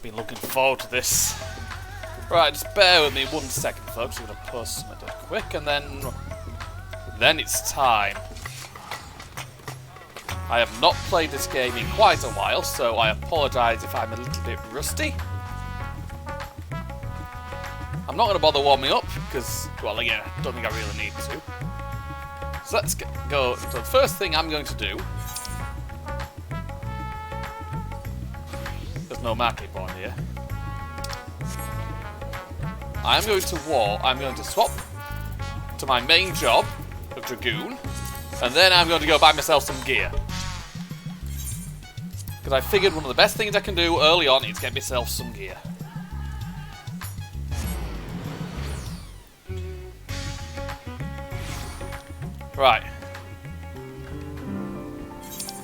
Been looking forward to this. Right, just bear with me 1 second, folks. I'm going to post something quick, and then it's time. I have not played this game in quite a while, so I apologise if I'm a little bit rusty. I'm not going to bother warming up, because, well, yeah, I don't think I really need to. So let's go. So the first thing I'm going to do... There's no market board here. I'm going to swap to my main job of Dragoon, and then I'm going to go buy myself some gear. Because I figured one of the best things I can do early on is get myself some gear. Right.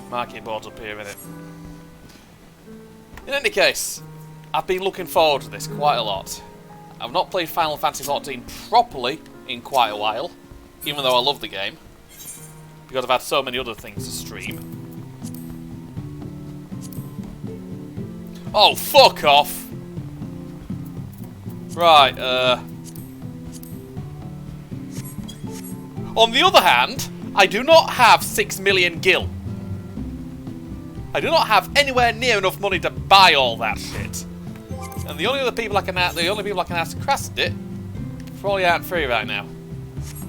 Market board's up here, innit? In any case, I've been looking forward to this quite a lot. I've not played Final Fantasy XIV properly in quite a while, even though I love the game, because I've had so many other things to stream. Oh, fuck off! Right, on the other hand, I do not have 6 million gil. I do not have anywhere near enough money to buy all that shit. And the only people I can ask to craft it probably aren't free right now.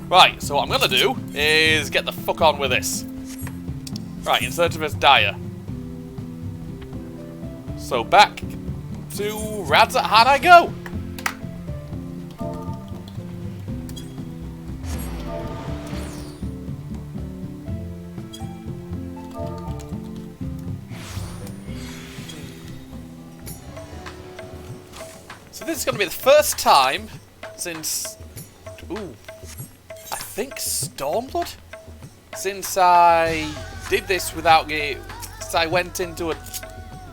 Right, so what I'm gonna do is get the fuck on with this. Right, in search of his Dyer. So back to Radzat Han I go! So this is going to be the first time since... Ooh. I think Stormblood? Since I did this without getting... Since I went into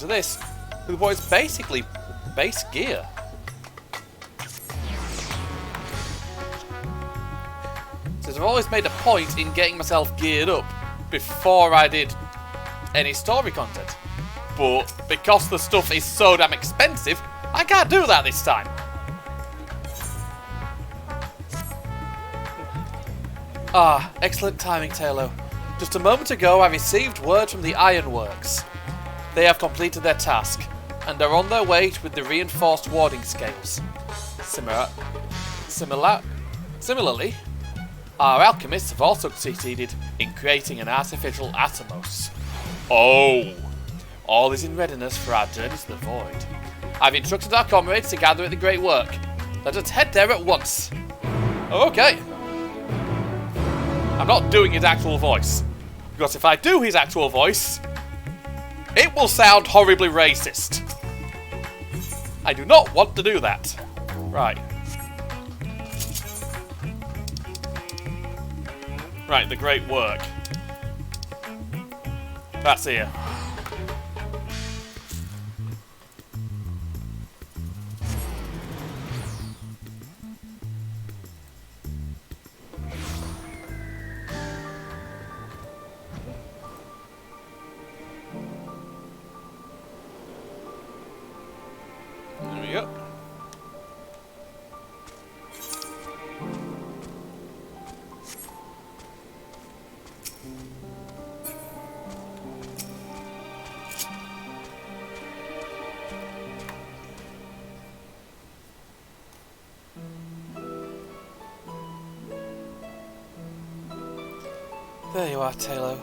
this with what is basically base gear. Since I've always made a point in getting myself geared up before I did any story content. But because the stuff is so damn expensive, I can't do that this time. Ah, excellent timing, Taylor. Just a moment ago, I received word from the Ironworks. They have completed their task, and are on their way with the reinforced warding scales. Similarly, our alchemists have also succeeded in creating an artificial Atomos. Oh, all is in readiness for our journey to the Void. I've instructed our comrades to gather at the Great Work. Let us head there at once. Okay. I'm not doing his actual voice. Because if I do his actual voice, it will sound horribly racist. I do not want to do that. Right. Right, the Great Work. That's here. There we go. There you are, Taylor.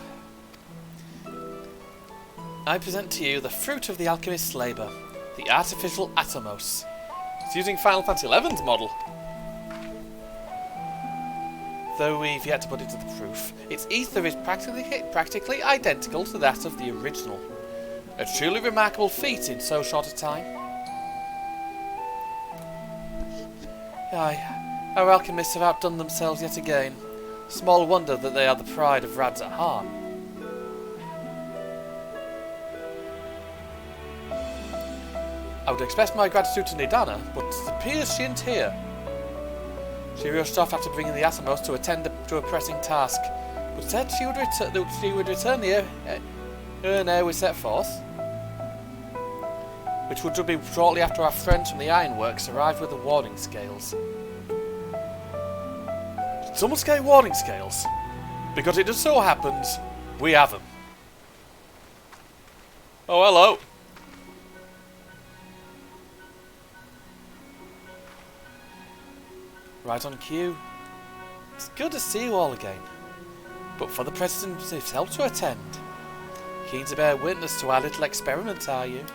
I present to you the fruit of the alchemist's labour, the artificial Atomos. It's using Final Fantasy XI's model. Though we've yet to put it to the proof, its ether is practically identical to that of the original. A truly remarkable feat in so short a time. Aye, our alchemists have outdone themselves yet again. Small wonder that they are the pride of Radzat Han. I would express my gratitude to Nidana, but it appears she isn't here. She rushed off after bringing the Atomos to attend to a pressing task, but said she would return here ere we set forth. which would be shortly after our friends from the ironworks arrived with the warning scales. Did someone scale warning scales? Because it just so happens we have them. Oh, hello. Right on cue. It's good to see you all again. But for the President himself to attend. Keen to bear witness to our little experiment, are you?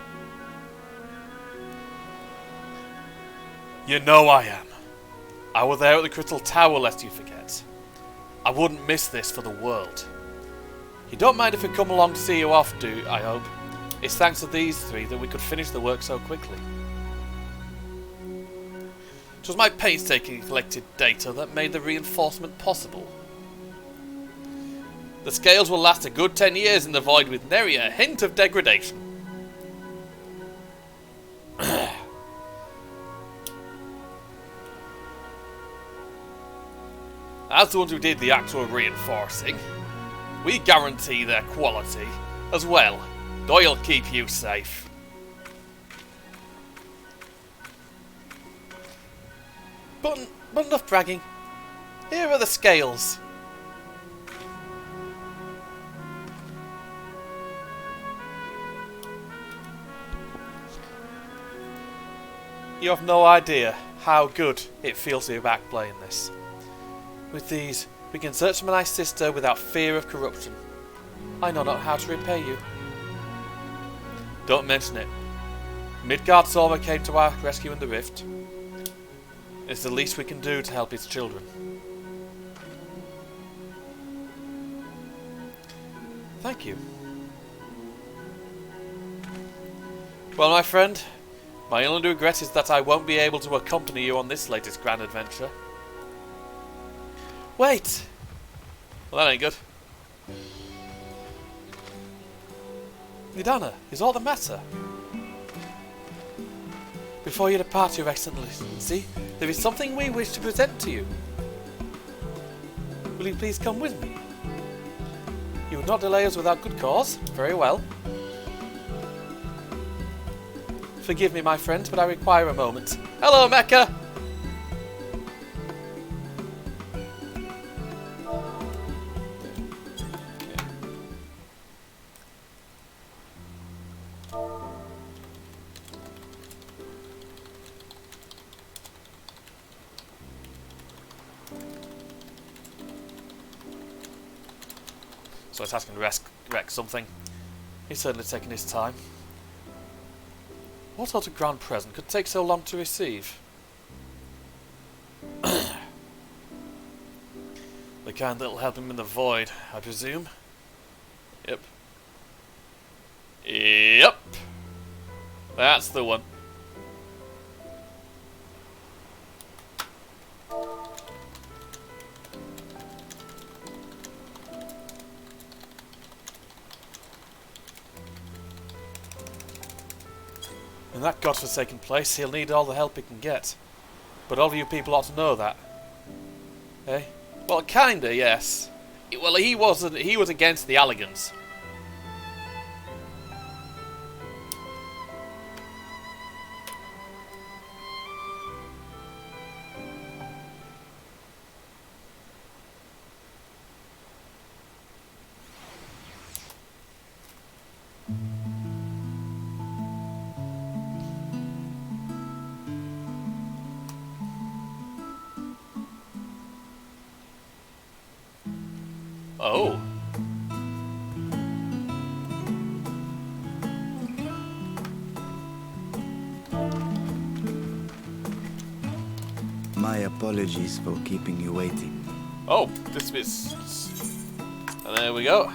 You know I am. I was there at the Crystal Tower, lest you forget. I wouldn't miss this for the world. You don't mind if we come along to see you off, do I hope? It's thanks to these three that we could finish the work so quickly. It was my painstakingly collected data that made the reinforcement possible. The scales will last a good 10 years in the void with nary a hint of degradation. As the ones who did the actual reinforcing, we guarantee their quality as well. Doyle'll keep you safe. But enough bragging. Here are the scales. You have no idea how good it feels to be back playing this. With these, we can search for my sister without fear of corruption. I know not how to repay you. Don't mention it. Midgard Sorba came to our rescue in the rift. It's the least we can do to help its children. Thank you. Well, my friend, my only regret is that I won't be able to accompany you on this latest grand adventure. Wait! Well, that ain't good. Nidana, is all the matter? Before you depart, Your Excellency, there is something we wish to present to you. Will you please come with me? You would not delay us without good cause. Very well. Forgive me, my friend, but I require a moment. Hello, Mecha! So it's asking to wreck something. He's certainly taking his time. What sort of grand present could take so long to receive? The kind that'll help him in the void, I presume. Yep. Yep. That's the one. In that godforsaken place, he'll need all the help he can get. But all of you people ought to know that. Eh? Well, kinda, yes. Well, he was against the Alligans. Oh. My apologies for keeping you waiting. Oh, this is... And there we go.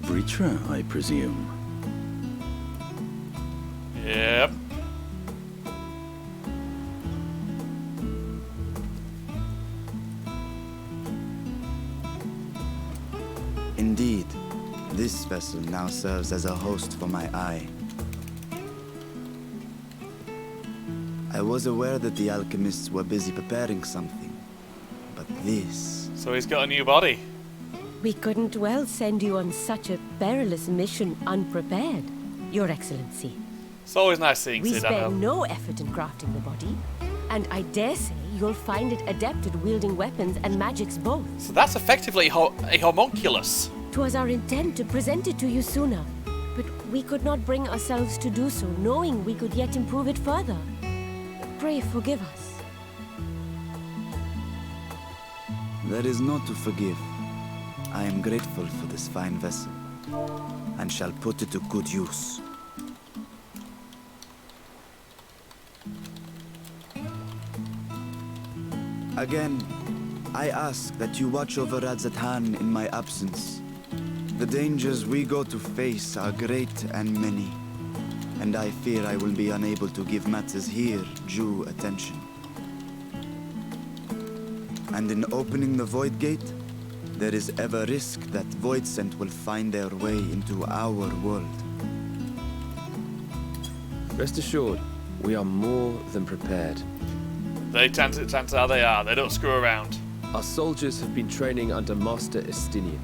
Vritra, I presume. Yep. Indeed, this vessel now serves as a host for my eye. I was aware that the alchemists were busy preparing something, but this... So he's got a new body. We couldn't well send you on such a perilous mission unprepared, Your Excellency. It's always nice seeing We Cid, I know. spared no effort in crafting the body, and I dare say you'll find it adept at wielding weapons and magics both. So that's effectively a homunculus. 'Twas our intent to present it to you sooner, but we could not bring ourselves to do so, knowing we could yet improve it further. Pray forgive us. There is naught to forgive. I am grateful for this fine vessel, and shall put it to good use. Again, I ask that you watch over Radzatan in my absence. The dangers we go to face are great and many, and I fear I will be unable to give matters here due attention. And in opening the Void Gate, there is ever risk that Voidsent will find their way into our world. Rest assured, we are more than prepared. They tend to how they are. They don't screw around. Our soldiers have been training under Master Estinian.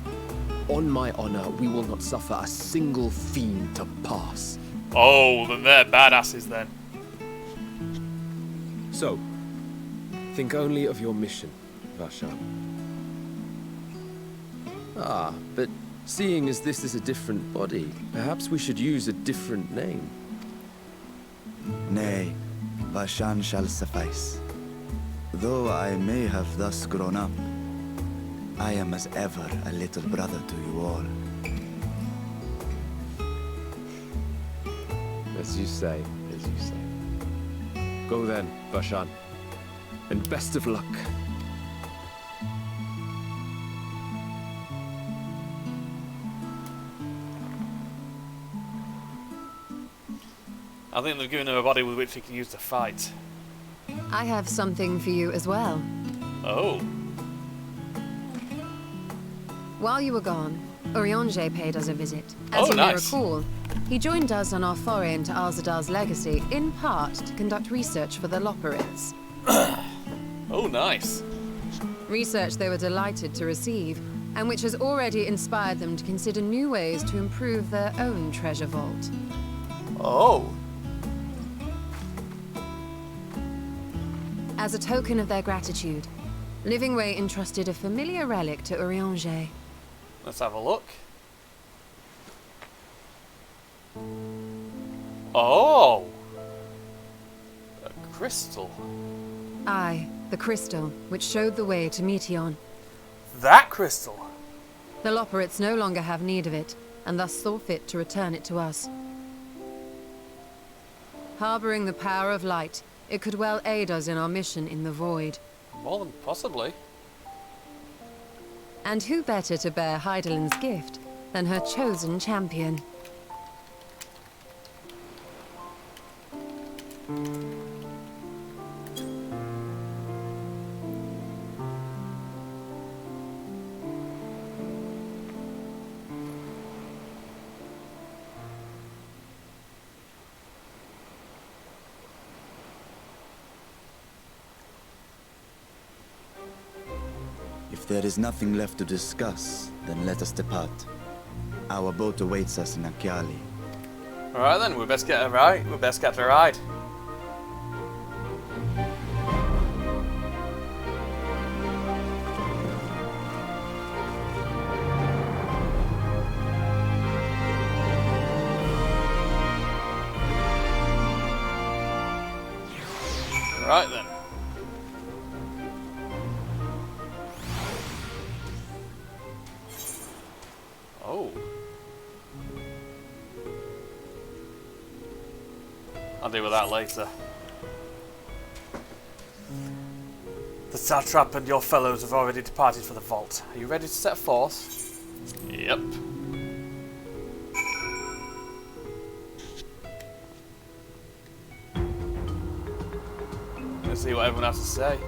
On my honor, we will not suffer a single fiend to pass. Oh, then they're badasses then. So, think only of your mission, Vashan. Ah, but seeing as this is a different body, perhaps we should use a different name. Nay, Vashan shall suffice. Though I may have thus grown up, I am as ever a little brother to you all. As you say, as you say. Go then, Vashan. And best of luck. I think they've given him a body with which he can use to fight. I have something for you as well. Oh. While you were gone, Urianger paid us a visit. As Oh, you may nice. recall, he joined us on our foray into Alzadar's legacy, in part to conduct research for the Loporrits. Oh, nice. Research they were delighted to receive, and which has already inspired them to consider new ways to improve their own treasure vault. Oh. As a token of their gratitude, Livingway entrusted a familiar relic to Urianger. Let's have a look. Oh. A crystal. Aye, the crystal, which showed the way to Meteon. That crystal. The Loporrits no longer have need of it, and thus saw fit to return it to us. Harboring the power of light, it could well aid us in our mission in the Void. More than possibly. And who better to bear Heidelin's gift than her chosen champion? If there is nothing left to discuss, then let us depart. Our boat awaits us in Akyali. Alright then, we best get a ride. We best get a ride. Right then. Oh. I'll deal with that later. The satrap and your fellows have already departed for the vault. Are you ready to set forth? Yep. Let's see what everyone has to say.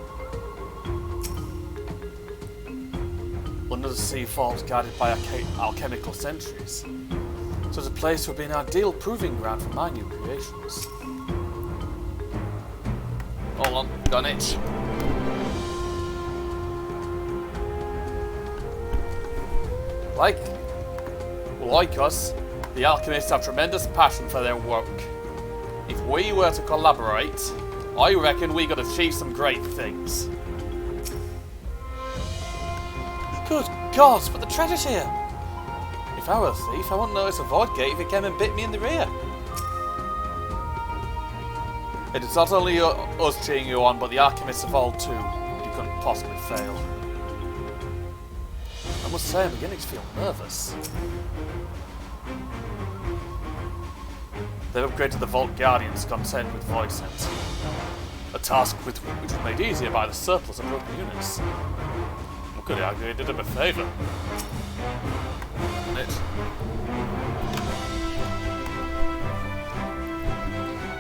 Under the sea falls guarded by alchemical sentries. So it's a place would be an ideal proving ground for my new creations. Hold on, got an itch. Like us, the alchemists have tremendous passion for their work. If we were to collaborate, I reckon we could achieve some great things. Good God, but the treasure's here! If I were a thief, I wouldn't notice a void gate if it came and bit me in the rear. It is not only us cheering you on, but the alchemists have all too. You couldn't possibly fail. I must say, I'm beginning to feel nervous. They've upgraded the Vault Guardians to contend with Void Sense. A task which was made easier by the surplus of broken units. One could argue it did them a favour. Didn't it?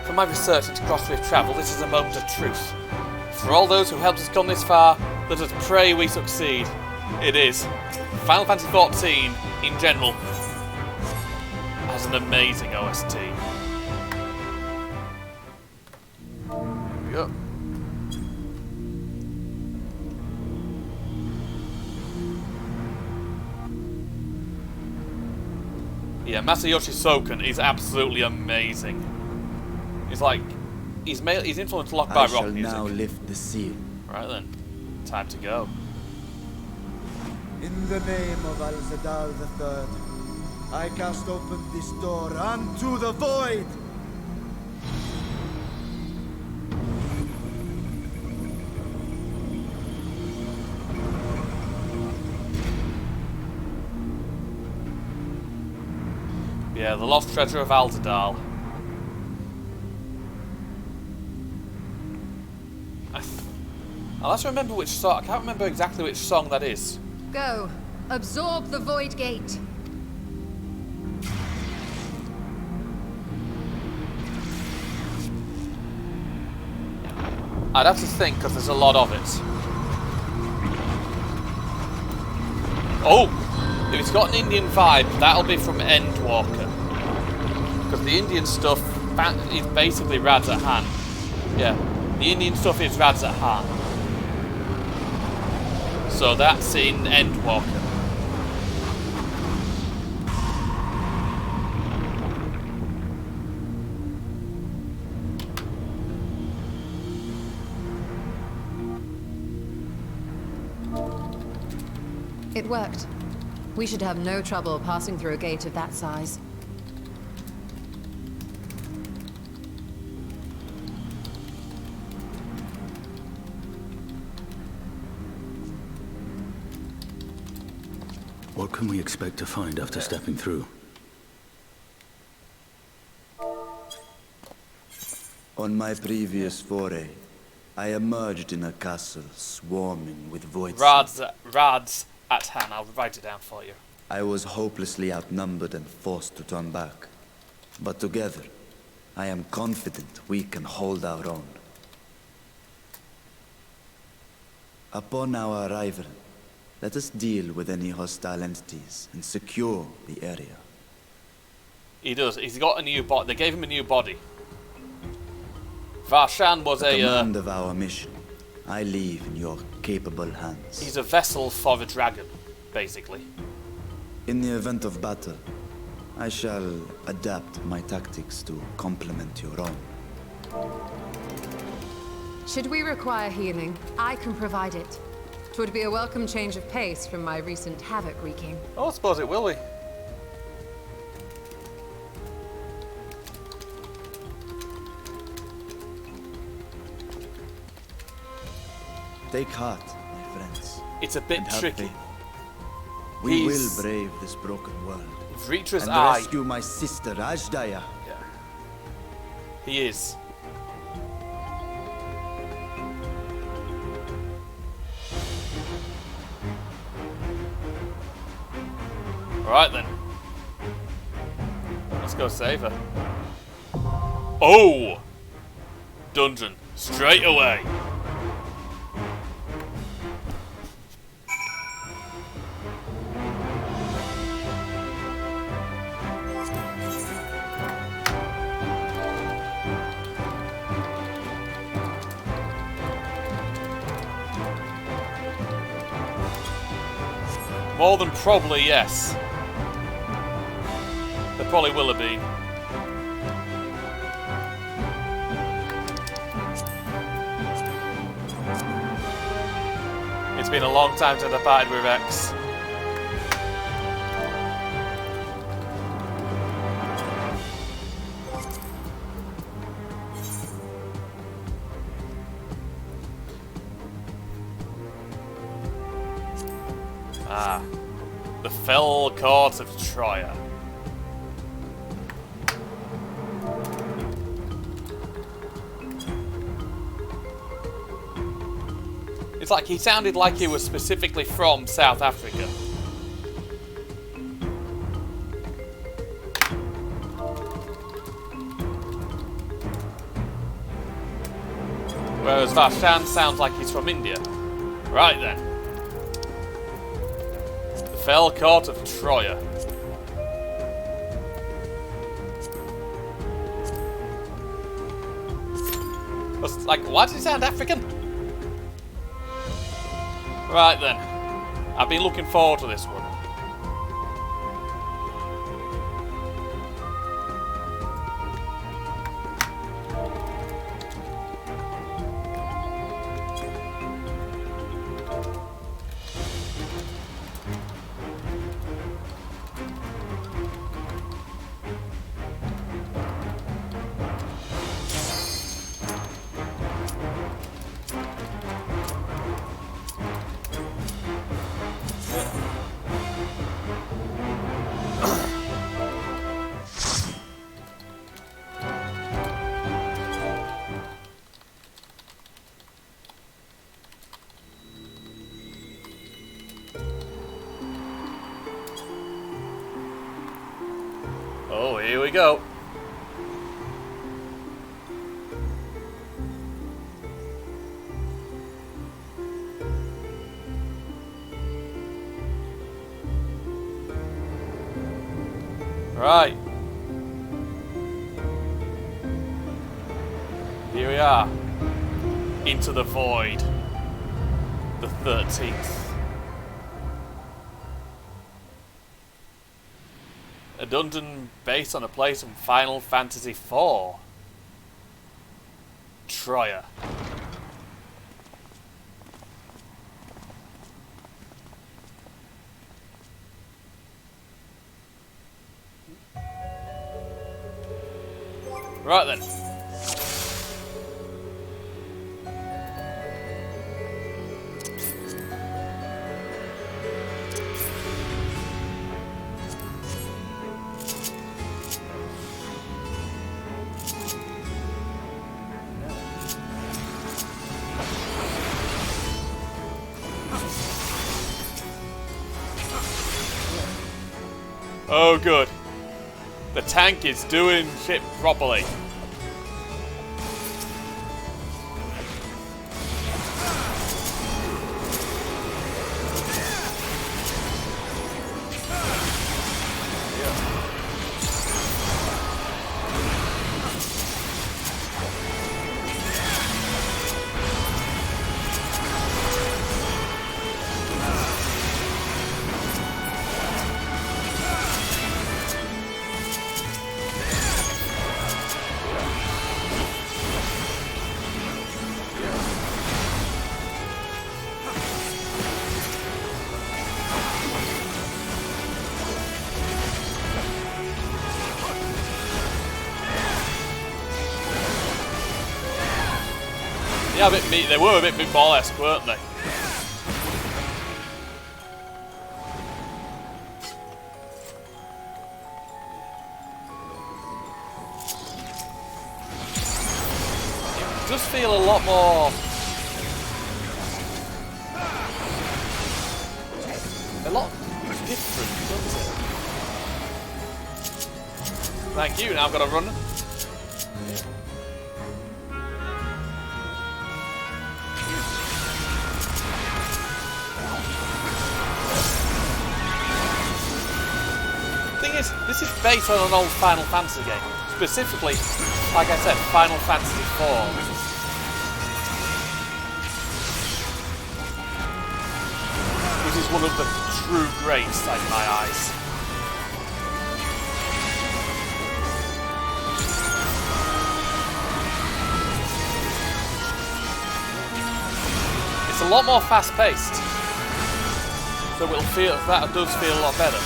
From my research into cross-rift travel, this is a moment of truth. For all those who helped us come this far, let us pray we succeed. It is. Final Fantasy XIV, in general, has an amazing OST. Here we go. Yeah, Masayoshi Soken is absolutely amazing. He's like, he's influenced a lot by rock music. I shall now lift the seal. Right then, time to go. In the name of Al-Zadal III, I cast open this door unto the void! Yeah, the lost treasure of Al-Zadal. I'll have to remember which song. I can't remember exactly which song that is. Go. Absorb the void gate. I'd have to think, because there's a lot of it. Oh! If it's got an Indian vibe, that'll be from Endwalker. Because the Indian stuff is basically Radza Han. Yeah, the Indian stuff is Radza Han. So that's in Endwalker. It worked. We should have no trouble passing through a gate of that size. What can we expect to find after stepping through? On my previous foray, I emerged in a castle swarming with void. Rads at hand. I'll write it down for you. I was hopelessly outnumbered and forced to turn back. But together, I am confident we can hold our own. Upon our arrival, let us deal with any hostile entities and secure the area. He does. He's got a new body. They gave him a new body. Varshan was The command of our mission, I leave in your capable hands. He's a vessel for a dragon, basically. In the event of battle, I shall adapt my tactics to complement your own. Should we require healing, I can provide it. 'Twould be a welcome change of pace from my recent havoc wreaking. Oh, I suppose it will be. Take heart, my friends. It's a bit and have tricky. faith. We He's- will brave this broken world Reacher's and eye. rescue my sister Ajdaya. Yeah. He is. Alright then. Let's go save her. Oh! Dungeon. Straight away. More than probably, yes. There probably will have been. It's been a long time since I partied with X. Ah, the fell court of Troya. It's like he sounded like he was specifically from South Africa. Whereas Varshan sounds like he's from India. Right then. The fell court of Troya. It's like, why does he sound African? Right then. I've been looking forward to this one. Oh, here we go. Right. Here we are. Into the Void. The 13th. A dungeon based on a place from Final Fantasy IV. Troya. Right then. Oh good. The tank is doing shit properly. Yeah, they were a bit ball-esque, weren't they? It does feel a lot more... a lot different, doesn't it? Thank you, now I've got to run. This is based on an old Final Fantasy game. Specifically, like I said, Final Fantasy IV. Which is one of the true great sight in my eyes. It's a lot more fast-paced, so that does feel a lot better.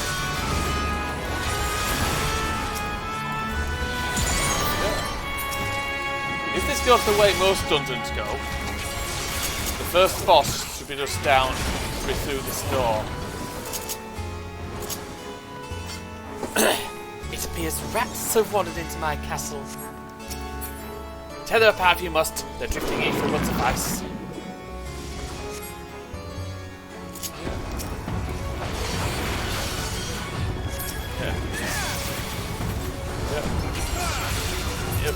If this goes the way most dungeons go, the first boss should be just down through this door. It appears rats have wandered into my castle. Tear them apart if you must. They're drifting in through ruts of ice. Yep.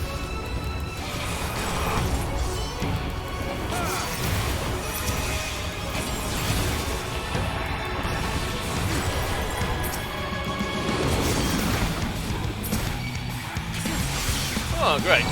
Oh, great.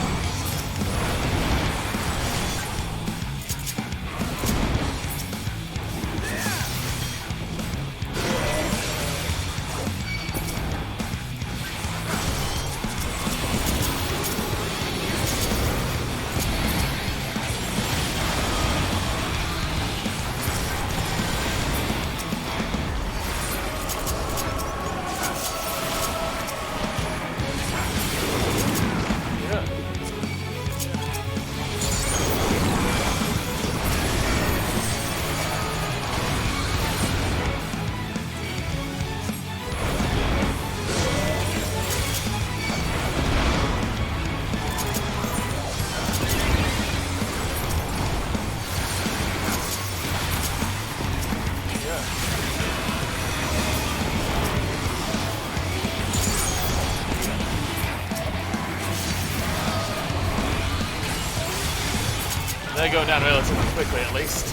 They're going down relatively quickly, at least.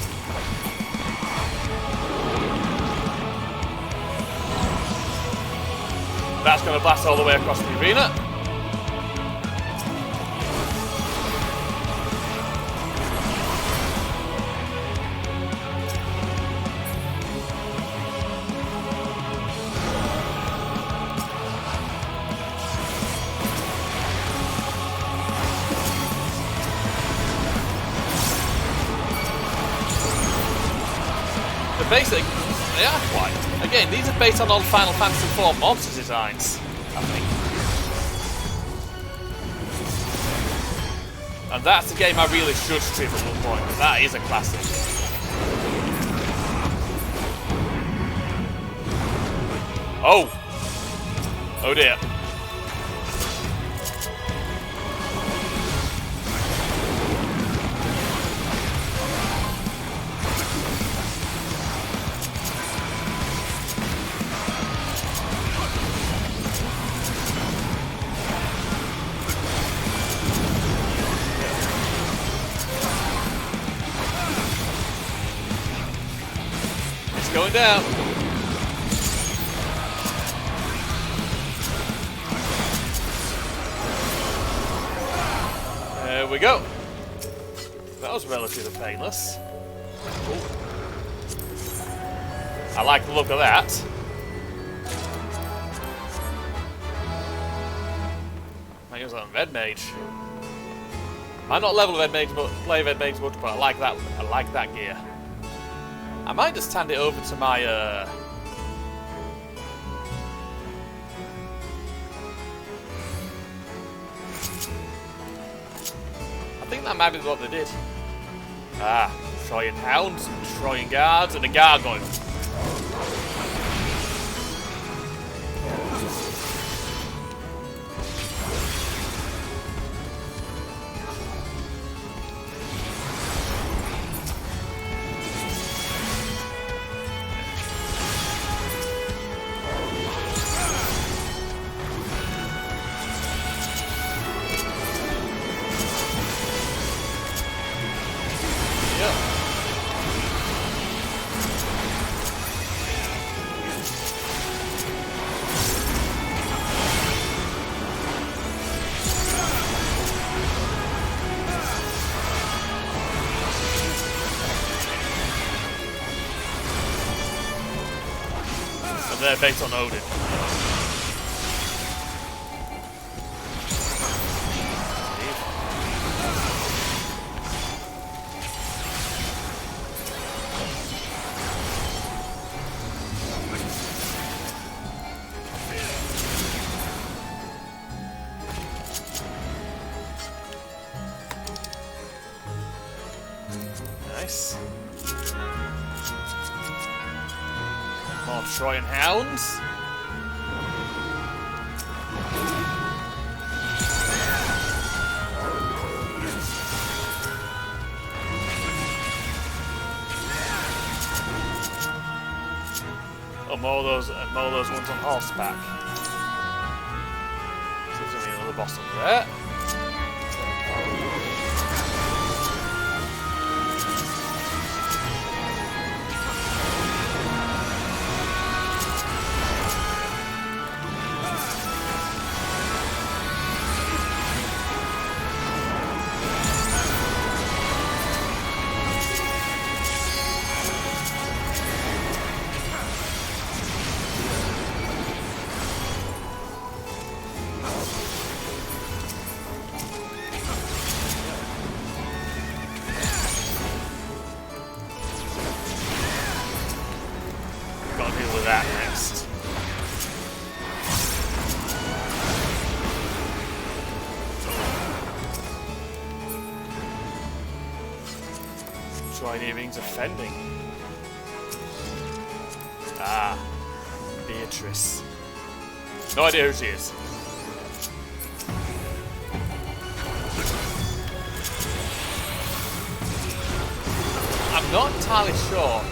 That's going to blast all the way across the arena. Basic, they are quite. Again, these are based on old Final Fantasy IV monster designs, I think. And that's a game I really should stream at one point, because that is a classic. Oh! Oh dear. Going down. There we go. That was relatively painless. Ooh. I like the look of that. I use that on Red Mage. I'm not level Red Mage, but play Red Mage much, but I like that. I like that gear. I might just hand it over to my, I think that might be what they did. Ah, Trojan Hounds, Trojan Guards, and a Gargoyle. they're based on Odin. Nice. More Trojan Hounds. Oh, more of those ones on horseback. So there's only another boss up there. Gotta deal with that next. Try earrings offending. Ah, Beatrice. No idea who she is. I'm not entirely sure.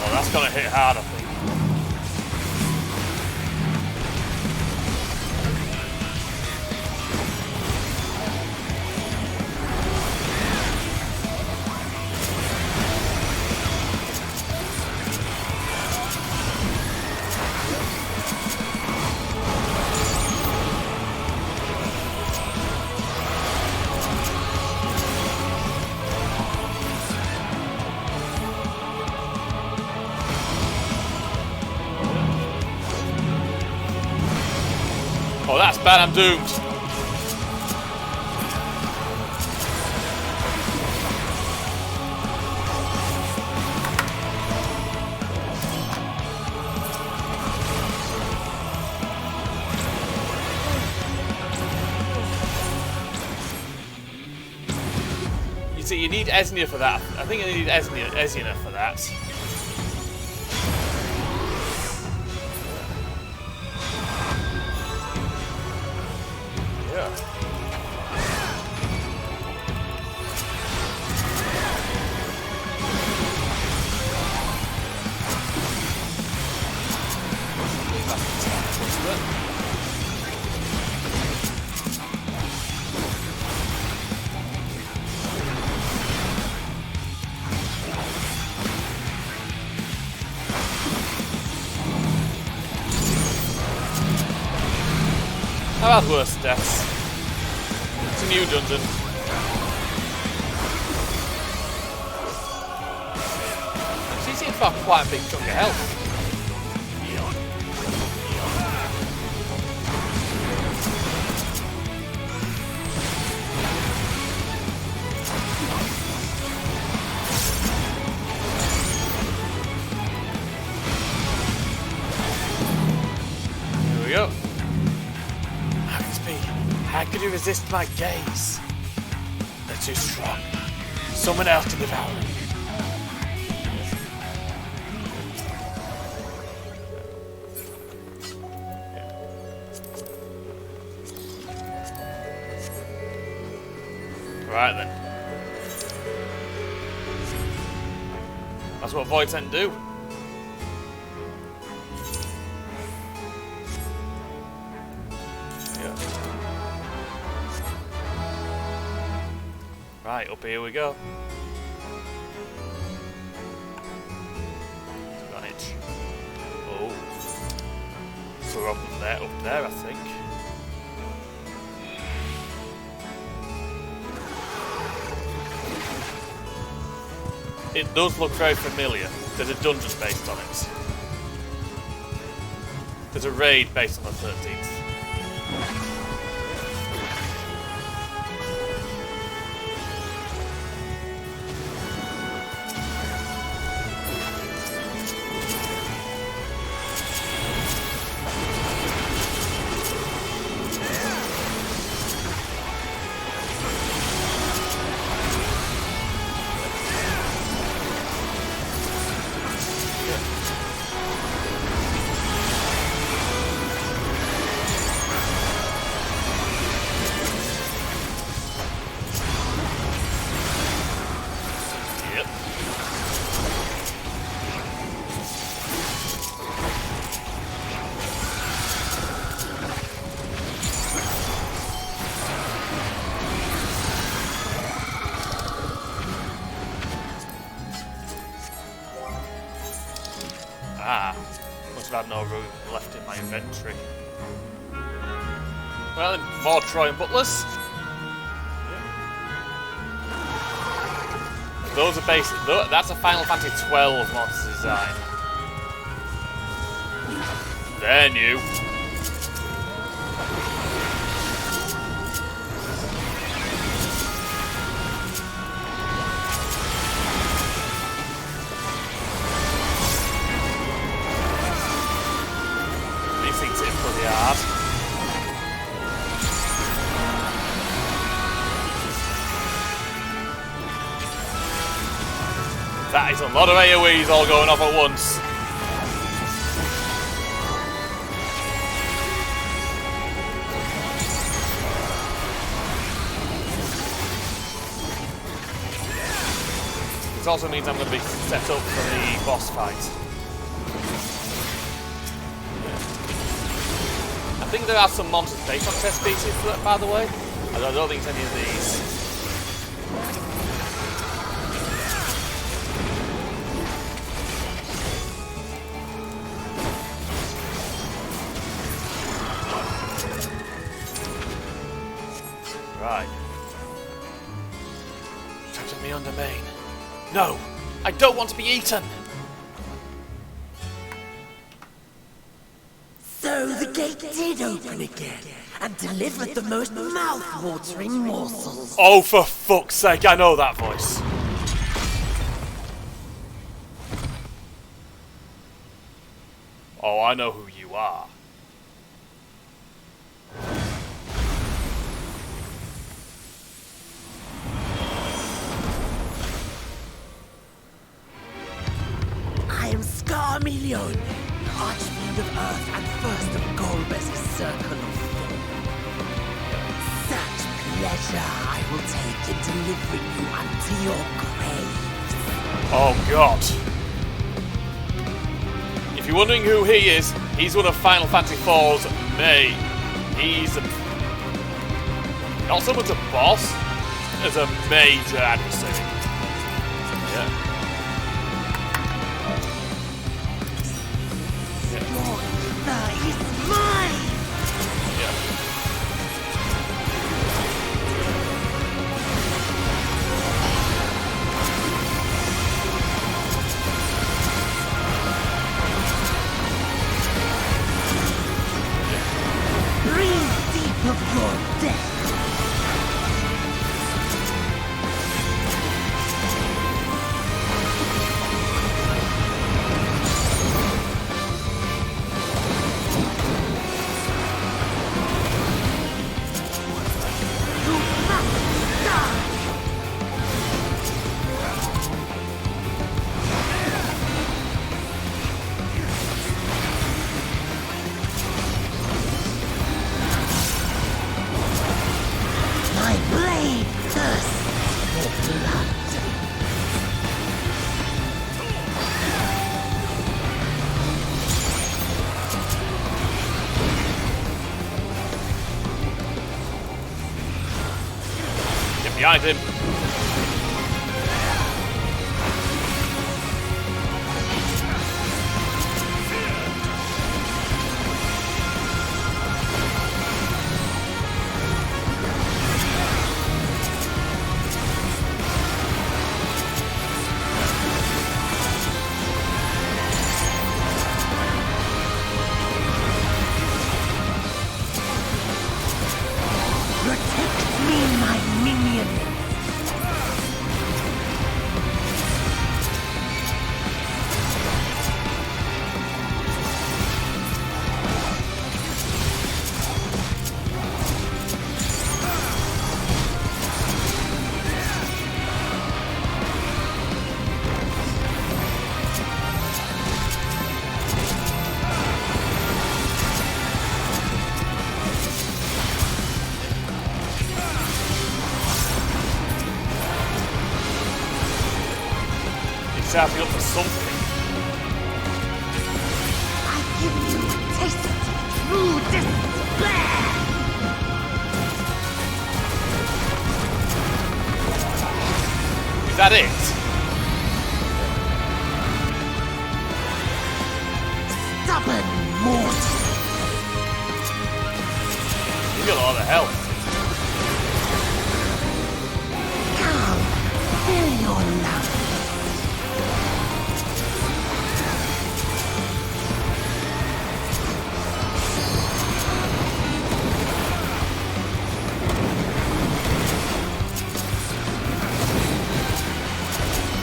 Oh, that's gonna hit hard, I think. Oh, that's bad, I'm doomed. You see, you need Esnia for that. I think you need Esnia for that. How about worse deaths? It's a new dungeon. She seems to have quite a big chunk of health. go. How could it be? How could you resist my gaze? They're too strong. Someone else to devour them. Right then. That's what Void Tent do. Yeah. Right, up here we go. Right. Oh. So we're up there, I think. It does look very familiar. There's a dungeon based on it. There's a raid based on the 13th. Ah, must have had no room left in my inventory. Well, then, more Troy and Butlers. Yeah. Those are basic. That's a Final Fantasy XII monster design. They're new. That is a lot of AoEs all going off at once. This also means I'm going to be set up for the boss fight. I think there are some monsters based on test species, by the way. I don't think it's any of these. Right. Trapped me on domain. No! I don't want to be eaten! So the gate did open again, and delivered the most mouth-watering morsels. Oh, for fuck's sake, I know that voice. Oh, I know who you are. I am Scarmelion, Archfiend of Earth and first of Golbez's Circle of Thorn. Such pleasure I will take in delivering you unto your graves. Oh, God. If you're wondering who he is, he's one of Final Fantasy IV's He's not so much a boss as a major adversary. Yeah. That is mine! Yeah. Breathe deep of your death! behind him. Protect me, my minion! He's shouting up for something. I give you a taste of true despair! Is that it? Stubborn mortal! He's got a lot of health. Come, feel your love.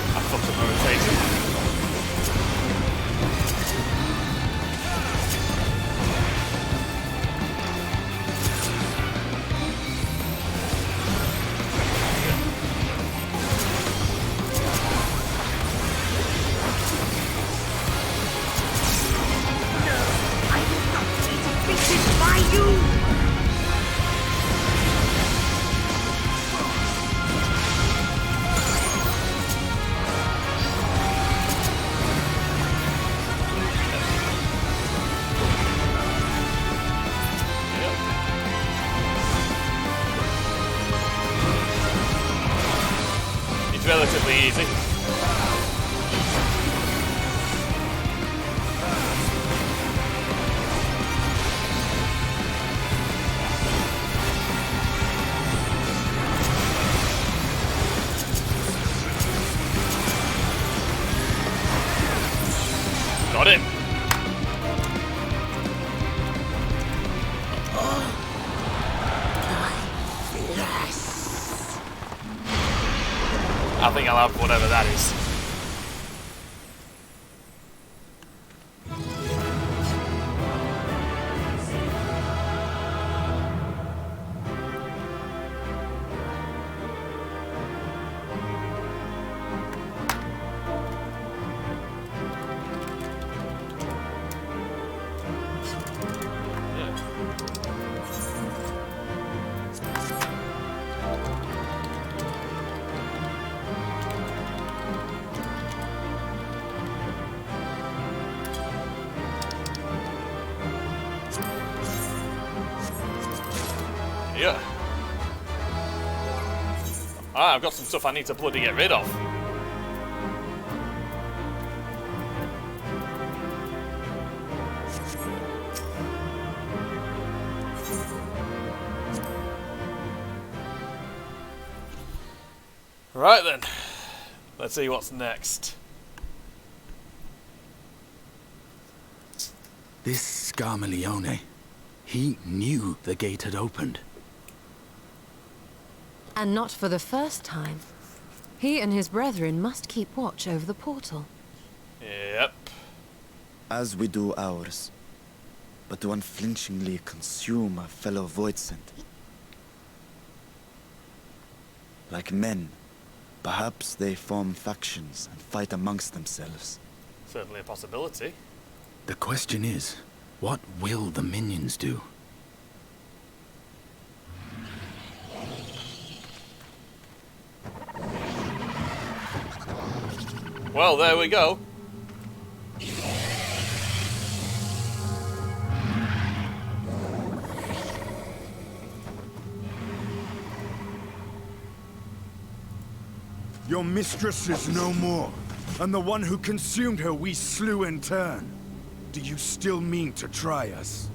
I fucking rotated. I will not be defeated by you! It's relatively easy. Got him. Yes! I think I'll have whatever that is. Yeah. I've got some stuff I need to bloody get rid of. Right then. Let's see what's next. This Scarmalione, he knew the gate had opened. And not for the first time. He and his brethren must keep watch over the portal. Yep. As we do ours, but to unflinchingly consume a fellow Voidsent. Like men, perhaps they form factions and fight amongst themselves. Certainly a possibility. The question is, what will the minions do? Well, there we go. Your mistress is no more, and the one who consumed her we slew in turn. Do you still mean to try us?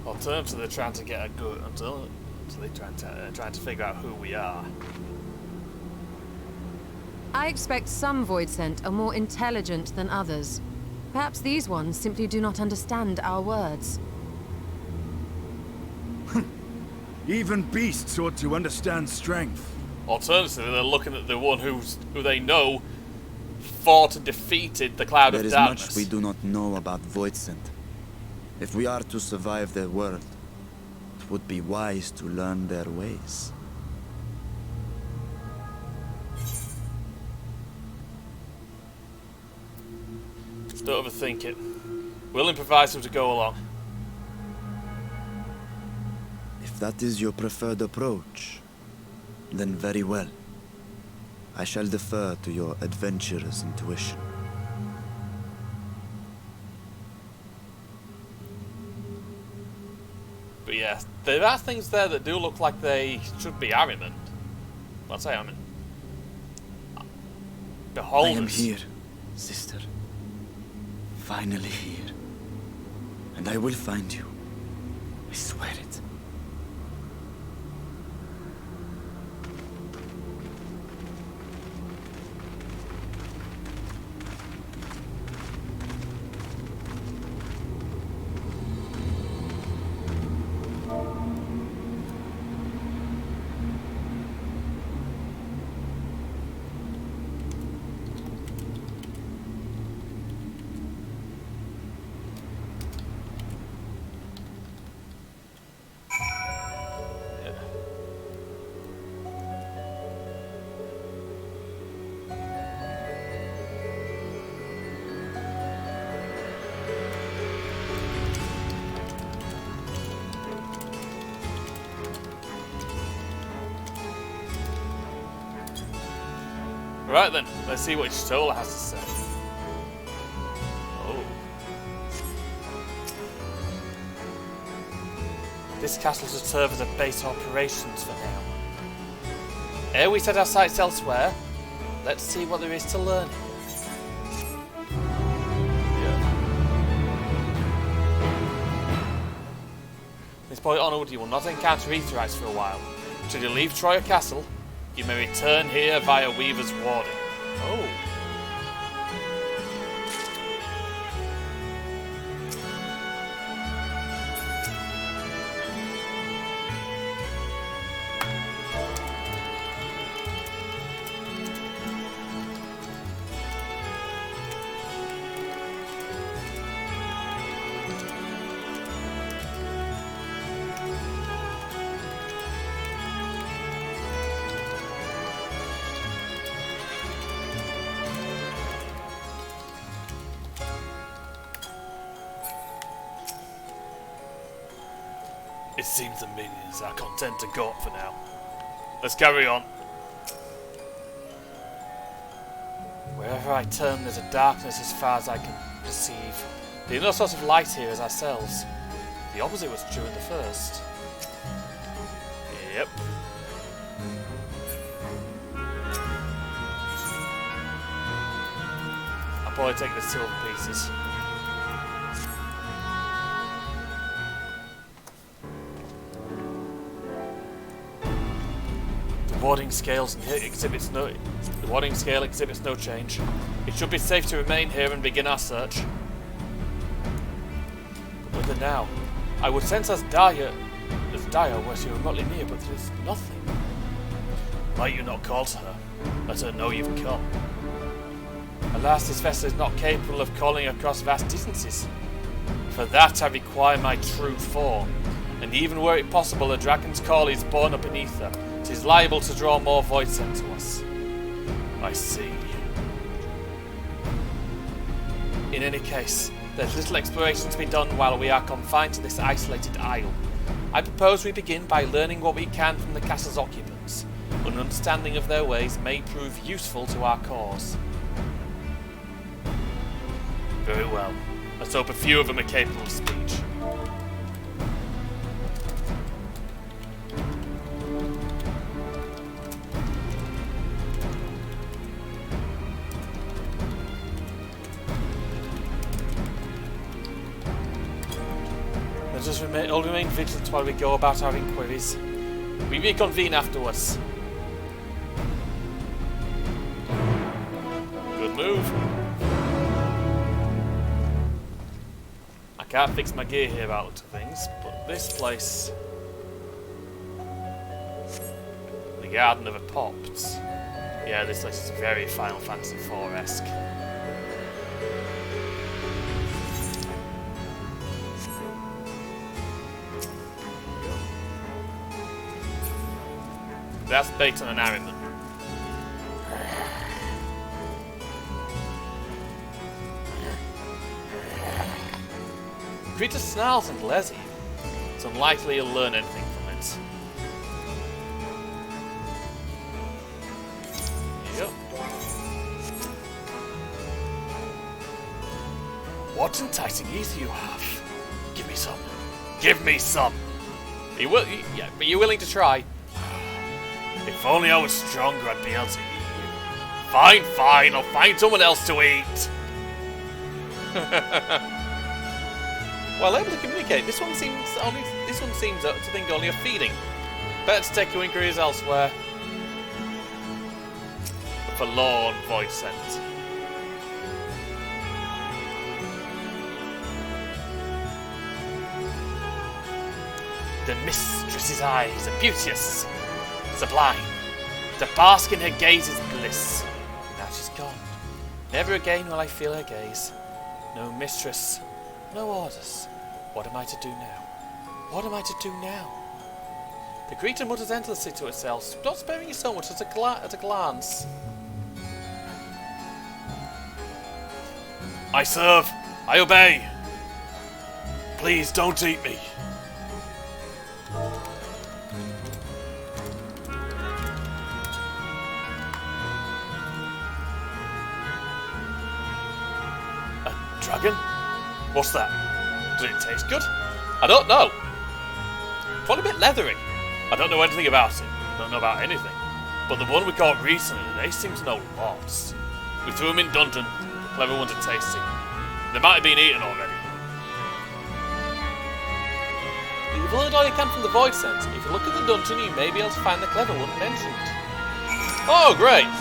Alternatively, they're trying to get a good until they're trying to figure out who we are. I expect some Voidsent are more intelligent than others. Perhaps these ones simply do not understand our words. Even beasts ought to understand strength. Alternatively, they're looking at the one who they know fought and defeated the Cloud There of is Darkness. much we do not know about Voidsent. If we are to survive their world, it would be wise to learn their ways. Don't overthink it. We'll improvise them to go along. If that is your preferred approach, then very well. I shall defer to your adventurer's intuition. But yeah, there are things there that do look like they should be Ahriman. Let's say Ahriman. Beholders. I am here, sister. Finally here. And I will find you. I swear it. Right then, let's see what Stola has to say. Oh. This castle should serve as a base of operations for now. Ere we set our sights elsewhere, let's see what there is to learn. This point onward, you will not encounter Aetherites for a while. Should you leave Troya Castle, you may return here via Weaver's Warden. Oh. It seems the minions are content to go up for now. Let's carry on. Wherever I turn, there's a darkness as far as I can perceive. There are no sort of light here as ourselves. The opposite was true in the first. Yep. I'll probably take the silver pieces. The warding scale exhibits no change. It should be safe to remain here and begin our search. But whether now, I would sense as dire were she remotely near, but there is nothing. Might you not call to her? Let her know you've come. Alas, this vessel is not capable of calling across vast distances. For that I require my true form, and even were it possible a dragon's call is born up beneath her, it is liable to draw more Voidsent to us. I see. In any case, there's little exploration to be done while we are confined to this isolated isle. I propose we begin by learning what we can from the castle's occupants. An understanding of their ways may prove useful to our cause. Very well. Let's hope a few of them are capable of speech. Let us all remain vigilant while we go about our inquiries. We reconvene afterwards. Good move. I can't fix my gear here out of things, but this place... The Garden of Apopt. Yeah, this place is very Final Fantasy IV-esque. That's Baton and Harriman. Creature snarls and glares at you. It's unlikely you'll learn anything from it. Here you go. What enticing ether you have? Give me some. Give me some! Yeah, but you're willing to try. If only I was stronger, I'd be able to eat you. Fine, fine, I'll find someone else to eat. Well, able to communicate. This one seems to think only of feeding. Better to take your inquiries elsewhere. A forlorn voice sent. The mistress's eyes are beauteous. Sublime. To bask in her gaze is bliss. Now she's gone. Never again will I feel her gaze. No mistress, no orders. What am I to do now? What am I to do now? The creature mutters endlessly to itself, not sparing you so much as at a glance. I serve. I obey. Please don't eat me. Dragon? What's that? Does it taste good? I don't know. Probably a bit leathery. I don't know anything about it. Don't know about anything. But the one we caught recently, they seem to know lots. We threw him in dungeon. Clever one to taste him. They might have been eaten already. You've learned all you can from the void sense. If you look at the dungeon, you may be able to find the clever one mentioned. Oh, great!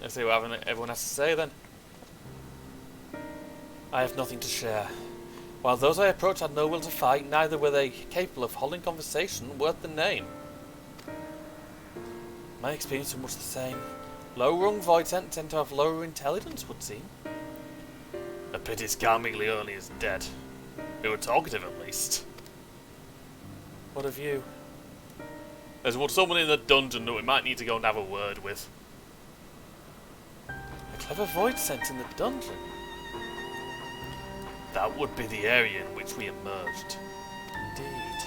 Let's see what everyone has to say then. I have nothing to share. While those I approached had no will to fight, neither were they capable of holding conversation worth the name. My experience was much the same. Low-rung void tend to have lower intelligence, would seem. A pity Scarmiglione is dead. They were talkative at least. What of you? There's someone in the dungeon that we might need to go and have a word with. Clever void scent in the dungeon. That would be the area in which we emerged. Indeed.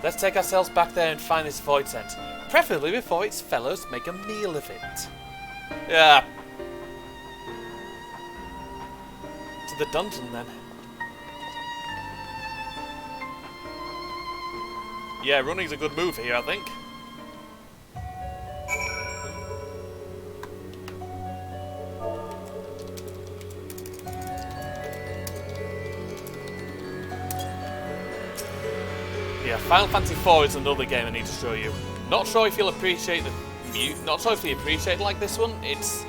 Let's take ourselves back there and find this void scent, preferably before its fellows make a meal of it. Yeah. To the dungeon then. Yeah, running's a good move here, I think. Yeah, Final Fantasy IV is another game I need to show you. Not sure if you'll appreciate not sure if you appreciate it like this one. It's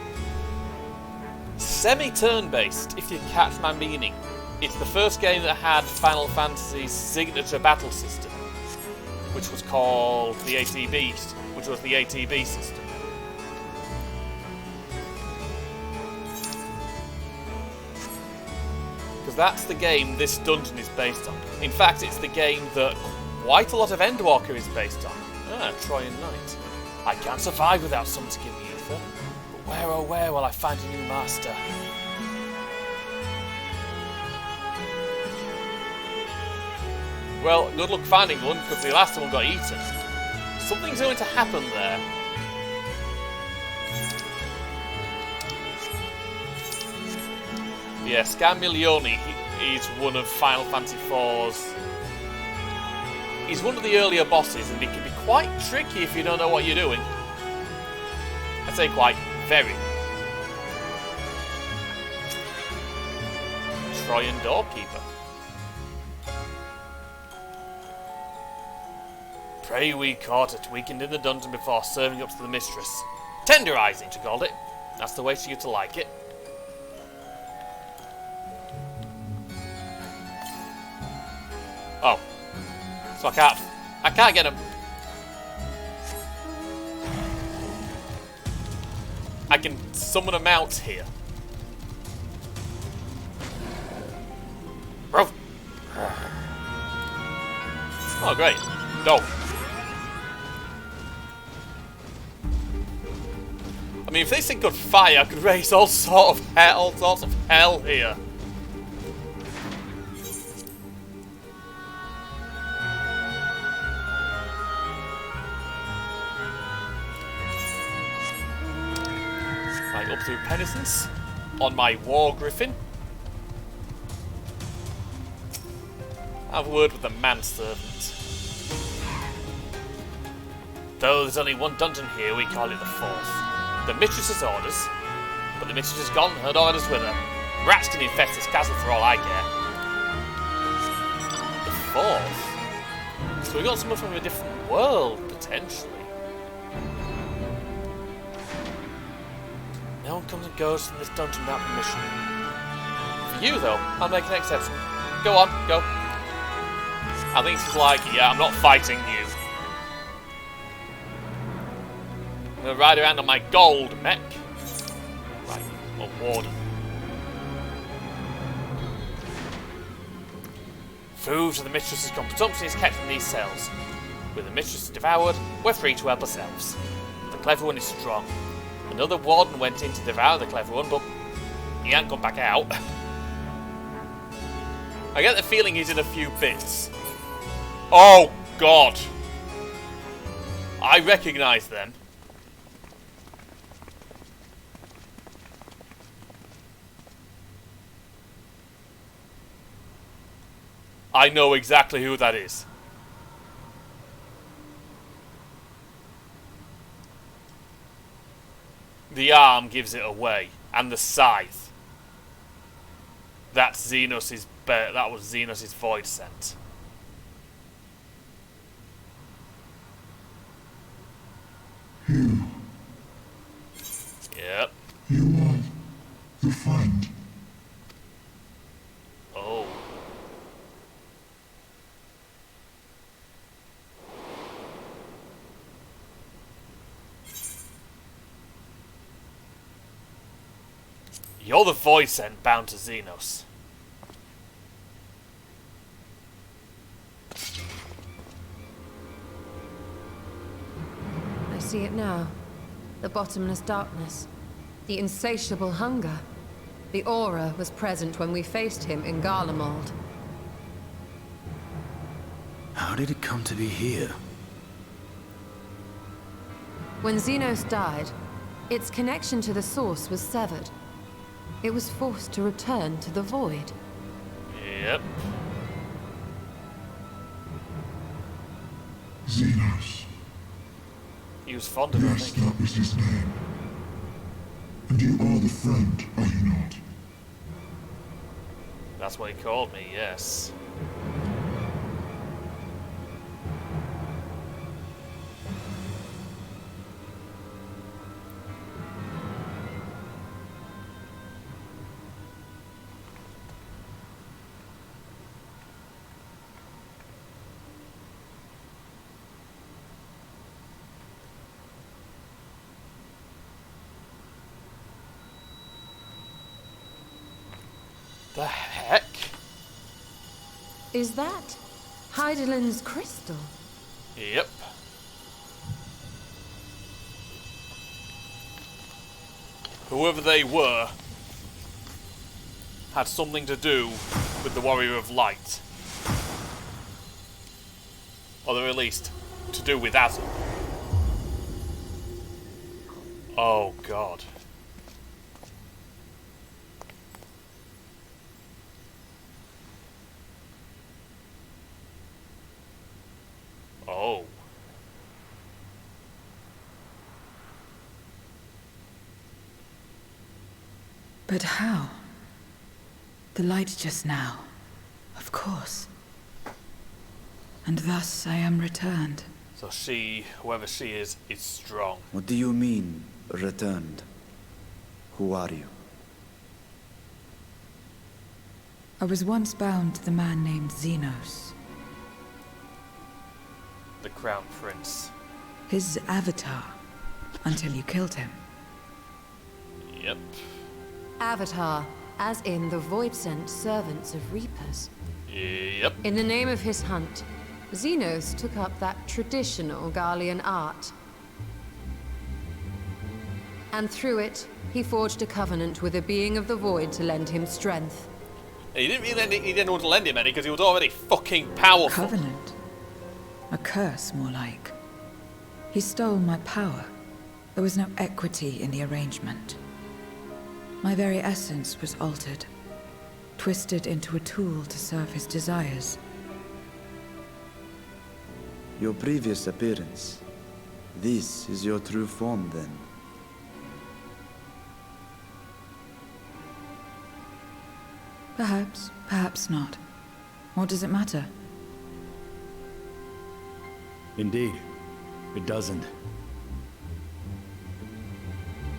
semi-turn-based, if you catch my meaning. It's the first game that had Final Fantasy's signature battle system, which was called the ATB, system. Because that's the game this dungeon is based on. In fact, it's the game that quite a lot of Endwalker is based on. Trojan Knight. I can't survive without some to give me ether. But where oh where will I find a new master? Well, good luck finding one, because the last one got eaten. Something's going to happen there. Yeah, Scarmiglione, he's one of Final Fantasy IV's... He's one of the earlier bosses, and he can be quite tricky if you don't know what you're doing. I'd say quite, very. Trojan Doorkeeper. Prey we caught it, weakened in the dungeon before serving up to the mistress. Tenderizing, she called it. That's the way she used to like it. Oh. So I can't get him. I can summon a mount here. Bro. Oh, great. Dope. I mean, if this thing could fire, I could raise all sorts of hell here. Right, up through Penitence on my War Griffin. Have a word with the manservant. Though there's only one dungeon here, we call it the fourth. The mistress's orders, but the mistress is gone, her orders with her. Rats can infest this castle for all I care. The fourth? So we got someone from a different world, potentially. No one comes and goes from this dungeon without permission. For you, though, I'll make an exception. Go on, go. I think it's like, yeah, I'm not fighting you. I'm gonna ride around on my gold mech. Right, or warden. Food to the mistress's consumption is kept in these cells. With the mistress devoured, we're free to help ourselves. The clever one is strong. Another warden went in to devour the clever one, but he ain't come back out. I get the feeling he's in a few bits. Oh, God. I recognise them. I know exactly who that is. The arm gives it away, and the scythe. That was Xenos' void scent. You. Yep. You are the friend. Oh. You're the void scent bound to Xenos. I see it now. The bottomless darkness. The insatiable hunger. The aura was present when we faced him in Garlemald. How did it come to be here? When Xenos died, its connection to the source was severed. It was forced to return to the void. Yep. Xenos. He was fond of her, I Yes, think. that was his name. And you are the friend, are you not? That's what he called me, yes. The heck? Is that Heidelin's crystal? Yep. Whoever they were had something to do with the Warrior of Light. Or at least, to do with Azul. Oh god. Oh. But how? The light just now. Of course. And thus I am returned. So she, whoever she is strong. What do you mean, returned? Who are you? I was once bound to the man named Xenos. The Crown Prince. His avatar. Until you killed him. Yep. Avatar, as in the Void-sent servants of Reapers. Yep. In the name of his hunt, Xenos took up that traditional Garlean art. And through it, he forged a covenant with a being of the Void to lend him strength. He didn't want to lend him any because he was already fucking powerful. Covenant? A curse, more like. He stole my power. There was no equity in the arrangement. My very essence was altered, twisted into a tool to serve his desires. Your previous appearance. This is your true form, then. Perhaps, perhaps not. What does it matter? Indeed, it doesn't.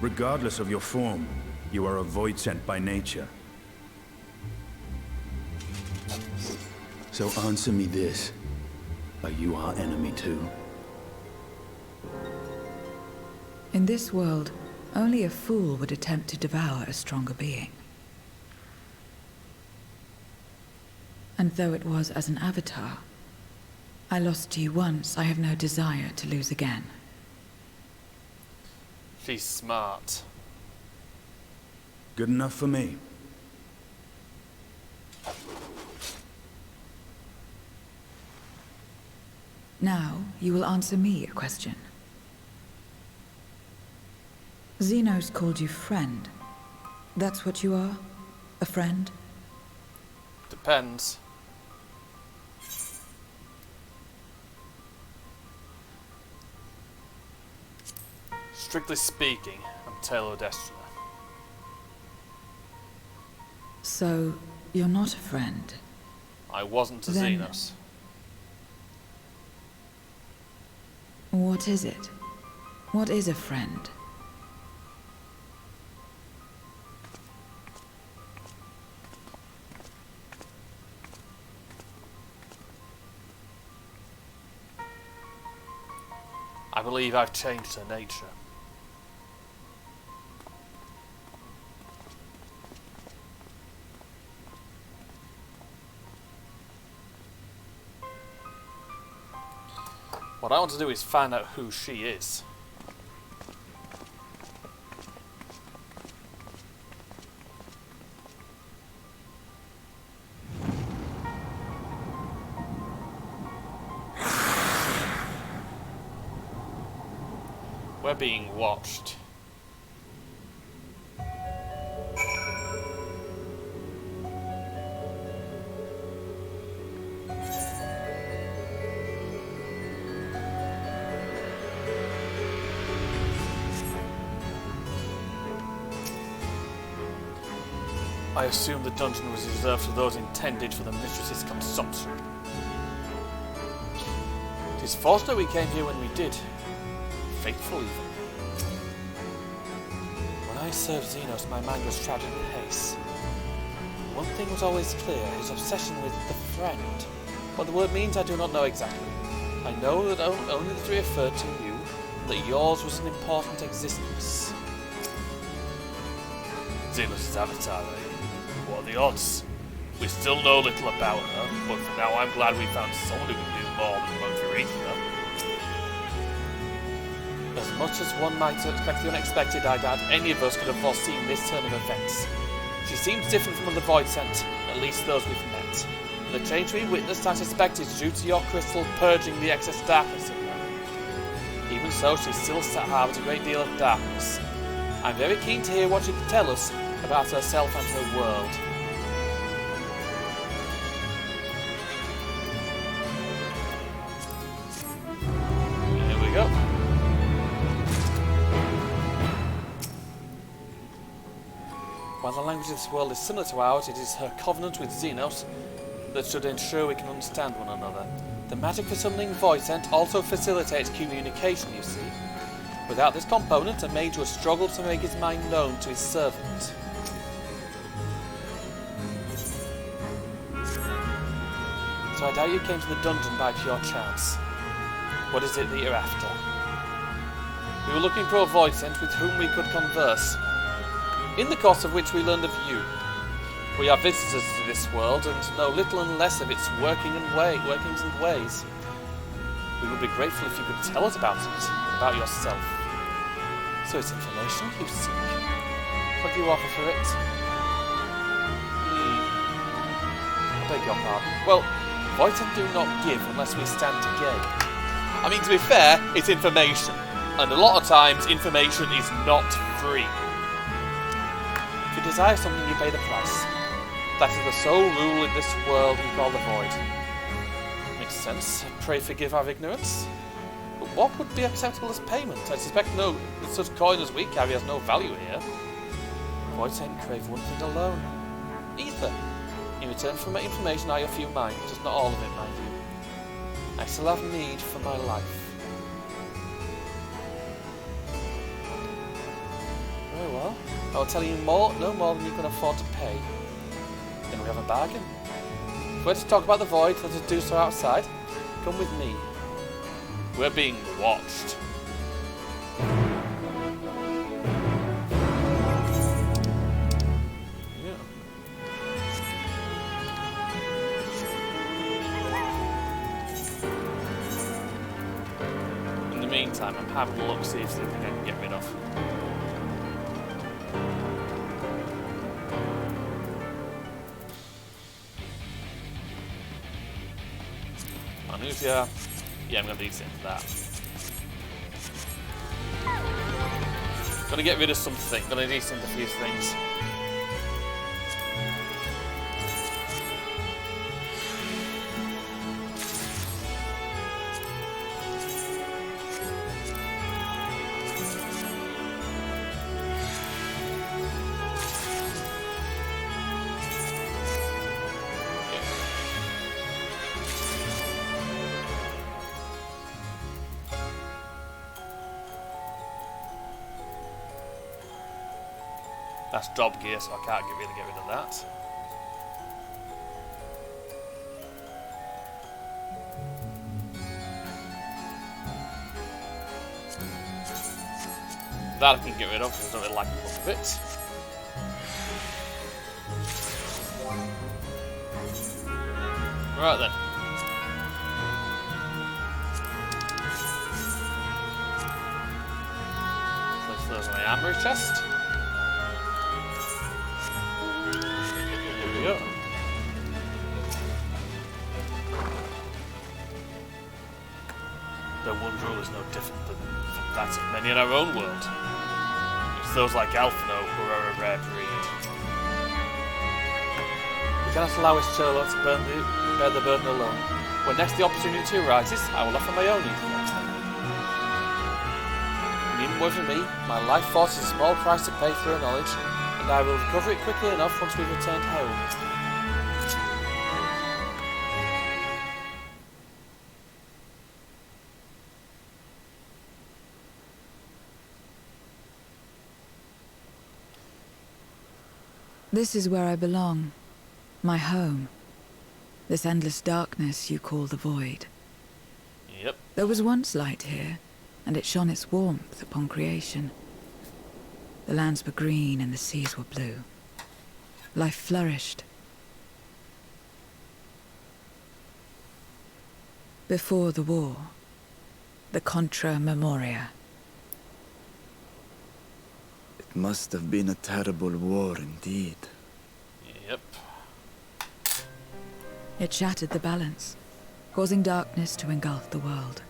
Regardless of your form, you are a void sent by nature. So answer me this. Are you our enemy too? In this world, only a fool would attempt to devour a stronger being. And though it was as an avatar, I lost to you once, I have no desire to lose again. She's smart. Good enough for me. Now, you will answer me a question. Xenos called you friend. That's what you are? A friend? Depends. Strictly speaking, I'm Taylor Destiny. So, you're not a friend? I wasn't a Then- Xenos. What is it? What is a friend? I believe I've changed her nature. What I want to do is find out who she is. We're being watched. I assume the dungeon was reserved for those intended for the mistress's consumption. It is fortunate we came here when we did. Fateful even. When I served Xenos, my mind was trapped in haste. One thing was always clear, his obsession with the friend. What the word means I do not know exactly. I know that only that it referred to you, that yours was an important existence. Xenos' avatar, eh? What are the odds? We still know little about her, but for now I'm glad we found someone who can do more than motor ether. As much as one might expect the unexpected, I doubt any of us could have foreseen this turn of events. She seems different from other Void Sent, at least those we've met. The change we witnessed, I suspect, is due to your crystal purging the excess darkness in her. Even so, she still harbors a great deal of darkness. I'm very keen to hear what she can tell us about herself and her world. Here we go. While the language of this world is similar to ours, it is her covenant with Xenos that should ensure we can understand one another. The magic for summoning Void Scent also facilitates communication, you see. Without this component, a mage would struggle to make his mind known to his servant. So I doubt you came to the dungeon by pure chance. What is it that you're after? We were looking for a Void Scent with whom we could converse, in the course of which we learned of you. We are visitors to this world and know little and less of its workings and ways. We would be grateful if you could tell us about it, about yourself. So it's information you seek. What do you offer for it? I beg your pardon. Well, Void Scent do not give unless we stand to gain. I mean, to be fair, it's information. And a lot of times, information is not free. If you desire something, you pay the price. That is the sole rule in this world we call the Void. Makes sense. Pray forgive our ignorance. But what would be acceptable as payment? I suspect such coin as we carry has no value here. Void Scent crave one thing alone. Ether. In return for my information, I offer you mine. Just not all of it, mind you. I still have need for my life. Very well. I will tell you no more than you can afford to pay. Then we have a bargain. If we're to talk about the Void, let us do so outside. Come with me. We're being watched. Yeah. In the meantime, I'm having a look, see if there's anything I can get rid of. Yeah, I'm going to decent for that. Gonna get rid of something, gonna decent a few things. That's job gear, so I can't really get rid of that. That I can get rid of because I don't really like the look of it. Right then. Place those in my armory chest. Here we go. Their one rule is no different than that of many in our own world. It's those like Alphino who are a rare breed. We cannot allow his Sherlock to bear the burden alone. When next the opportunity arises, I will offer my own ether. You needn't worry for me. My life force is a small price to pay for her knowledge, and I will recover it quickly enough once we've returned home. This is where I belong. My home. This endless darkness you call the Void. Yep. There was once light here, and it shone its warmth upon creation. The lands were green and the seas were blue. Life flourished. Before the war, the Contra Memoria. It must have been a terrible war indeed. Yep. It shattered the balance, causing darkness to engulf the world.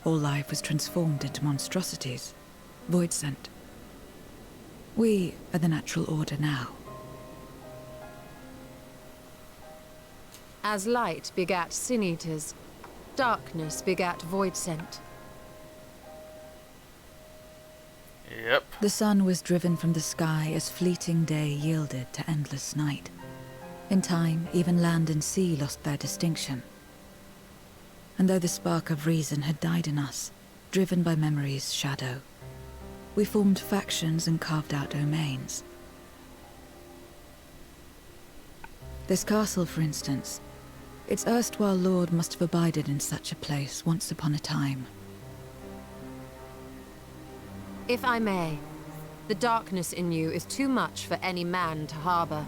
all life was transformed into monstrosities, void sent. We are the natural order now. As light begat sin-eaters, darkness begat void sent. Yep. The sun was driven from the sky as fleeting day yielded to endless night. In time, even land and sea lost their distinction. And though the spark of reason had died in us, driven by memory's shadow, we formed factions and carved out domains. This castle, for instance, its erstwhile lord must have abided in such a place once upon a time. If I may, the darkness in you is too much for any man to harbor.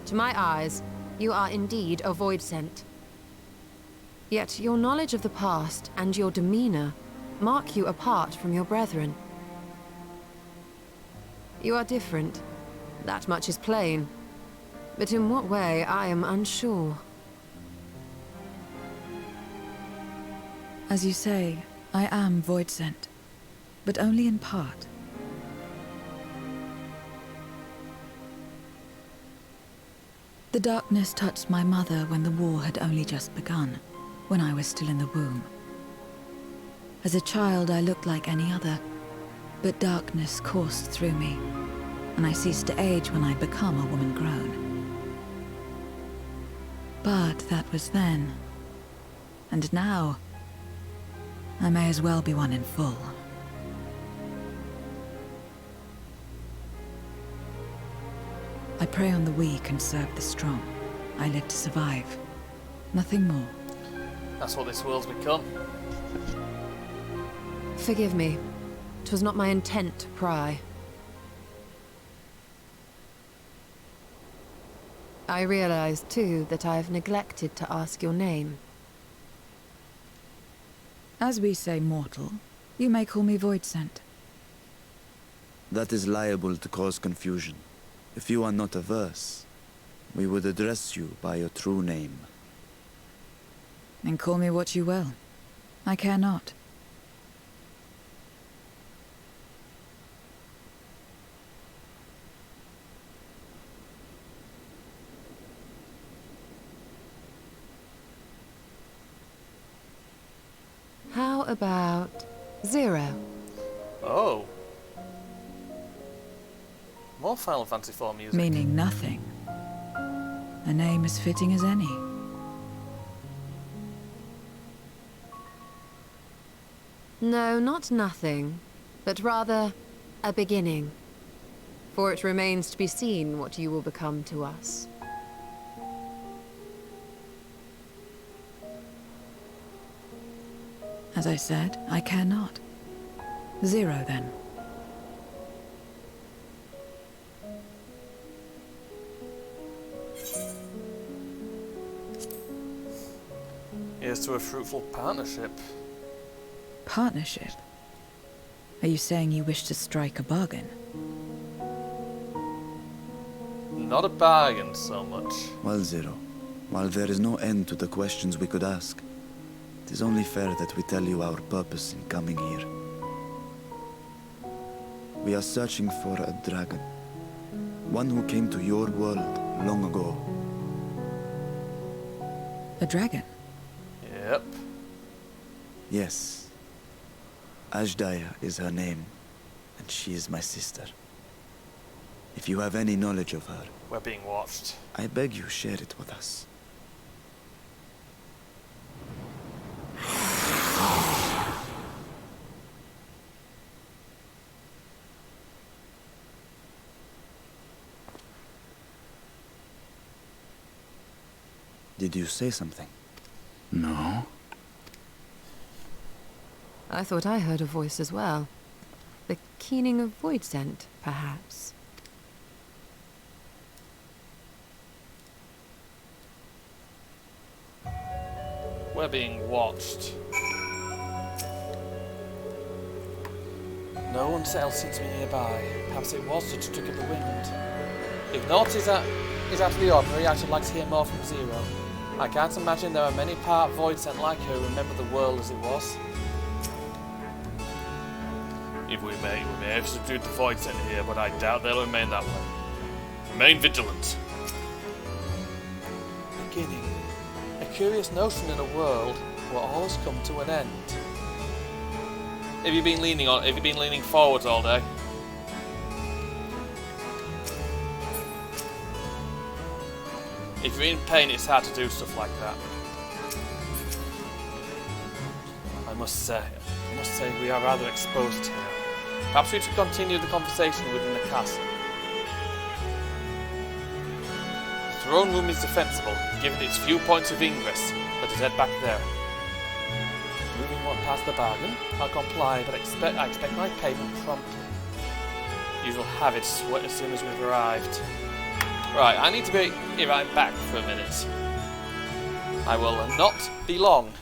To my eyes, you are indeed a void sent. Yet your knowledge of the past and your demeanor mark you apart from your brethren. You are different. That much is plain. But in what way, I am unsure. As you say, I am void sent, but only in part. The darkness touched my mother when the war had only just begun, when I was still in the womb. As a child, I looked like any other, but darkness coursed through me, and I ceased to age when I'd become a woman grown. But that was then. And now, I may as well be one in full. I prey on the weak and serve the strong. I live to survive. Nothing more. That's what this world's become. Forgive me. 'Twas not my intent to pry. I realize, too, that I have neglected to ask your name. As we say mortal, you may call me void sent. That is liable to cause confusion. If you are not averse, we would address you by your true name. Then call me what you will. I care not. How about Zero? Oh. More Final Fantasy IV music. Meaning nothing. A name as fitting as any. No, not nothing, but rather a beginning. For it remains to be seen what you will become to us. As I said, I care not. Zero, then. Here's to a fruitful partnership. Partnership? Are you saying you wish to strike a bargain? Not a bargain so much. Well, Zero, while there is no end to the questions we could ask, it is only fair that we tell you our purpose in coming here. We are searching for a dragon. One who came to your world long ago. A dragon? Yep. Yes. Ajdaya is her name, and she is my sister. If you have any knowledge of her, We're being watched. I beg you share it with us. Did you say something? No. I thought I heard a voice as well. The keening of void scent, perhaps. We're being watched. No one else seems to be nearby. Perhaps it was just a trick of the wind. If not is out of the ordinary, I should like to hear more from Zero. I can't imagine there are many part void sent like her who remember the world as it was. If we may have subdued the Void Center here, but I doubt they'll remain that way. Remain vigilant. Beginning. A curious notion in a world where all has come to an end. Have you been leaning forwards all day? If you're in pain, it's hard to do stuff like that. I must say we are rather exposed here. Perhaps we should continue the conversation within the castle. The throne room is defensible, given its few points of ingress. Let us head back there. Moving one past the bargain, I'll comply, but I expect my payment promptly. You shall have it as soon as we've arrived. Right, I need to be right back for a minute. I will not be long.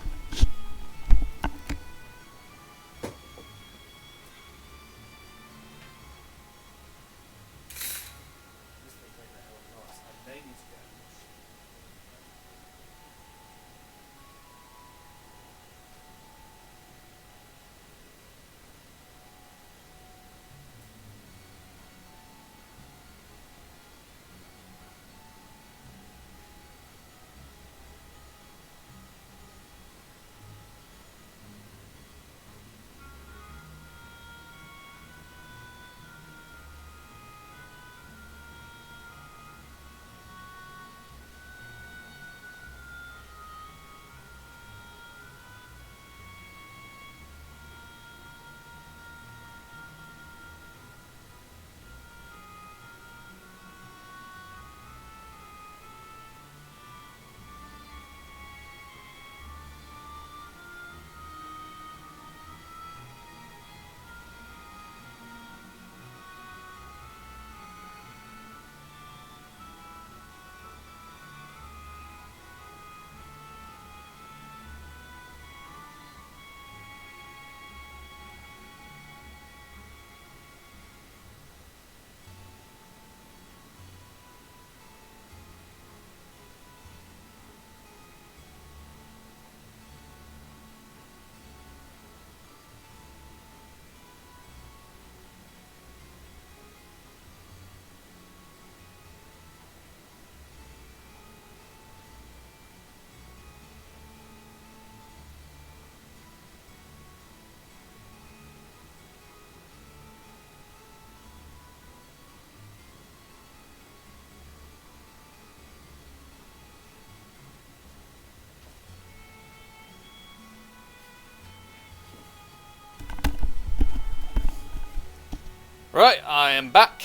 Right, I am back.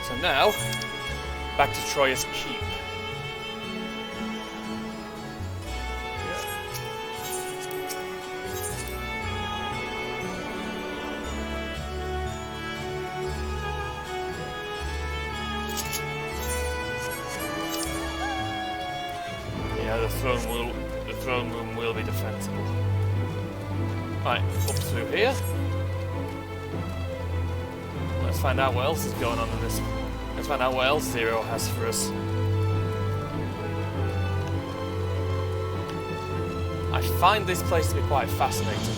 So now, back to Troya's Keep. Yeah, the throne room will be defensible. Right, up through here. Let's find out what else is going on in this. Let's find out what else Zero has for us. I find this place to be quite fascinating.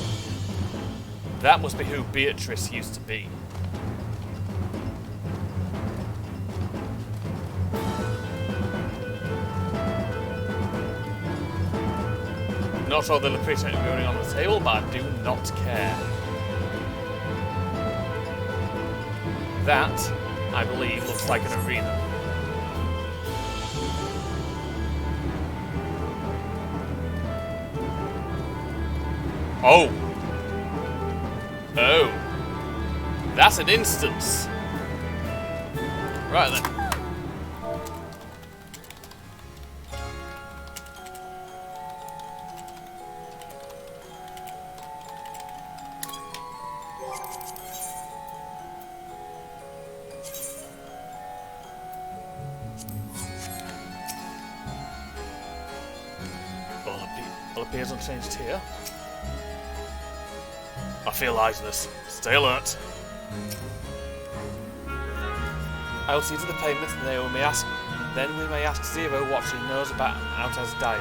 That must be who Beatrice used to be. Not sure they'll appreciate it going on the table, but I do not care. That, I believe, looks like an arena. Oh! Oh! That's an instance! Right then. All appears unchanged here. I feel eyeless. Stay alert. I will see to the payments, and then we may ask Zero what she knows about Out as Dire.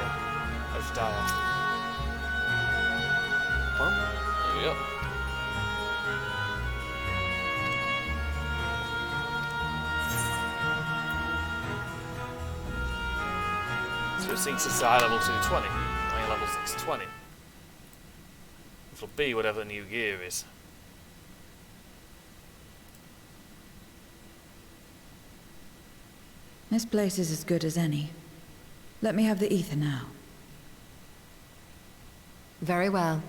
Yep. So it sinks its eye level 220. Eye level 620. Which will be whatever the new gear is. This place is as good as any. Let me have the ether now. Very well.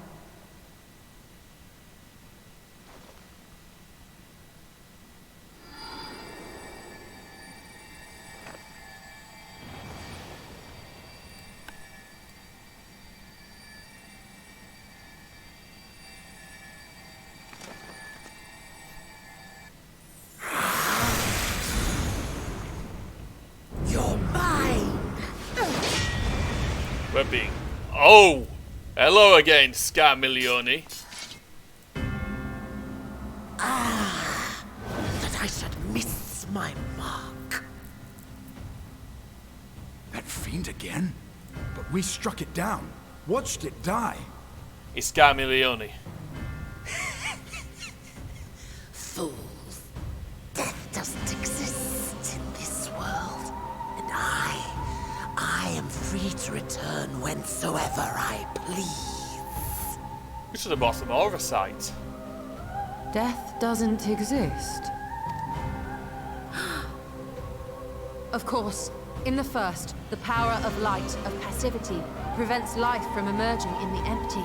You're mine! We're being... Oh! Hello again, Scarmiglione. That I should miss my mark. That fiend again? But we struck it down. Watched it die. It's Scarmiglione. Fools. Death doesn't exist in this world. And I am free to return whensoever I please. We should have bought some oversight. Death doesn't exist. Of course, in the first, the power of light, of passivity, prevents life from emerging in the empty.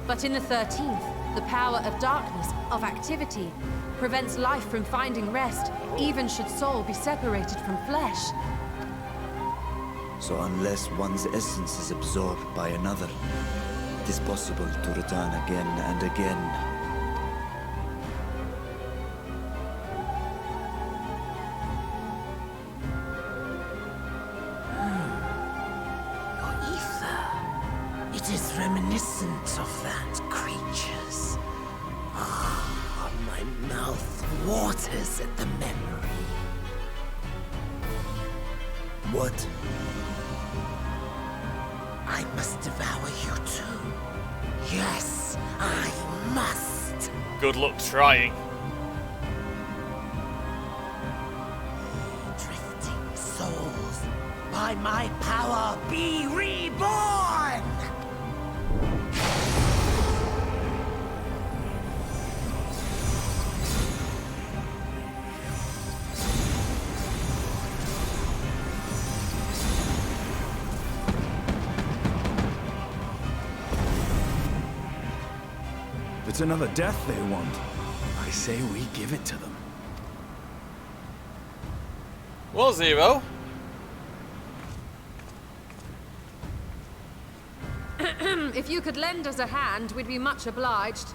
But in the 13th, the power of darkness, of activity, prevents life from finding rest, even should soul be separated from flesh. So unless one's essence is absorbed by another, it is possible to return again and again. Your ether. It is reminiscent of that creature's. Ah, my mouth waters at the memory. What? I must devour you too. Yes, I must. Good luck trying. Drifting souls, by my power be reborn! It's another death they want. I say we give it to them. Well, Zero. If you could lend us a hand, we'd be much obliged.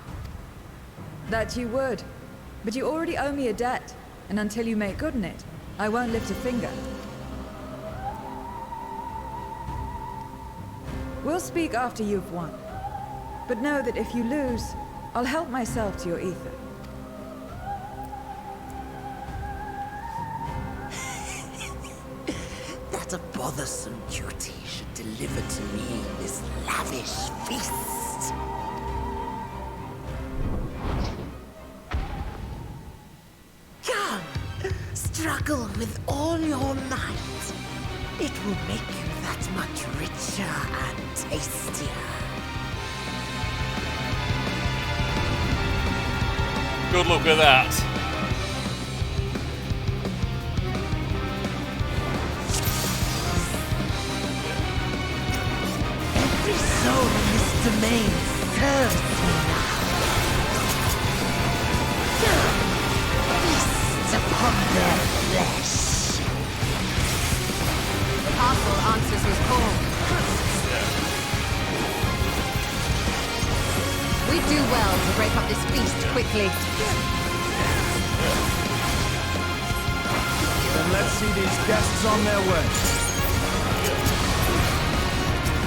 That you would. But you already owe me a debt, and until you make good on it, I won't lift a finger. We'll speak after you've won. But know that if you lose, I'll help myself to your ether. That a bothersome duty should deliver to me this lavish feast. Come, struggle with all your might. It will make you that much richer and tastier. Good luck with that. Every soul in this domain serves me now. Feast upon their flesh. The castle answers his call. We do well to break up this feast quickly. Then let's see these guests on their way.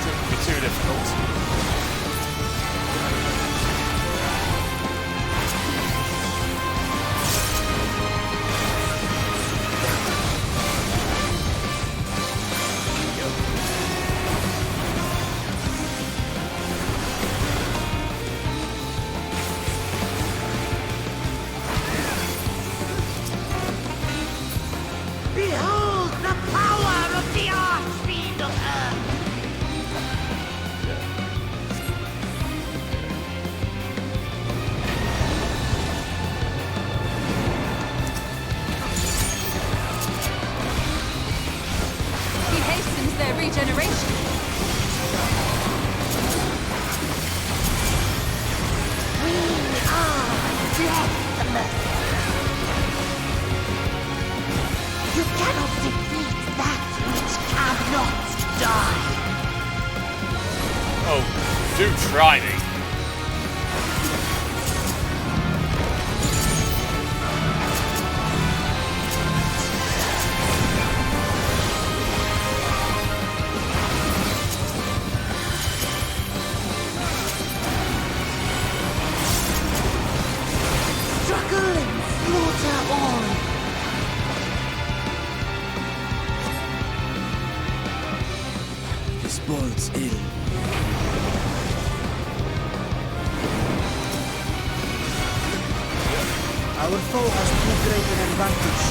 Shouldn't be too difficult. try me. Struggle and slaughter on. This bodes ill. Our foe has too great an advantage.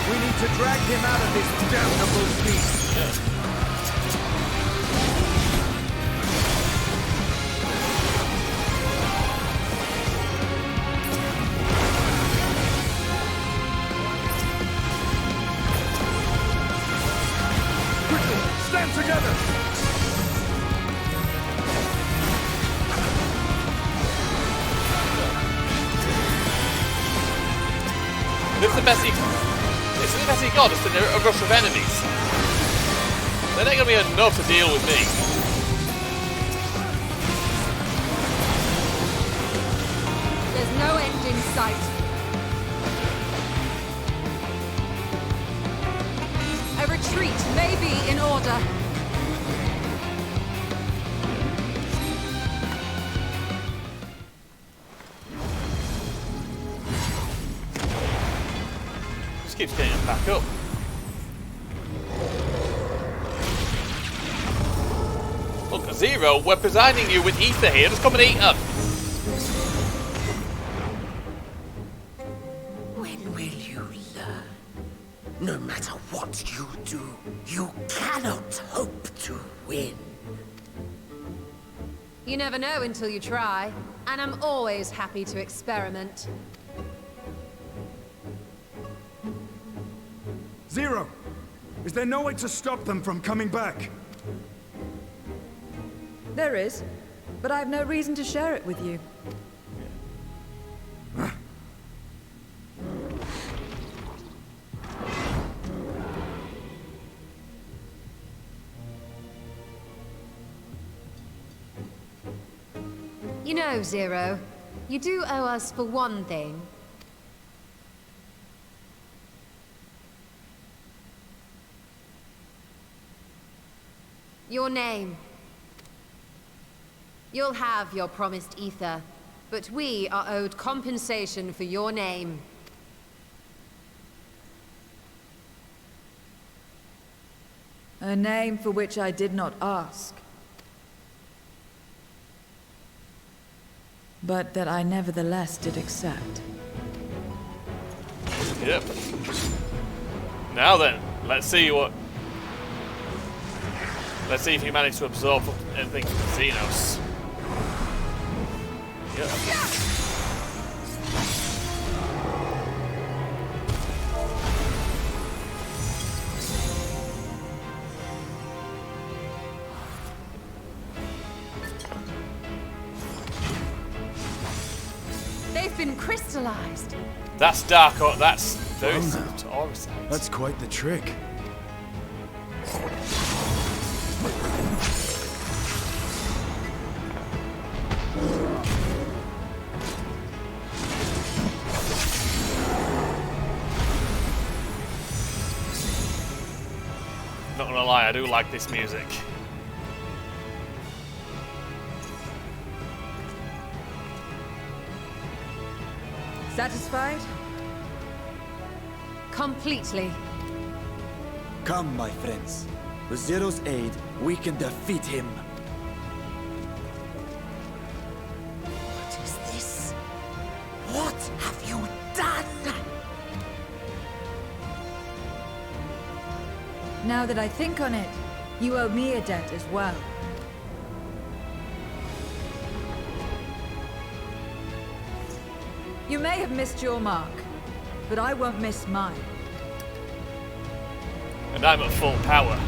We need to drag him out of this damnable beast. Quickly, stand together! This is the best he got, just a rush of enemies. They're not going to be enough to deal with me. There's no end in sight. A retreat may be in order. Just keeps getting him back up. Look, Zero, we're presiding you with ether here. Just come and eat them. When will you learn? No matter what you do, you cannot hope to win. You never know until you try, and I'm always happy to experiment. Zero! Is there no way to stop them from coming back? There is, but I have no reason to share it with you. You know, Zero, you do owe us for one thing. Your name. You'll have your promised ether, but we are owed compensation for your name. A name for which I did not ask. But that I nevertheless did accept. Yep. Now then, let's see if you manage to absorb anything from Xenos. Yep. They've been crystallized. That's dark. That's very similar to Orisites. That's quite the trick. Not gonna lie, I do like this music. Satisfied? Completely. Come, my friends. With Zero's aid, we can defeat him. What is this? What have you done? Now that I think on it, you owe me a debt as well. You may have missed your mark, but I won't miss mine. And I'm at full power.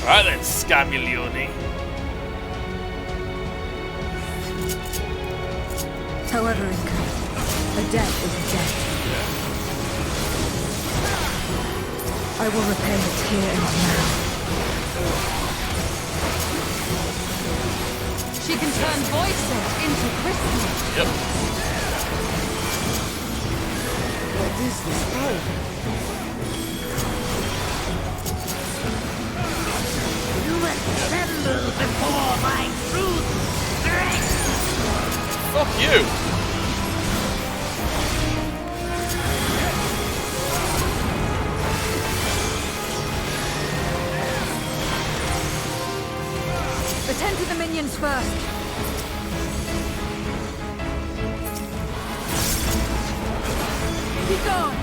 Alright then, Scamilioni. However incurred, a debt is a debt. I will repay it here and now. She can turn void scent into crystal. Yep. What is this power? You will tremble before my true strength! Fuck you! Attend to the minions first. Be gone!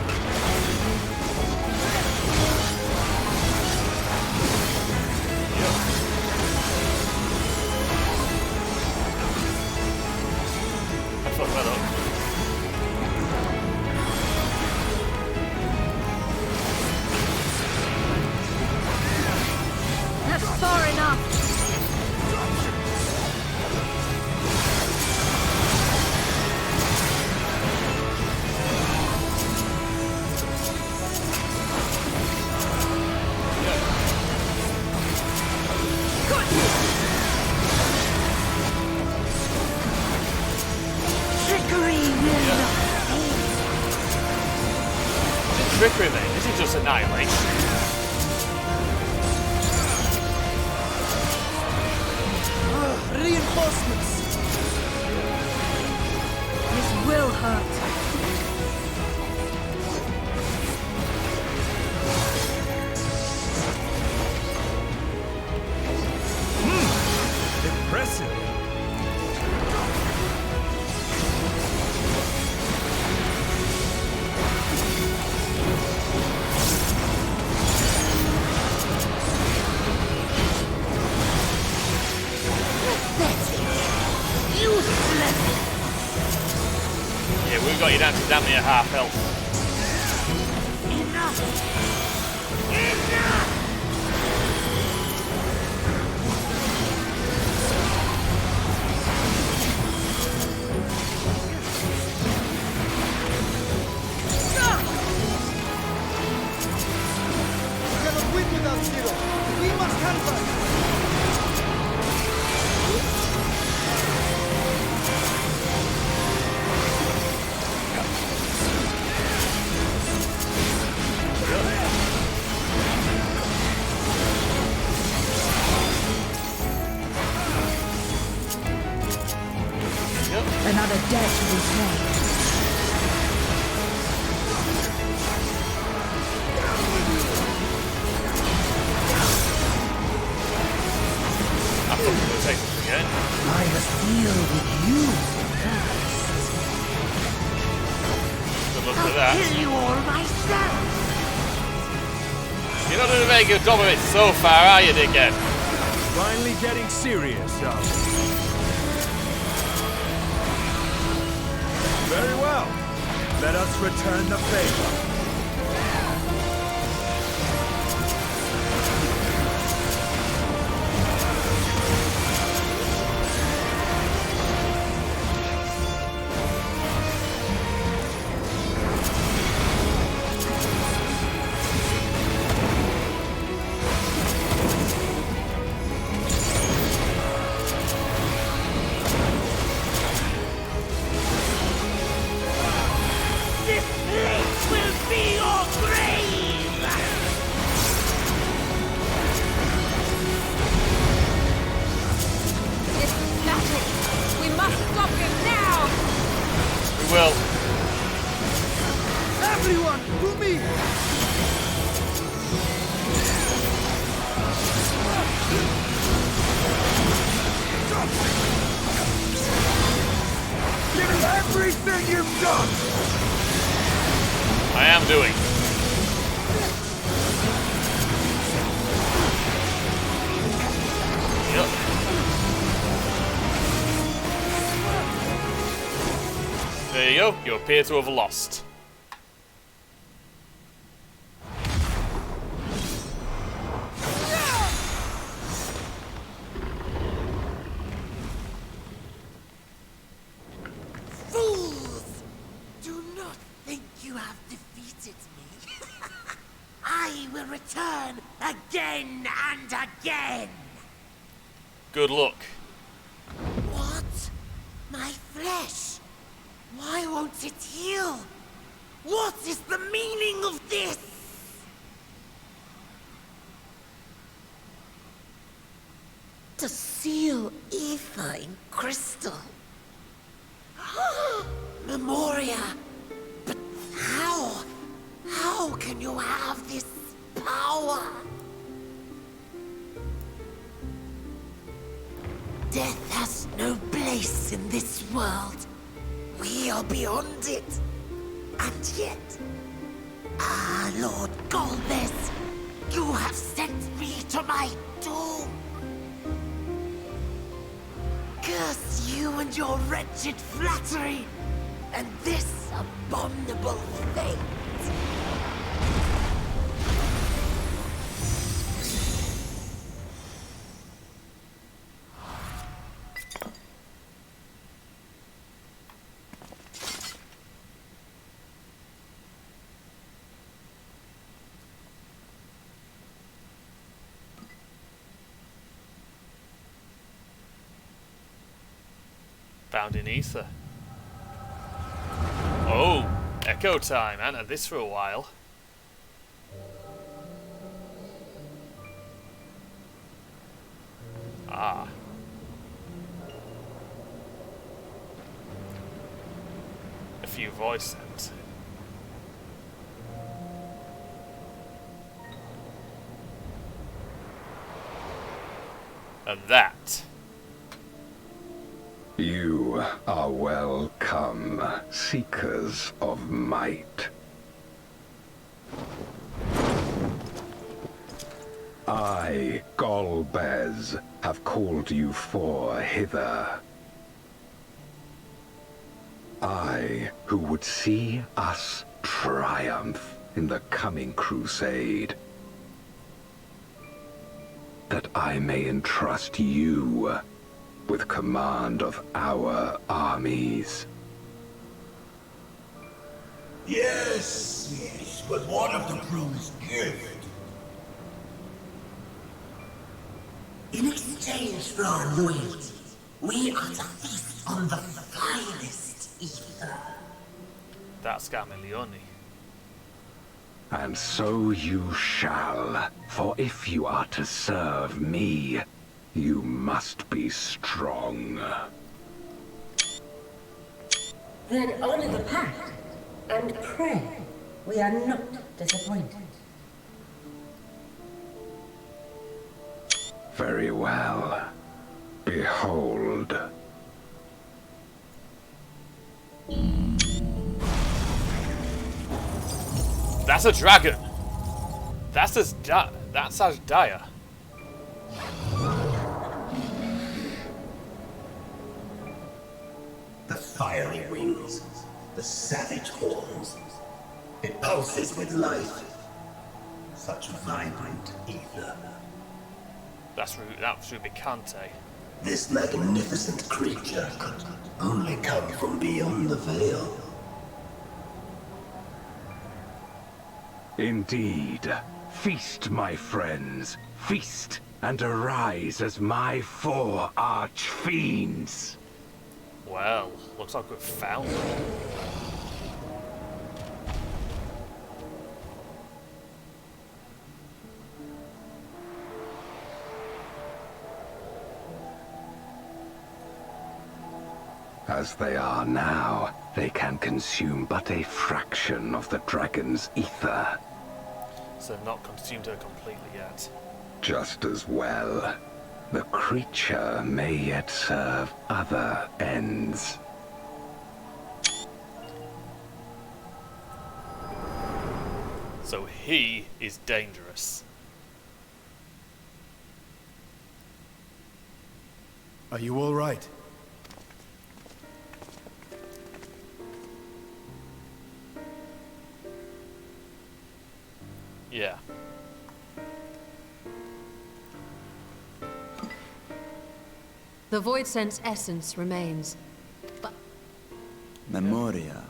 Fuck that up. That's far enough. Trickery, mate. This is just annihilation. Reinforcements! This will hurt. Impressive. Yeah, we've got you down to damn near half health. Enough! Enough! We cannot win without Zero. We must handle it. Another debt to repay. I thought we were going to take this again. I must deal with you first. Good luck I'll with that. kill you all myself! You're not doing a very good job of it so far, are you, dickhead? Finally getting serious, are we? Very well. Let us return the favor. This place will be your grave! It's magic. We must stop him now. We will. Everyone, to me! Give me everything you've got! I am doing. Yep. There you go. You appear to have lost. Fools! Do not think you have defeated me. I will return again and again. Good luck. What? My flesh? Why won't it heal? What is the meaning of this? To seal ether in crystal. Memoria. But how? How can you have this power? Death has no place in this world. We are beyond it. And yet... Ah, Lord Golbez, you have sent me to my doom. Curse you and your wretched flattery, and this abominable fate. Found in ether. Oh, echo time. I haven't had this for a while. Ah. A few void scents. And that. You are welcome, seekers of might. I, Golbez, have called you for hither. I, who would see us triumph in the coming crusade. That I may entrust you with command of our armies. Yes, but what of the promised gift? In exchange for our loyalty, we are to feast on the finest ether. That's Gamilioni. And so you shall, for if you are to serve me, you must be strong. Then honor the pact, and pray we are not disappointed. Very well. Behold. That's a dragon. That's as dire. The fiery wings, the savage horns. It pulses with life. Such vibrant ether. That's Rubicante. This magnificent creature could only come from beyond the veil. Indeed. Feast, my friends. Feast and arise as my 4 arch-fiends. Well, looks like we've found them. As they are now, they can consume but a fraction of the dragon's ether. So they've not consumed her completely yet. Just as well. The creature may yet serve other ends. So he is dangerous. Are you all right? Yeah. The Void Sense essence remains, but... Memoria.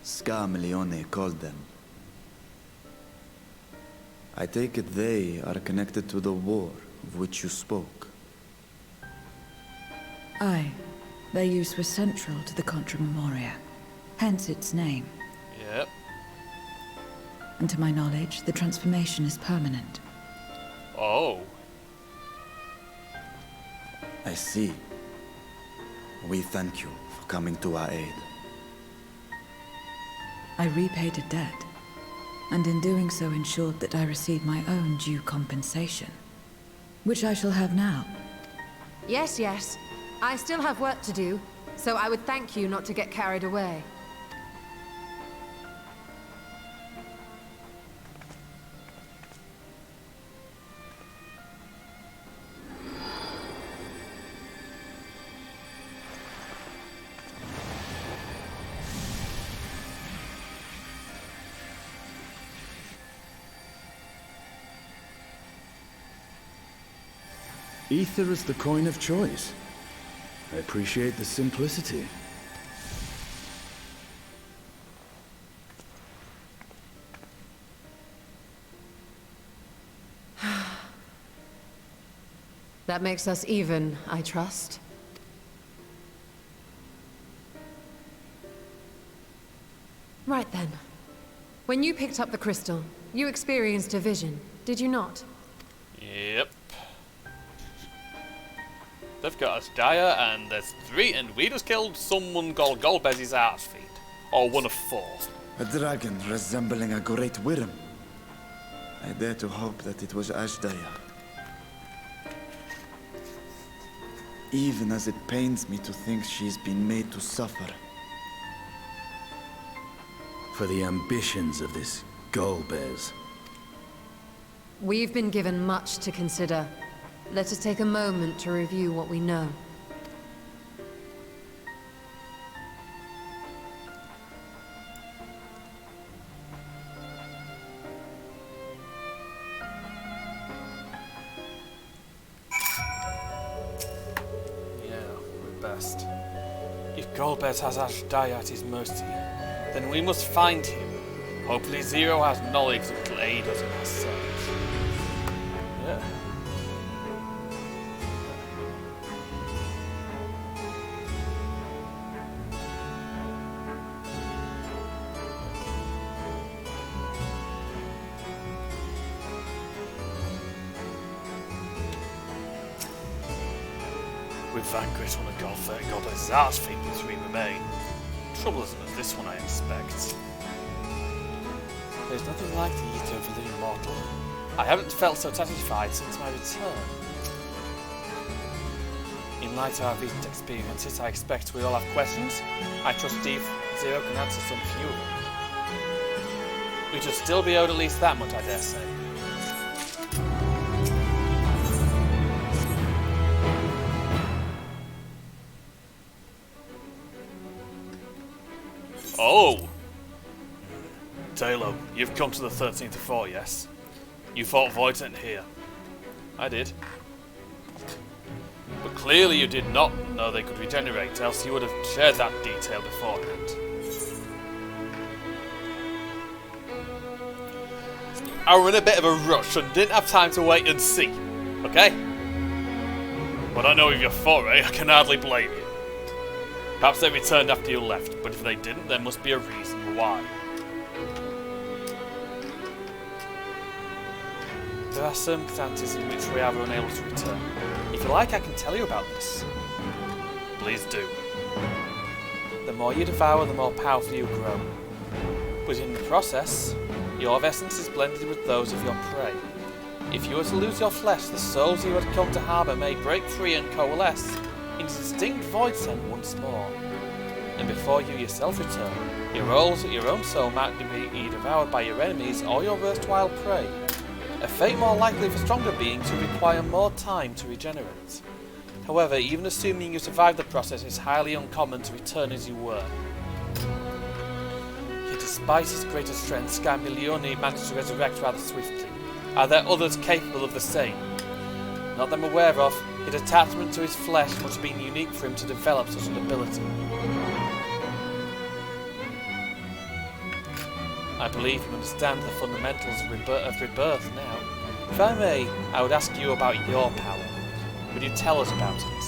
Scarmilione called them. I take it they are connected to the war of which you spoke. Aye. Their use was central to the Contra Memoria, hence its name. Yep. And to my knowledge, the transformation is permanent. Oh. I see. We thank you for coming to our aid. I repaid a debt, and in doing so ensured that I received my own due compensation, which I shall have now. Yes, yes. I still have work to do, so I would thank you not to get carried away. Ether is the coin of choice. I appreciate the simplicity. That makes us even, I trust. Right then. When you picked up the crystal, you experienced a vision, did you not? Yep. They've got us dire, and there's 3, and we just killed someone called Golbez's arse feed. Or one of 4. A dragon resembling a great worm. I dare to hope that it was Ashdaya. Even as it pains me to think she's been made to suffer. For the ambitions of this Golbez. We've been given much to consider. Let us take a moment to review what we know. Yeah, we're best. If Golbez has Ashdaya at his mercy, then we must find him. Hopefully Zero has knowledge that will aid us in our search. Yeah. We've vanquished one of Golbez's arse feet, but 3 remain. Trouble isn't as this one, I expect. There's nothing like the ether for the immortal. I haven't felt so satisfied since my return. In light of our recent experiences, I expect we all have questions. I trust Zero can answer some few. We should still be owed at least that much, I dare say. Oh! Taylor, you've come to the 13th of 4, yes? You fought Voidsent here. I did. But clearly you did not know they could regenerate, else you would have shared that detail beforehand. I were in a bit of a rush and didn't have time to wait and see, okay? But I know of your foray, I can hardly blame you. Perhaps they returned after you left, but if they didn't, there must be a reason why. There are circumstances in which we are unable to return. If you like, I can tell you about this. Please do. The more you devour, the more powerful you grow. But in the process, your essence is blended with those of your prey. If you were to lose your flesh, the souls you had come to harbour may break free and coalesce into distinct Voidsent once more. And before you yourself return, your own soul might be devoured by your enemies or your erstwhile prey. A fate more likely for stronger beings who require more time to regenerate. However, even assuming you survive the process, it's highly uncommon to return as you were. Yet despite his greater strength, Scarmiglione managed to resurrect rather swiftly. Are there others capable of the same? Not that I'm aware of, his attachment to his flesh must have been unique for him to develop such an ability. I believe you understand the fundamentals of rebirth now. If I may, I would ask you about your power. Would you tell us about it?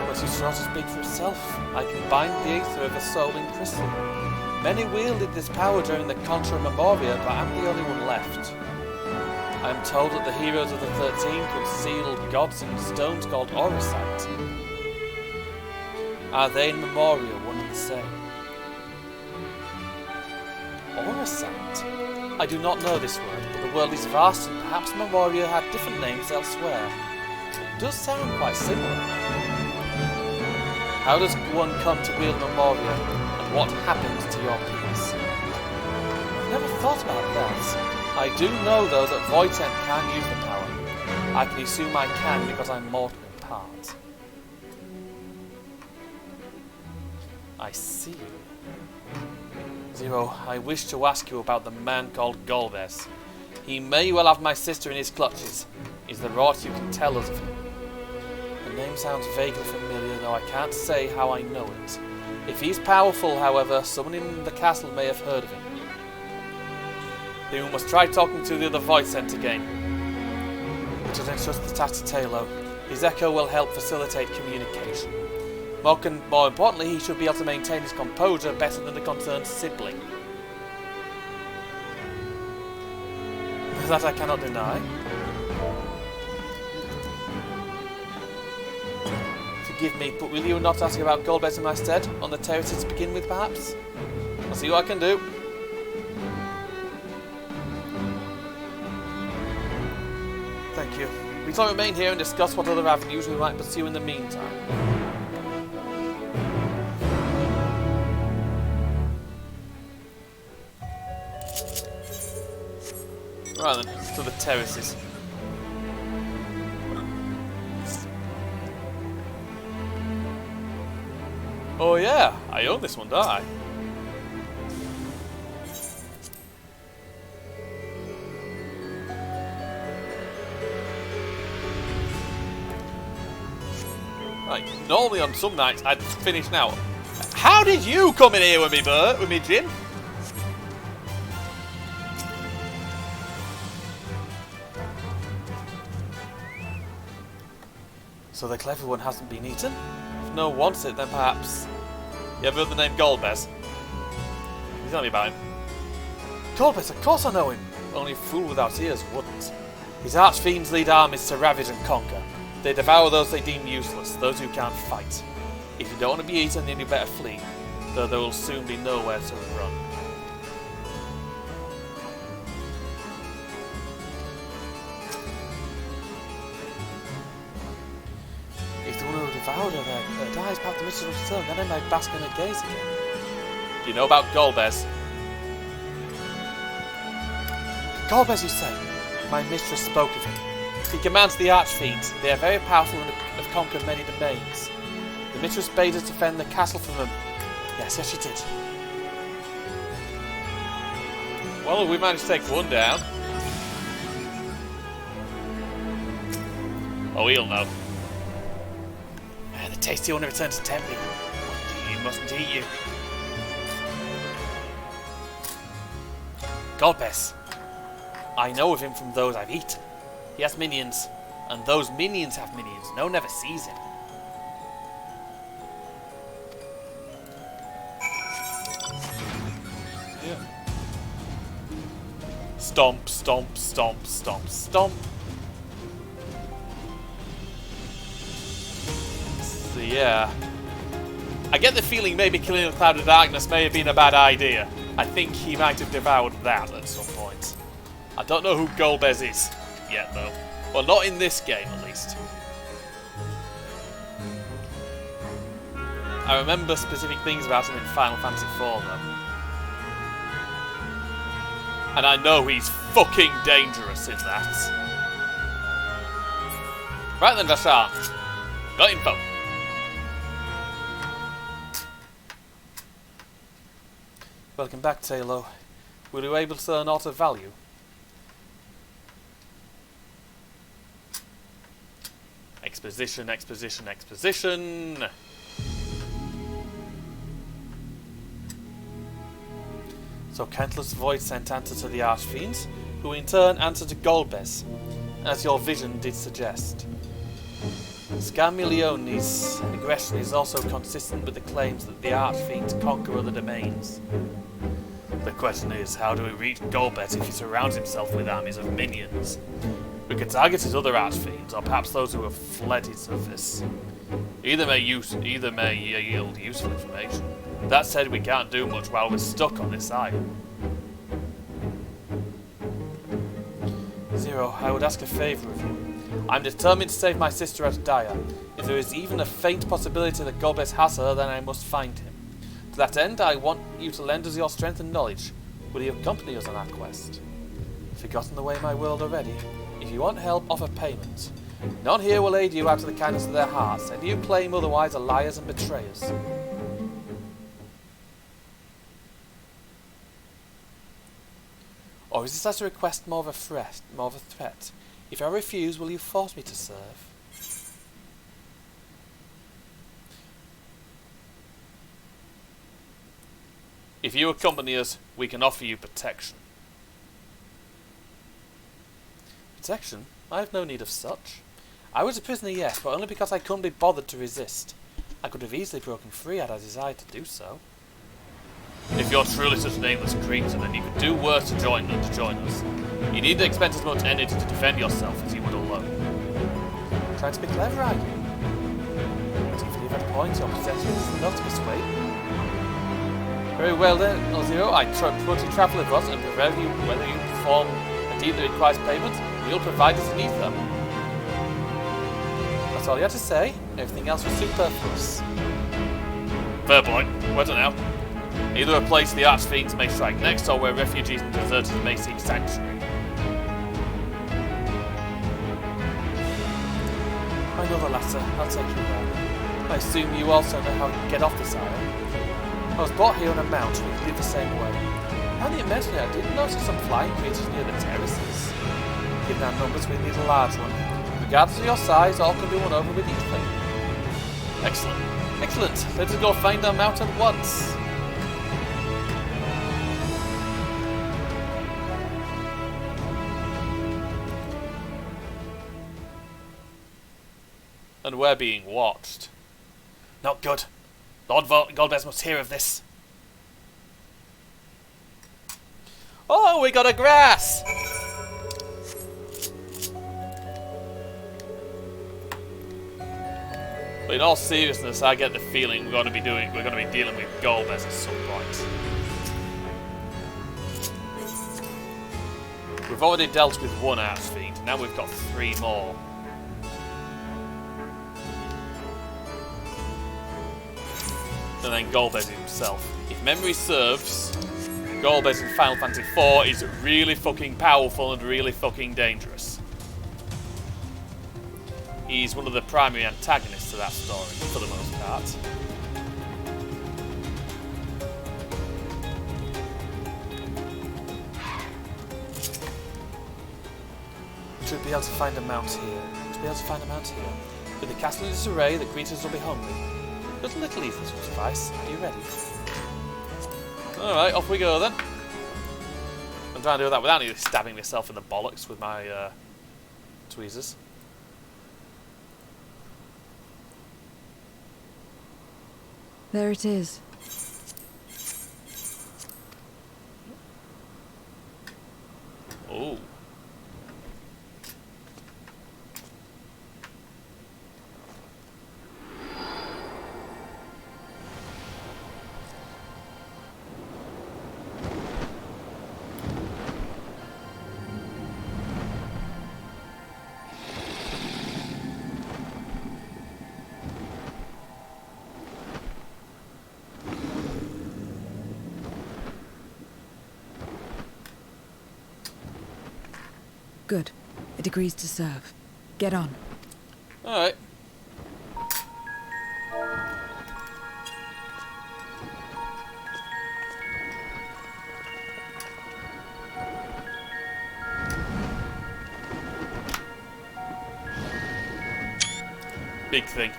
What you saw to speak for itself. I can bind the aether of a soul in crystal. Many wielded this power during the Contra Memoria, but I'm the only one left. I am told that the heroes of the 13 concealed gods in stones called Oricite. Are they in Memoria one and the same? Oricite? I do not know this word, but the world is vast and perhaps Memoria had different names elsewhere. It does sound quite similar. How does one come to wield Memoria, and what happens to your peers? I've never thought about that. I do know though that Voitent can use the power. I can assume I can because I'm mortal in part. I see. Zero, I wish to ask you about the man called Golbez. He may well have my sister in his clutches. Is there aught you can tell us of him? The name sounds vaguely familiar, though I can't say how I know it. If he's powerful, however, someone in the castle may have heard of him. Then we must try talking to the other Voitent again. But don't trust the Tatatalo. His echo will help facilitate communication. More importantly, he should be able to maintain his composure better than the concerned sibling. That I cannot deny. Forgive me, but will you not ask about Golbez in my stead? On the terraces to begin with, perhaps? I'll see what I can do. Thank you. We shall remain here and discuss what other avenues we might pursue in the meantime. Right then, to the terraces. Oh yeah, I own this one, don't I? Right, normally on some nights I'd finish now. How did you come in here with me, Bert? With me, Jim? So the clever one hasn't been eaten? If no one wants it, then perhaps... You have another name Golbez? You tell me about him. Golbez, of course I know him. Only a fool without ears wouldn't. His archfiends lead armies to ravage and conquer. They devour those they deem useless, those who can't fight. If you don't want to be eaten, then you better flee, though there will soon be nowhere to run. If the one who devoured her there dies, perhaps the mistress will return, then I might bask in her gaze again. Do you know about Golbez? Golbez, you say? My mistress spoke of him. He commands the archfiends. They are very powerful and have conquered many domains. The mistress bade us defend the castle from them. Yes, she did. Well, we managed to take one down. Oh, he'll know. The tasty one returns to tempt me. He mustn't eat you. Golbez. I know of him from those I've eaten. He has minions, and those minions have minions. No one never sees him. Yeah. Stomp, stomp, stomp, stomp, stomp. So yeah. I get the feeling maybe killing the Cloud of Darkness may have been a bad idea. I think he might have devoured that at some point. I don't know who Golbez is yet, though. Well, not in this game, at least. I remember specific things about him in Final Fantasy IV, though. And I know he's fucking dangerous in that. Right then, Vashan. Got info. Welcome back, Taylor. Were you able to learn aught of value? Exposition, exposition, exposition. So countless voids sent answer to the Archfiends, who in turn answered to Golbez, as your vision did suggest. Scarmillione's aggression is also consistent with the claims that the Archfiends conquer other domains. The question is, how do we reach Golbez if he surrounds himself with armies of minions? We could target his other Archfiends, or perhaps those who have fled his surface. Either may yield useful information. That said, we can't do much while we're stuck on this island. Zero, I would ask a favour of you. I'm determined to save my sister out of dire. If there is even a faint possibility that Golbez has her, then I must find him. To that end, I want you to lend us your strength and knowledge. Will you accompany us on our quest? Forgotten the way my world already? If you want help, offer payment. None here will aid you out of the kindness of their hearts, and you claim otherwise are liars and betrayers. Or is this as a request more of a threat? If I refuse, will you force me to serve? If you accompany us, we can offer you protection. Protection? I have no need of such. I was a prisoner, yes, but only because I couldn't be bothered to resist. I could have easily broken free had I desired to do so. If you're truly such a nameless creature, then you could do worse to join us. You need to expend as much energy to defend yourself as you would alone. Trying to be clever, are you? But even if you've had a point, your possession is enough to persuade me. Very well then, Zero, I trust you travel with us, and whether you perform a deed that requires payment, we'll provide us an ether. That's all you had to say. Everything else was superfluous. Fair point. Where to now? Either a place the Archfiends may strike next, or where refugees and deserters may seek sanctuary. I know the latter. I'll take you there. I assume you also know how to get off this island. I was brought here on a mount, we live the same way. Now that you mention it, I did notice some flying creatures near the terraces. Given our numbers, we need a large one. Regardless of your size, all can be won over with easily. Excellent. Excellent. Let us go find our mount at once. And we're being watched. Not good. Lord Golbez must hear of this. Oh, we got a grass! But in all seriousness, I get the feeling we're going to be dealing with Golbez at some point. We've already dealt with one Archfiend, now we've got 3 more. And then Golbez himself. If memory serves, Golbez in Final Fantasy IV is really fucking powerful and really fucking dangerous. He's one of the primary antagonists to that story, for the most part. Should be able to find a mount here. With the castle in disarray, the creatures will be hungry. But a little ether will suffice. Are you ready? Alright, off we go then. I'm trying to do that without nearly stabbing myself in the bollocks with my tweezers. There it is. Oh. Good. It agrees to serve. Get on. Alright. Big thing.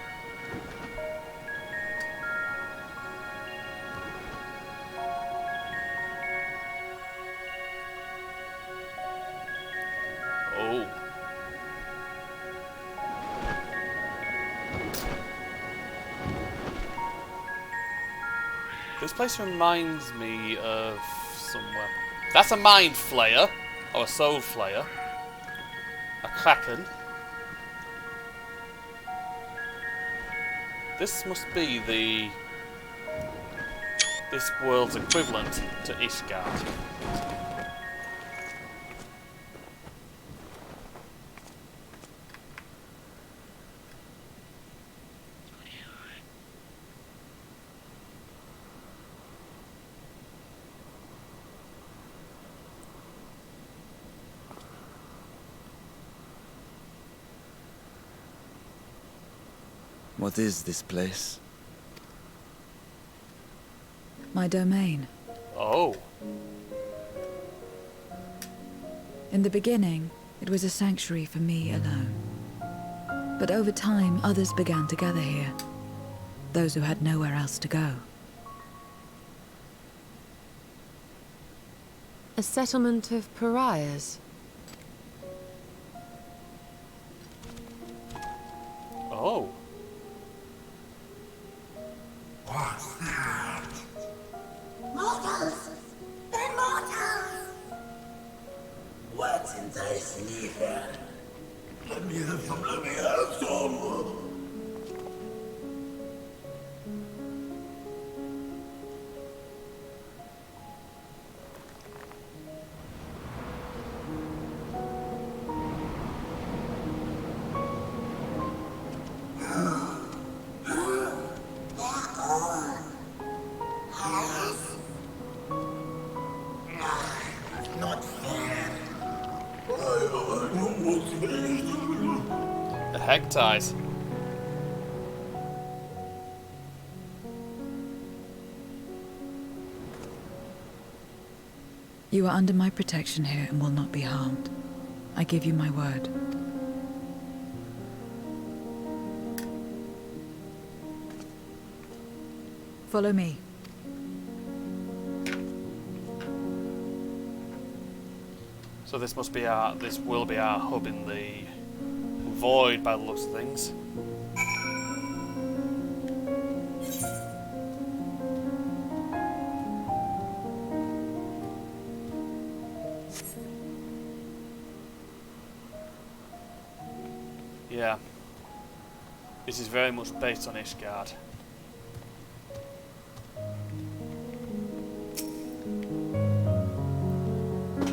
This place reminds me of somewhere. That's a mind flayer, or a soul flayer. A kraken. This must be this world's equivalent to Ishgard. What is this place? My domain. Oh. In the beginning, it was a sanctuary for me alone. But over time, others began to gather here. Those who had nowhere else to go. A settlement of pariahs. Oh. What's that? Mortals! They're mortals! What's enticing you here? Let me have some, let me have some! The heck ties. You are under my protection here and will not be harmed. I give you my word. Follow me. So this must be this will be our hub in the void by the looks of things. Yeah. This is very much based on Ishgard.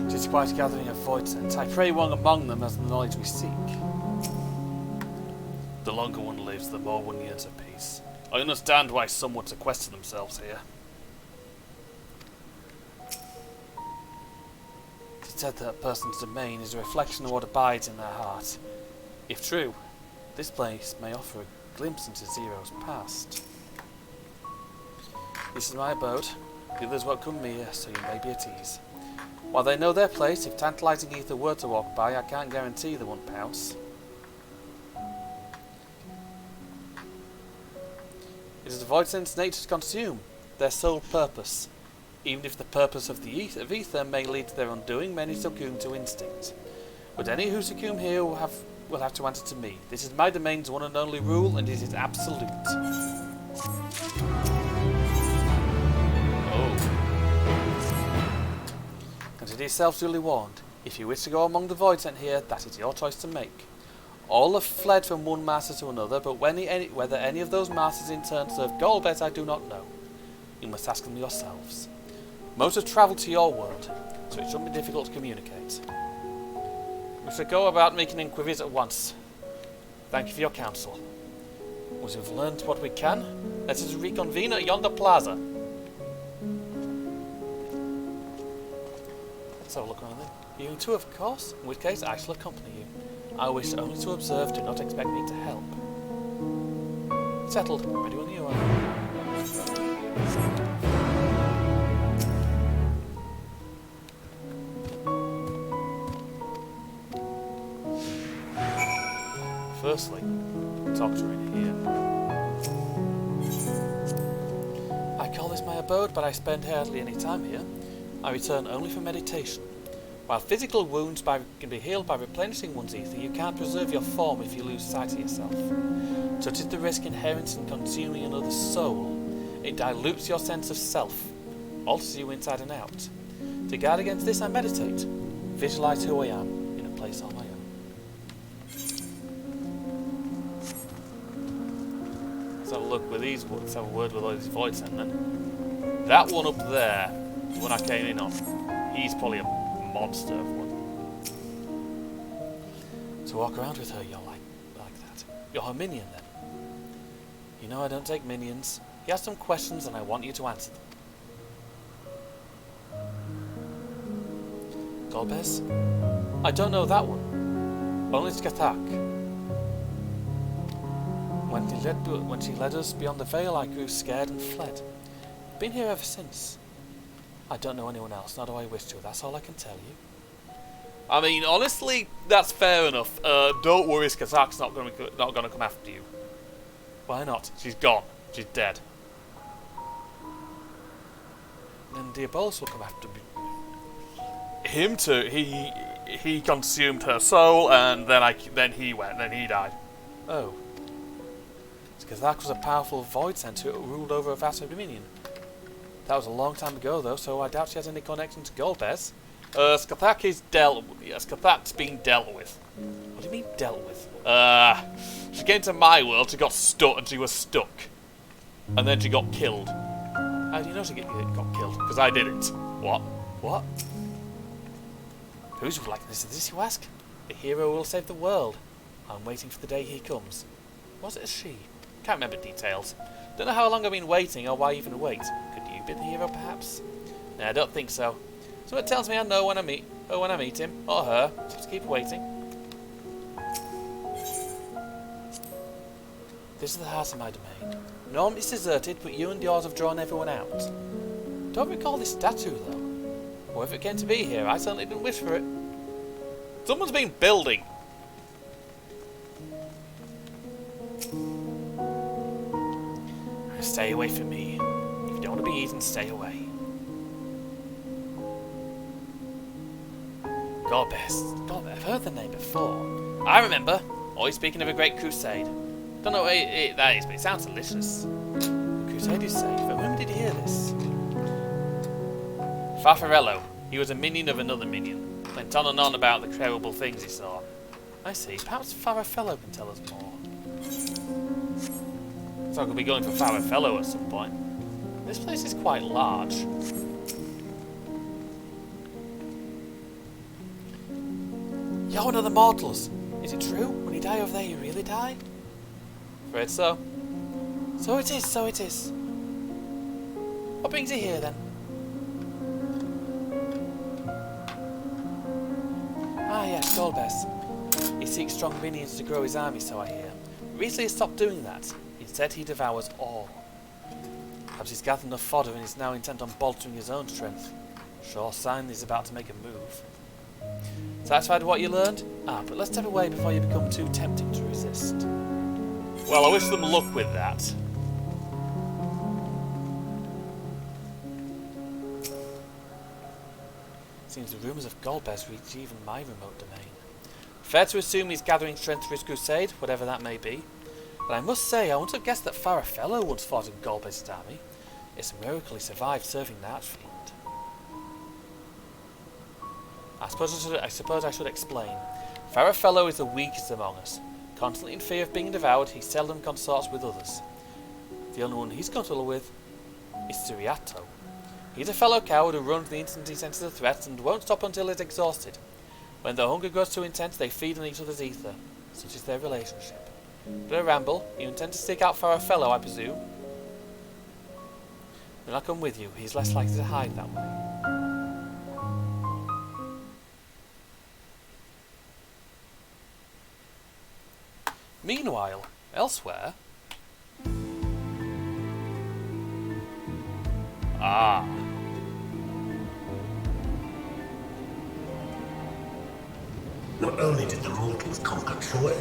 It is quite a gathering of void scents. I pray one among them has the knowledge we seek. The longer one lives, the more one yearns for peace. I understand why some would sequester themselves here. It is said that a person's domain is a reflection of what abides in their heart. If true, this place may offer a glimpse into Zero's past. This is my abode. The others welcome me here, so you may be at ease. While they know their place, if tantalizing ether were to walk by, I can't guarantee they won't pounce. It is the void sense nature to consume, their sole purpose. Even if the purpose of the ether may lead to their undoing, many succumb to instinct. But any who succumb here will have to answer to me. This is my domain's one and only rule, and it is absolute. Consider yourself duly warned. If you wish to go among the void sent here, that is your choice to make. All have fled from one master to another, but whether any of those masters in turn serve Golbez, I do not know. You must ask them yourselves. Most have travelled to your world, so it shouldn't be difficult to communicate. We should go about making inquiries at once. Thank you for your counsel. Once we've learned what we can, let us reconvene at yonder plaza. Let's have a look around then. You too, of course, in which case I shall accompany you. I wish only to observe, do not expect me to help. Settled. Ready when you are. Firstly, talk to her in here. I call this my abode, but I spend hardly any time here. I return only for meditation. While physical wounds can be healed by replenishing one's ether, you can't preserve your form if you lose sight of yourself. Such is the risk inherent in consuming another's soul, It dilutes your sense of self, alters you inside and out. To guard against this, I meditate. Visualize who I am in a place on my own. Let's have a look with these. Let's have a word with all these voids then. That one up there, the one I came in on, he's probably a monster of one. To walk around with her, you're like that. You're her minion then. You know I don't take minions. He has some questions and I want you to answer them. Golbez? I don't know that one. Only Skathak. When she led us beyond the veil, I grew scared and fled. Been here ever since. I don't know anyone else, nor do I wish to. That's all I can tell you. I mean, honestly, that's fair enough. Don't worry, Skathak's not going to come after you. Why not? She's gone. She's dead. Then Diabolus will come after me. Him too. He consumed her soul, and then he died. Oh. Skathak was a powerful void center who ruled over a vast dominion. That was a long time ago, though, so I doubt she has any connection to Golbez. Skathak is dealt with. Yeah, Skathak's being dealt with. What do you mean dealt with? She came to my world, she got stuck, and she was stuck. And then she got killed. How do you know she got killed? Because I did it. What? What? Whose likeness is this, you ask? The hero will save the world. I'm waiting for the day he comes. Was it a she? Can't remember details. Don't know how long I've been waiting or why even wait. Could you be the hero, perhaps? Nah, I don't think so. So it tells me I know when I meet him or her. Just keep waiting. This is the heart of my domain. Normally it's deserted, but you and yours have drawn everyone out. Don't recall this statue though. Or if it came to be here, I certainly didn't wish for it. Someone's been building. Stay away from me. If you don't want to be eaten, stay away. Golbez. I've heard the name before. I remember. Always speaking of a great crusade. Don't know what that is, but it sounds delicious. A crusade, you say? From whom did you hear this? Farfarello. He was a minion of another minion. Went on and on about the terrible things he saw. I see. Perhaps Farfarello can tell us more. So I could be going for Farfarello at some point. This place is quite large. You're one of the mortals. Is it true? When you die over there, you really die? Afraid so. So it is, so it is. What brings you here then? Ah yes, Golbez. He seeks strong minions to grow his army, so I hear. Recently he stopped doing that. Instead he devours all. Perhaps he's gathered enough fodder and is now intent on bolstering his own strength. Sure sign he's about to make a move. Satisfied with what you learned? Ah, but let's step away before you become too tempting to resist. Well, I wish them luck with that. Seems the rumours of Golbez reach even my remote domain. Fair to assume he's gathering strength for his crusade, whatever that may be. But I must say, I wouldn't have guessed that Farfarello once fought in Golbez's army. It's a miracle he survived serving the Archfiend. I suppose I should explain. Farfarello is the weakest among us. Constantly in fear of being devoured, he seldom consorts with others. The only one he's comfortable with is Suriato. He's a fellow coward who runs the instant he senses a threat and won't stop until it's exhausted. When their hunger grows too intense, they feed on each other's ether. Such is their relationship. But a ramble. You intend to seek out Farfarello, I presume? Then I'll come with you. He's less likely to hide that way. Meanwhile, elsewhere... Ah. Not only did the mortals conquer Troy,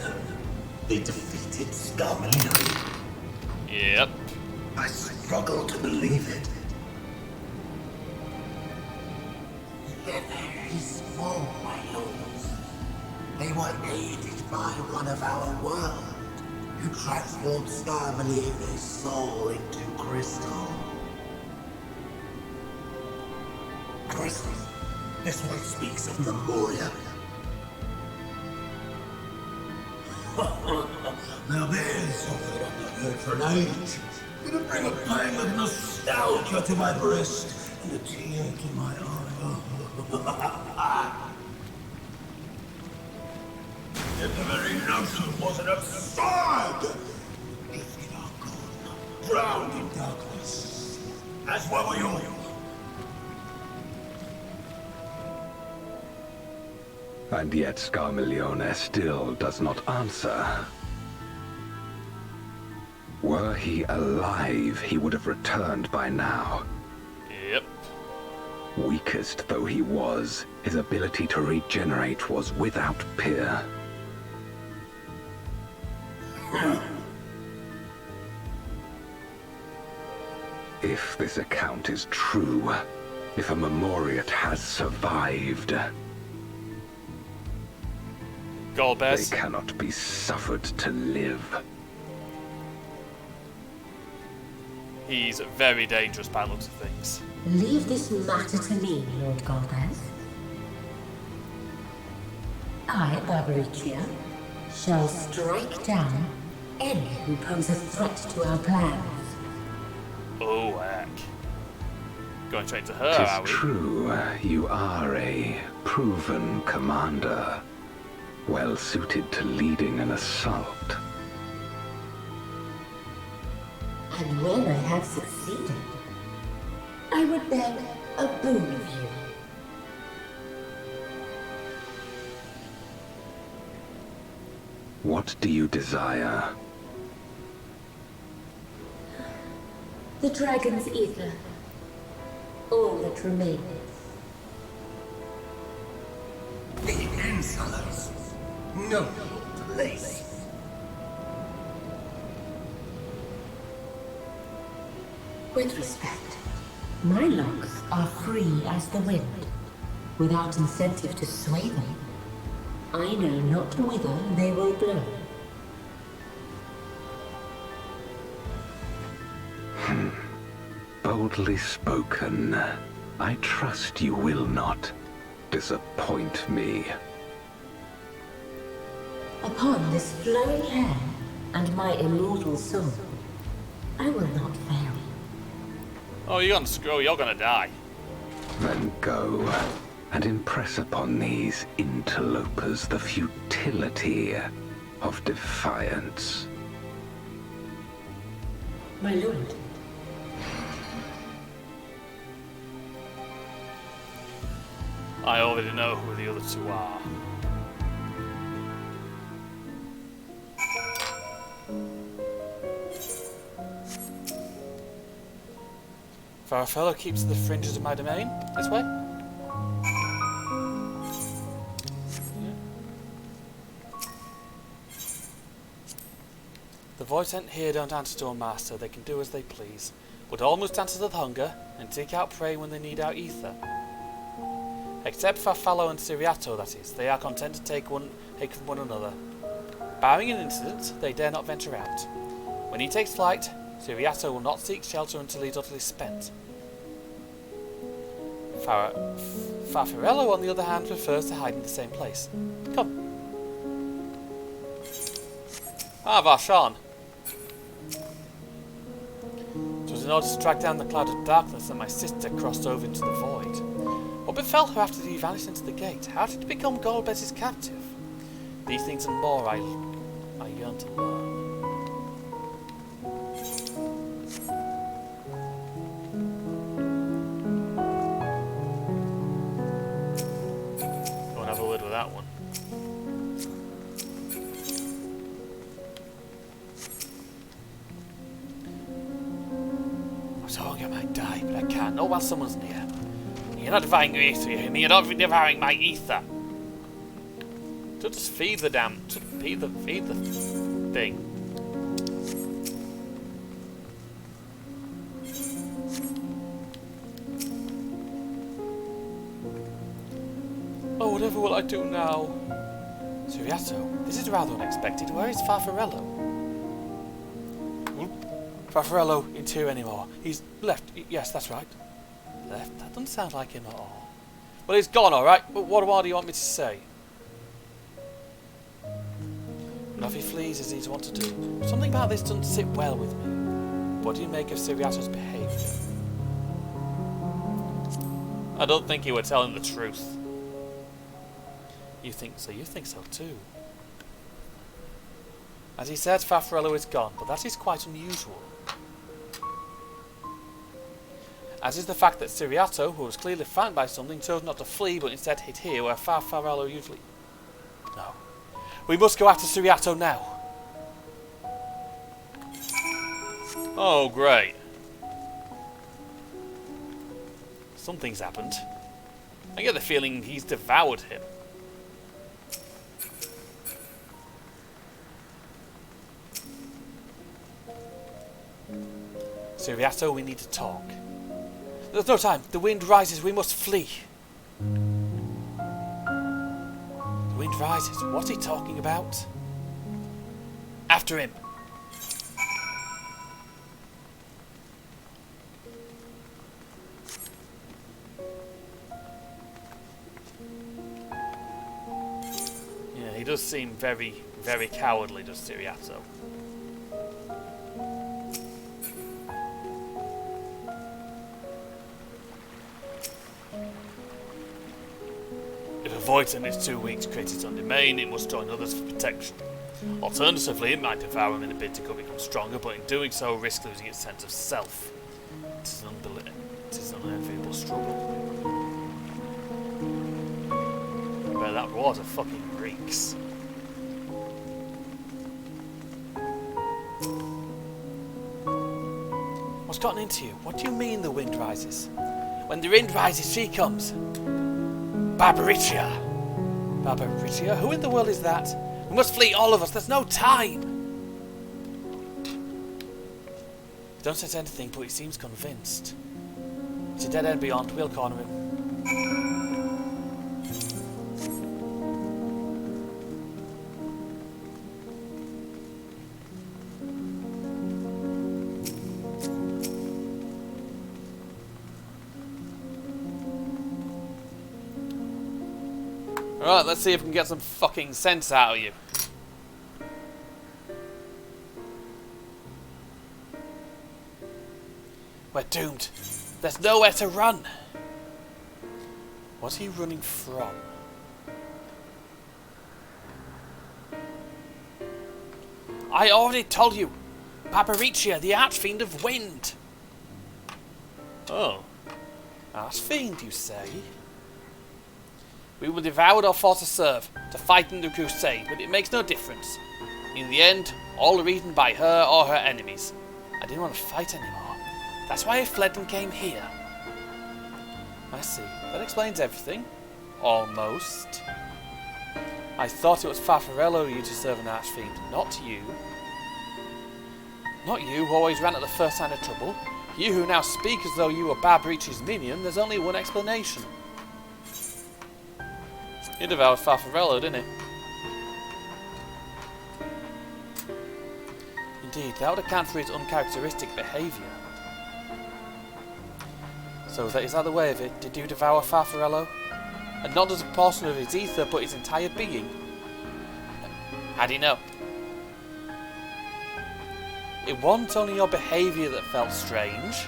they defeated Scarmelion. Yep. I struggle to believe it. They're very small, my lords. They were aided by one of our world. You transformed Scarmellione's soul into crystal. Crystal? This one speaks of Memoria. Now there's something I've not heard for an age. It'll bring a pang of nostalgia to my breast and a tear to my eye. Yet the very notion wasn't absurd! Gifted our God, drowned in darkness. As were we all. And yet Scarmelliones still does not answer. Were he alive, he would have returned by now. Yep. Weakest though he was, his ability to regenerate was without peer. If this account is true, if a Memoriat has survived, Golbez. they cannot be suffered to live. He's very dangerous by the looks of things. Leave this matter to me, Lord Golbez. I, Barbaricia, shall strike down any who pose a threat to our plans. Oh, heck. Going straight to her, are we? 'Tis true, you are a proven commander, well suited to leading an assault. And when I have succeeded, I would beg a boon of you. What do you desire? The dragon's ether. All that remains. The insolence. No place. With respect, my locks are free as the wind, without incentive to sway them. I know not whither they will blow. Boldly spoken. I trust you will not disappoint me. Upon this flowing hair and my immortal soul, I will not fail. Oh, you're gonna screw, you're gonna die. Then go and impress upon these interlopers the futility of defiance. My lord. I already know who the other two are. Farfello keeps the fringes of my domain. This way? The Void Sent here don't answer to a master. They can do as they please. But all must answer to the hunger and seek out prey when they need our ether. Except Farfello and Ciriato, that is. They are content to take from one another. Barring an incident, they dare not venture out. When he takes flight, Ciriato will not seek shelter until he is utterly spent. Farfarello, on the other hand, prefers to hide in the same place. Come. Ah, Varshan. It was in order to track down the cloud of darkness that my sister crossed over into the void. What befell her after he vanished into the gate? How did he become Golbez's captive? These things and more I yearn to learn. Go and have a word with that one. I was hoping I might die, but I can't. Not while someone's near. You're not devouring your ether, you're not devouring my ether. Just feed the feed the thing. Oh, whatever will I do now? Ciriato, this is rather unexpected. Where is Farfarello? Farfarello isn't here anymore. He's left. Yes, that's right. Left? That doesn't sound like him at all. Well, he's gone, alright. But what more do you want me to say? And if he flees as he's want to do. Something about this doesn't sit well with me. What do you make of Siriato's behaviour? I don't think you were telling the truth. You think so? You think so too. As he said, Farfarello is gone, but that is quite unusual. As is the fact that Siriato, who was clearly frightened by something, chose not to flee, but instead hid here where Farfarello usually... No. We must go after Siriato now. Oh, great. Something's happened. I get the feeling he's devoured him. Siriato, we need to talk. There's no time. The wind rises. We must flee. The wind rises. What's he talking about? After him. Yeah, he does seem very, very cowardly, does Siriato. Voidsen is too weak to create its own domain, it must join others for protection. Alternatively, it might devour him in a bid to become stronger, but in doing so risk losing its sense of self. It is an unenviable struggle. But that water fucking reeks. What's gotten into you? What do you mean the wind rises? When the wind rises, she comes. Barbaricia! Barbaricia? Who in the world is that? We must flee, all of us. There's no time! Don't say anything, but he seems convinced. It's a dead end beyond. We'll corner him. Alright, let's see if we can get some fucking sense out of you. We're doomed. There's nowhere to run. What's he running from? I already told you. Barbaricia, the Archfiend of Wind. Oh. Archfiend, you say? We were devoured or forced to serve, to fight in the crusade, but it makes no difference. In the end, all are eaten by her or her enemies. I didn't want to fight anymore. That's why I fled and came here. I see. That explains everything. Almost. I thought it was Farfarello who used to serve an Archfiend, not you. Not you, who always ran at the first sign of trouble. You who now speak as though you were Barbaricia's minion. There's only one explanation. He devoured Farfarello, didn't he? Indeed, that would account for his uncharacteristic behaviour. So is that the way of it? Did you devour Farfarello? And not just a portion of his ether, but his entire being? How do you know? It wasn't only your behaviour that felt strange.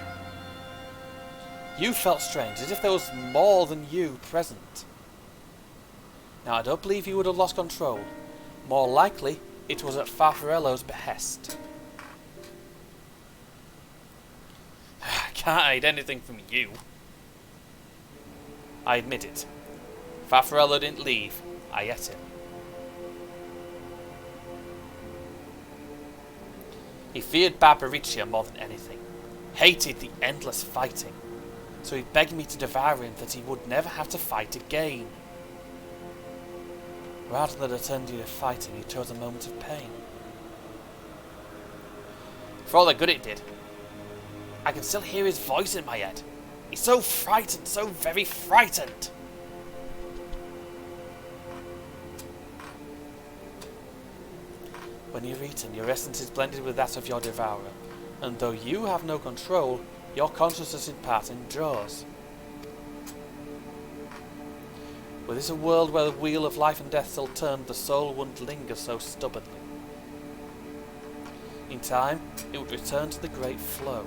You felt strange, as if there was more than you present. Now, I don't believe you would have lost control. More likely, it was at Farfarello's behest. I can't hide anything from you. I admit it. Farfarello didn't leave. I ate him. He feared Barbaricia more than anything. Hated the endless fighting. So he begged me to devour him that he would never have to fight again. Rather than eternity of fighting, he chose a moment of pain. For all the good it did, I can still hear his voice in my head. He's so frightened, so very frightened. When you've eaten, your essence is blended with that of your devourer, And though you have no control, your consciousness in part endures. Were this a world where the wheel of life and death still turned, the soul wouldn't linger so stubbornly. In time, it would return to the great flow.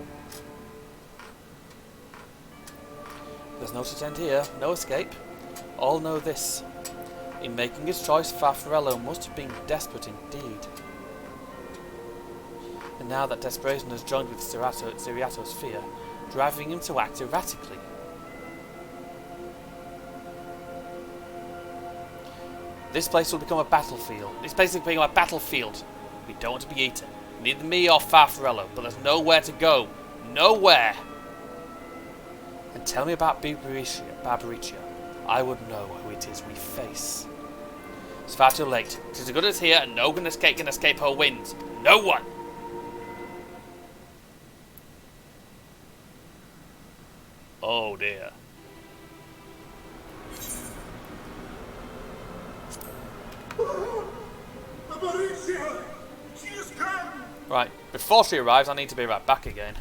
There's no such end here, no escape. All know this. In making his choice, Farfarello must have been desperate indeed. And now that desperation has joined with Siriato's fear, driving him to act erratically. This place will become a battlefield. This place will become a battlefield. We don't want to be eaten. Neither me or Farfarello, but there's nowhere to go. Nowhere! And tell me about Barbaricia. I would know who it is we face. It's far too late. It is as good as here, and no one can escape her winds. No one! Oh dear. Barbaricia! She has come! Right, before she arrives, I need to be right back again.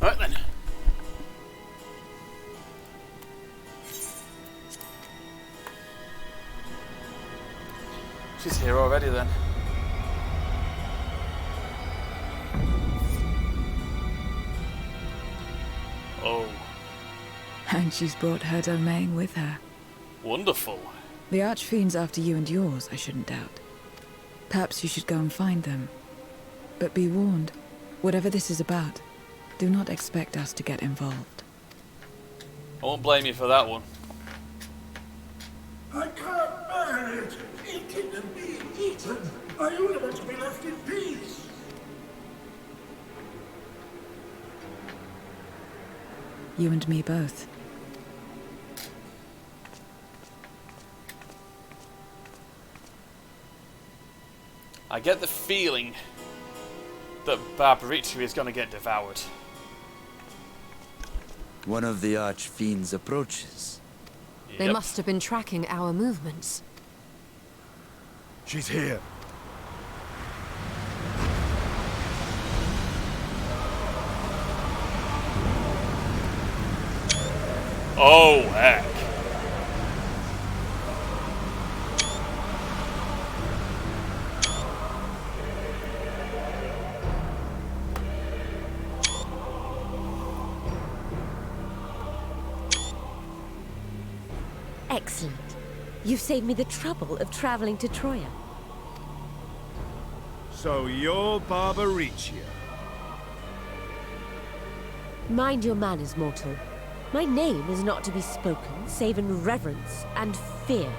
Right then. She's here already then. Oh. And she's brought her domain with her. Wonderful. The Archfiend's after you and yours, I shouldn't doubt. Perhaps you should go and find them. But be warned, whatever this is about, do not expect us to get involved. I won't blame you for that one. I can't bear it! Eating and being eaten! I only want to be left in peace! You and me both. I get the feeling that Barbaricia is going to get devoured. One of the Archfiends approaches. Yep. They must have been tracking our movements. She's here. Oh, heck. Excellent. You've saved me the trouble of traveling to Troya. So you're Barbaricia. Mind your manners, mortal. My name is not to be spoken, save in reverence and fear.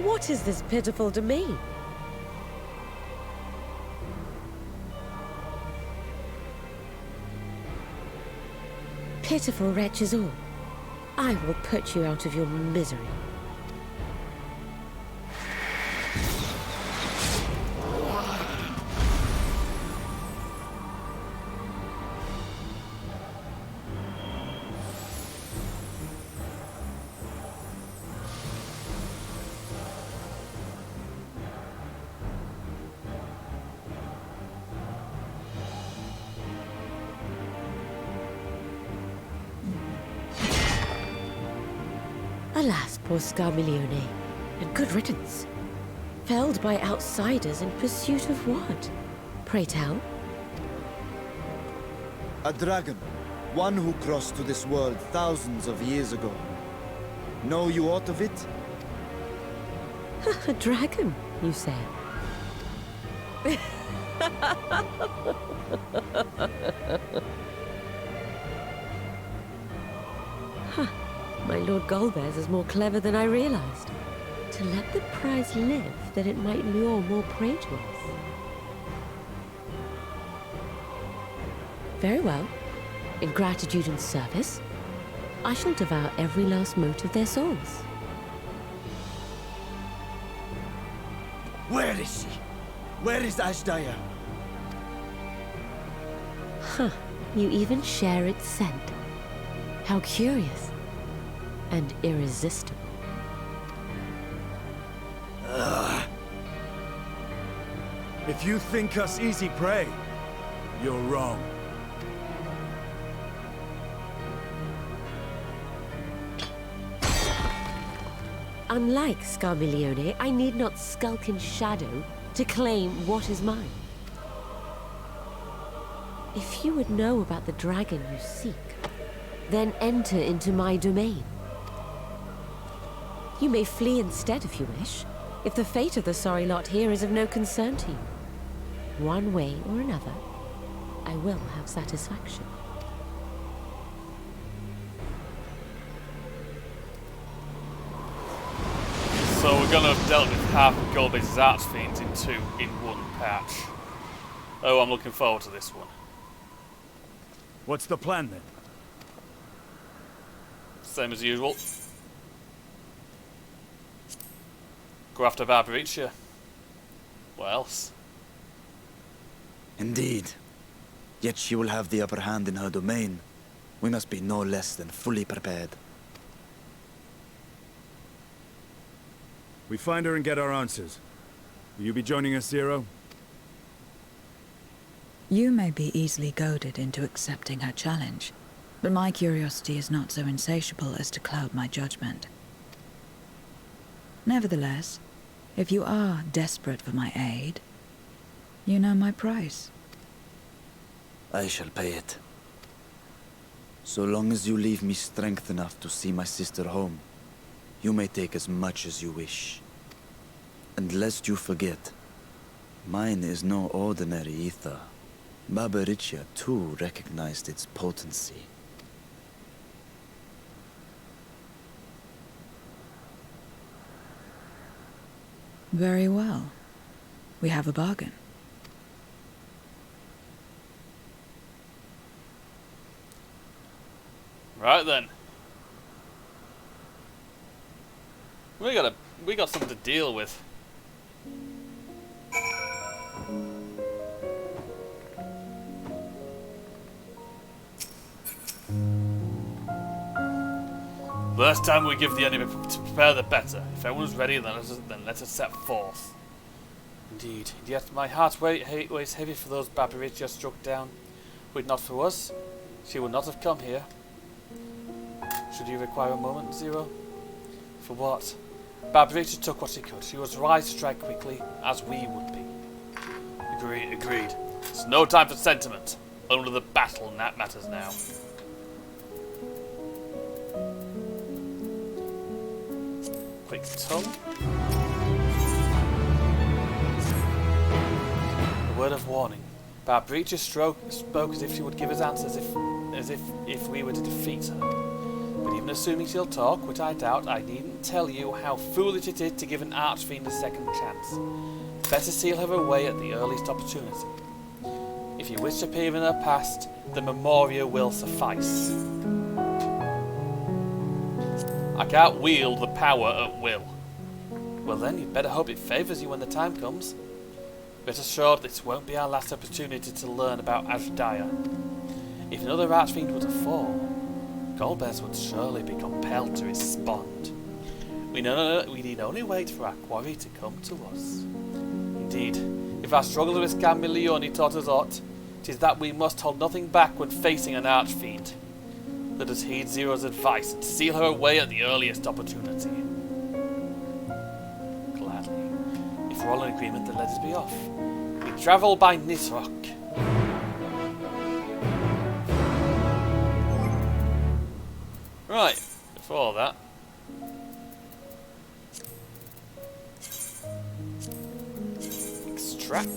What is this pitiful domain? Pitiful wretch is all. I will put you out of your misery. poor Scarmiglione. And good riddance. Felled by outsiders in pursuit of what? Pray tell? A dragon. One who crossed to this world thousands of years ago. Know you aught of it? A dragon, you say? Huh. My Lord Golbez is more clever than I realized. To let the prize live, that it might lure more prey to us. Very well. In gratitude and service, I shall devour every last mote of their souls. Where is she? Where is Ashdaya? Huh. You even share its scent. How curious. And irresistible. If you think us easy prey, you're wrong. Unlike Scarmiglione, I need not skulk in shadow to claim what is mine. If you would know about the dragon you seek, then enter into my domain. You may flee instead if you wish, if the fate of the sorry lot here is of no concern to you. One way or another, I will have satisfaction. So we're going to have dealt with half of Golbez's archfiends in one patch. Oh, I'm looking forward to this one. What's the plan then? Same as usual. Go after Barbaricia. What else? Indeed. Yet she will have the upper hand in her domain. We must be no less than fully prepared. We find her and get our answers. Will you be joining us, Zero? You may be easily goaded into accepting her challenge, but my curiosity is not so insatiable as to cloud my judgment. Nevertheless, if you are desperate for my aid, you know my price. I shall pay it. So long as you leave me strength enough to see my sister home, you may take as much as you wish. And lest you forget, mine is no ordinary ether. Barbaricia too recognized its potency. Very well. We have a bargain. Right then. We got something to deal with. The less time we give the enemy to prepare, the better. If everyone's ready, then let us set forth. Indeed. Yet my heart weighs heavy for those Barbaricia struck down. Were it not for us, she would not have come here. Should you require a moment, Zero? For what? Barbaricia took what she could. She was right to strike quickly, as we would be. Agreed. It's no time for sentiment. Only the battle that matters now. Quick tongue. A word of warning. Barbaricia spoke as if she would give us answers as if we were to defeat her. But even assuming she'll talk, which I doubt, I needn't tell you how foolish it is to give an archfiend a second chance. Better seal her away at the earliest opportunity. If you wish to peer in her past, the Memoria will suffice. I can't wield the power at will. Well then, you'd better hope it favours you when the time comes. Rest assured, this won't be our last opportunity to learn about Ashdaya. If another archfiend were to fall, Golbez would surely be compelled to respond. We need only wait for our quarry to come to us. Indeed, if our struggle with Scarmiglione taught us aught, it is that we must hold nothing back when facing an archfiend. Let us heed Zero's advice and seal her away at the earliest opportunity. for all in agreement that let us be off. We travel by Nisroch. Right, before that. Extract.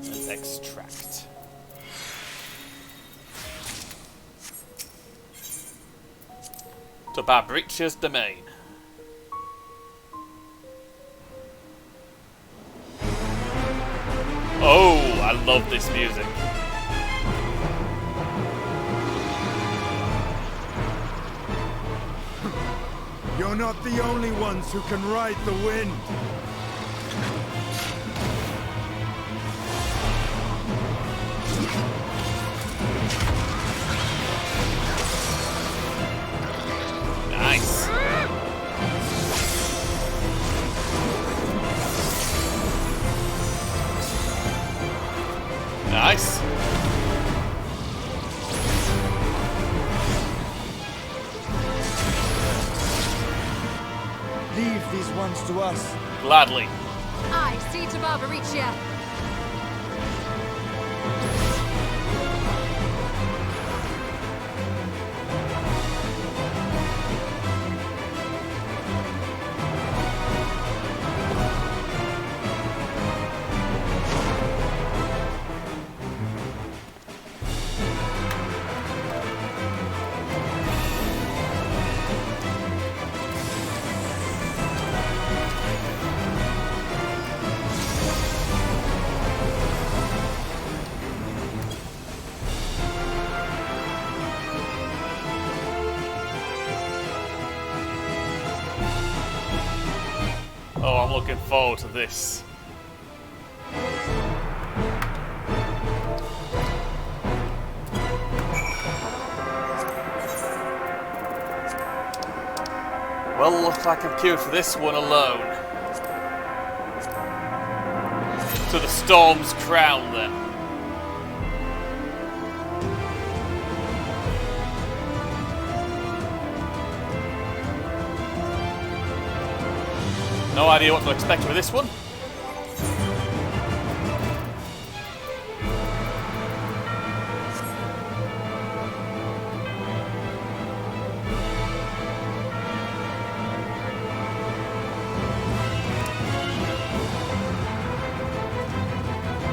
Let's extract. To Babrichia's domain. Oh, I love this music. You're not the only ones who can ride the wind. Nice. Nice. Leave these ones to us. Gladly. I see to Barbaricia. Oh, I'm looking forward to this. Well, looks like I'm queued for this one alone. To the Storm's Crown, then. No idea what to expect with this one.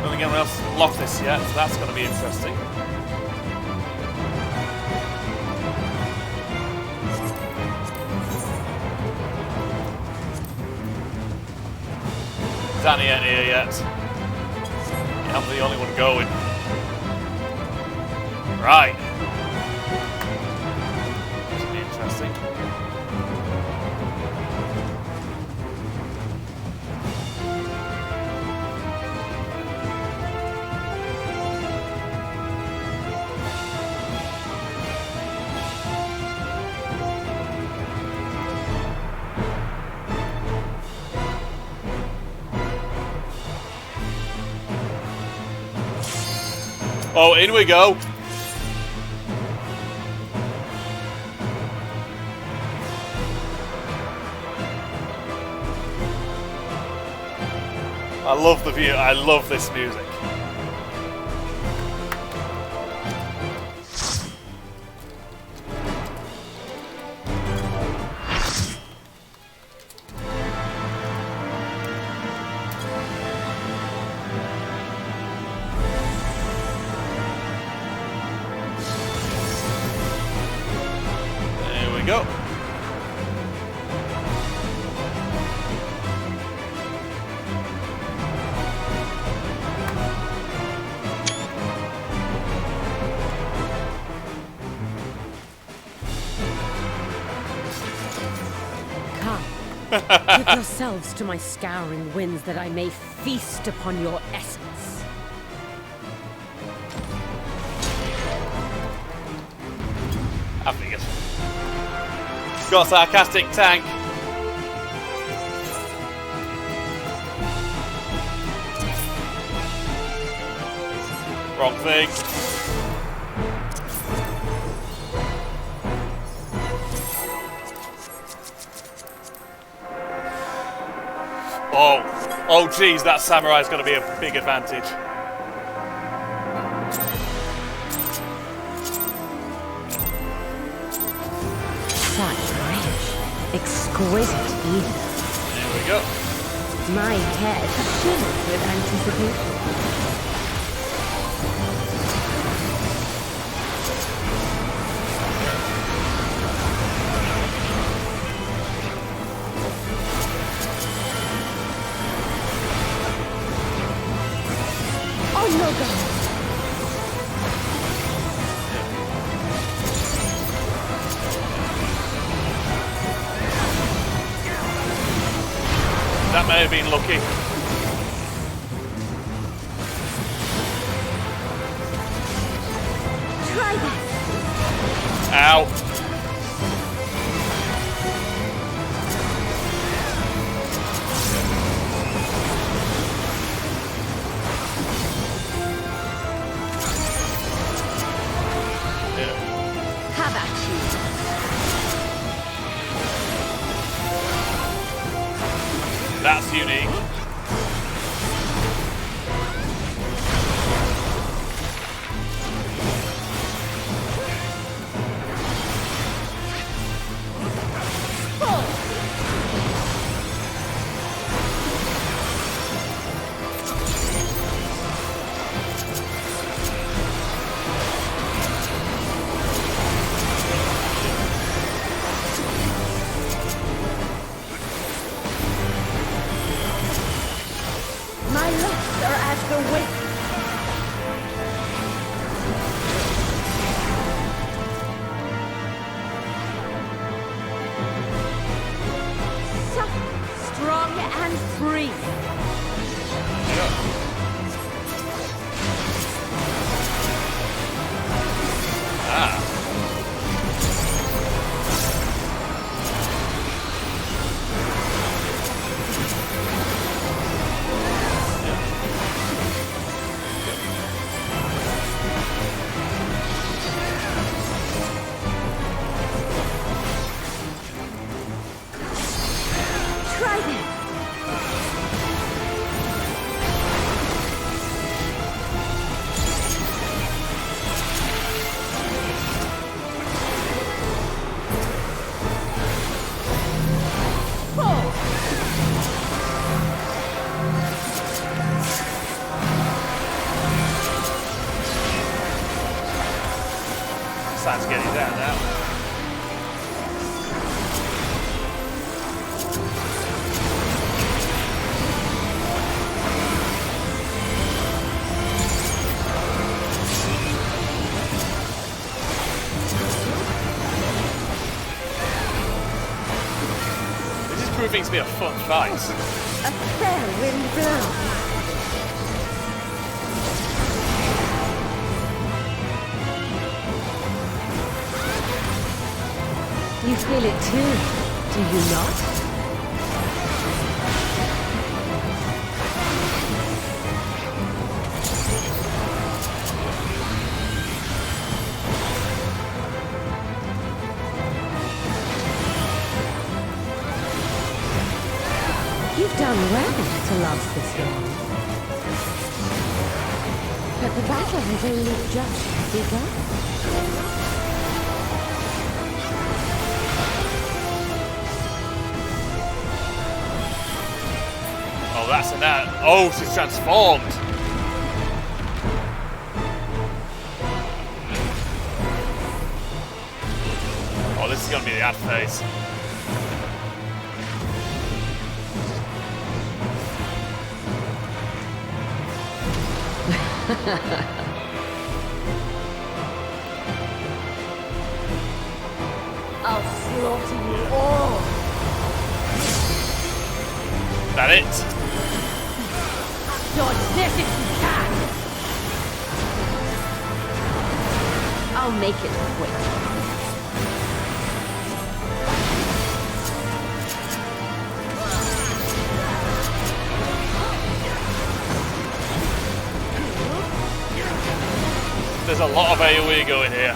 Don't think anyone else locked this yet, so that's going to be interesting. Danny ain't here yet. I'm the only one going. Right. This will be interesting. Oh, in we go. I love the view. I love this music. Go. Come, give yourselves to my scouring winds that I may feast upon your essence. I figured. Got a sarcastic tank. Wrong thing. Oh geez, that samurai's going to be a big advantage. Such rich, exquisite even. There we go. My head shivers with anticipation. Oh no, God! That may have been lucky. Try this! Ow. How about you? That's unique. My looks are as the wind. Soft, strong, and free. Ah. Try this. Time to get it down now. This is proving to be a fun fight. A fair wind blows. You feel it too, do you not? You've done well to last this long. But the battle has only just begun. Oh, that's an ad. Oh, she's transformed. Oh, this is going to be the ad phase. I'll slaughter you all. That it? Dodge this if you can. I'll make it quick. There's a lot of AoE going here.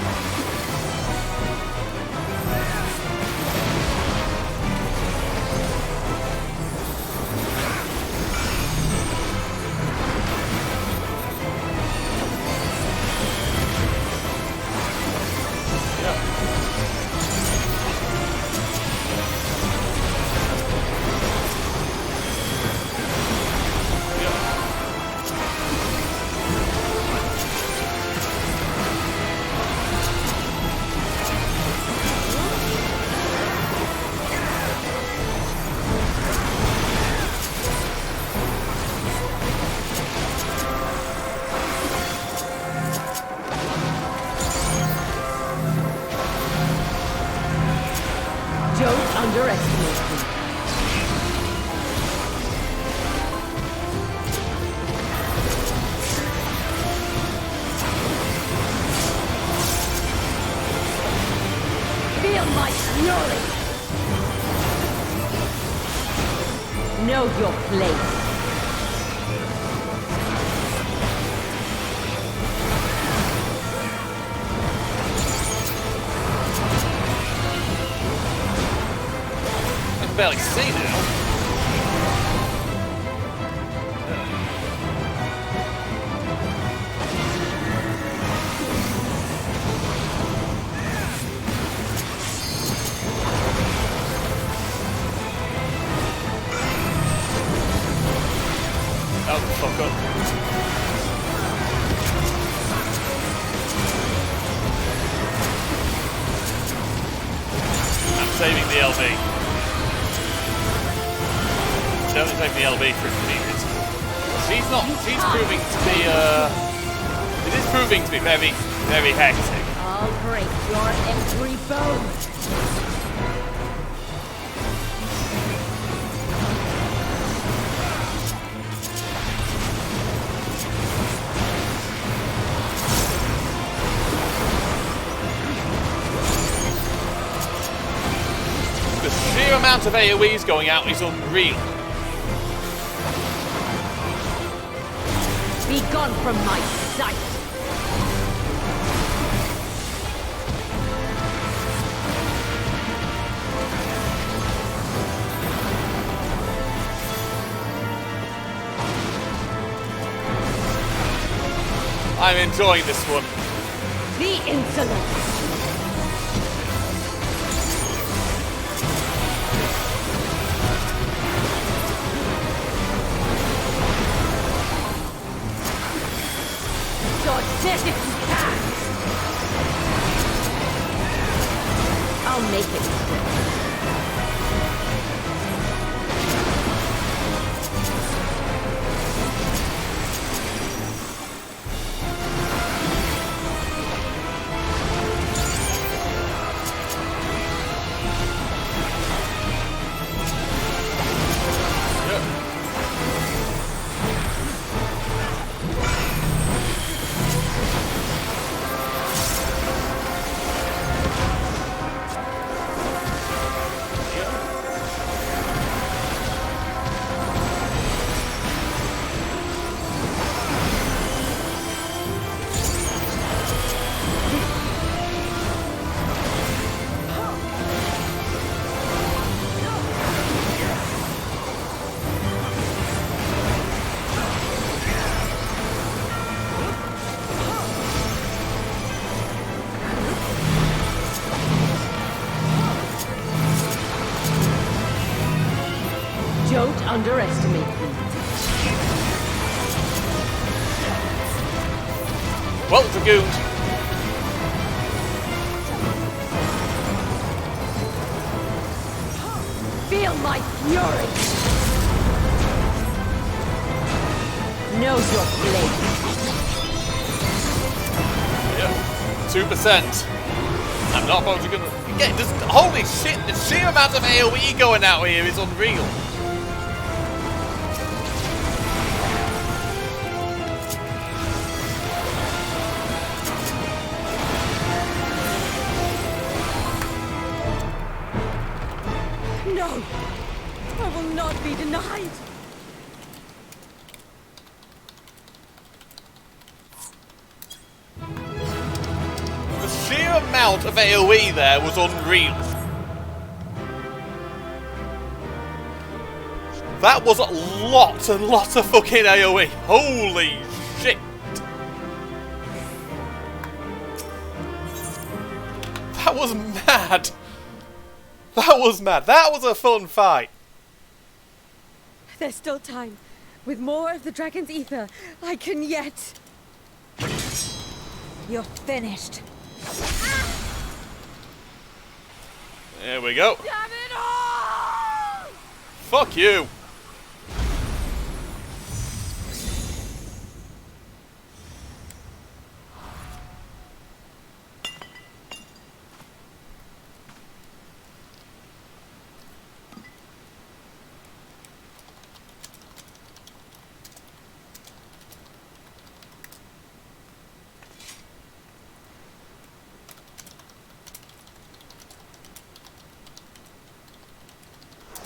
underestimate me. Feel my fury! Know your place. I can barely see now. Oh, fuck up. I'm saving the LB. Don't save the LB for convenience. She's proving to be, it is proving to be very, very hectic. I'll break your every bone. The sheer amount of AoEs going out is unreal. Be gone from my sight. I'm enjoying this one. The insolence. Death if you can! I'll make it stick. Don't underestimate me. Well, Dragoon. Feel my fury! Know your place. Yeah, 2%. I'm not probably gonna get just holy shit, the sheer amount of AoE going out here is unreal. No! I will not be denied! The sheer amount of AoE there was unreal. That was lots and lots of fucking AoE. Holy shit. That was mad. That was mad. That was a fun fight. There's still time. With more of the dragon's ether, I can yet... You're finished. There we go. Damn it all! Fuck you.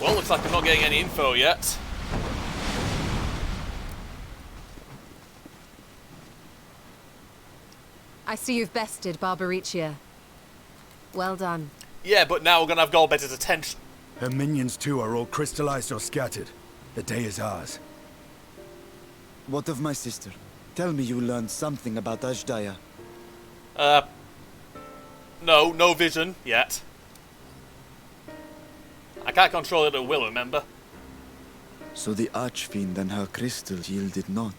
Well, looks like I'm not getting any info yet. I see you've bested Barbaricia. Well done. Yeah, but now we're gonna have Golbez's attention. Her minions too are all crystallized or scattered. The day is ours. What of my sister? Tell me you learned something about Ajdaya. No vision yet. I can't control it at will, remember? So the Archfiend and her crystal yielded not.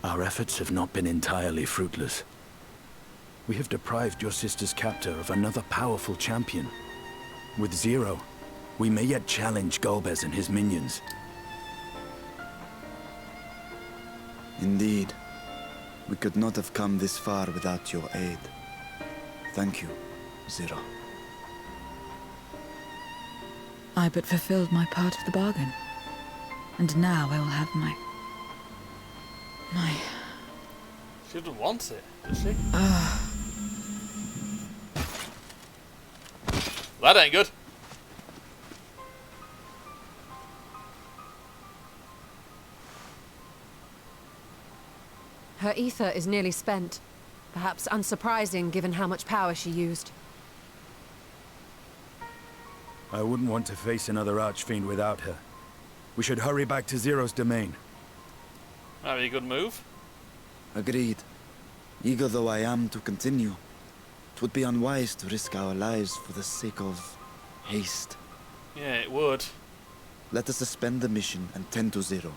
Our efforts have not been entirely fruitless. We have deprived your sister's captor of another powerful champion. With Zero, we may yet challenge Golbez and his minions. Indeed. We could not have come this far without your aid. Thank you, Zero. I but fulfilled my part of the bargain. And now I will have my... She doesn't want it, does she? That ain't good. Her ether is nearly spent. Perhaps unsurprising given how much power she used. I wouldn't want to face another Archfiend without her. We should hurry back to Zero's domain. That'd be a good move. Agreed. Eager though I am to continue, it would be unwise to risk our lives for the sake of haste. Yeah, it would. Let us suspend the mission and tend to Zero.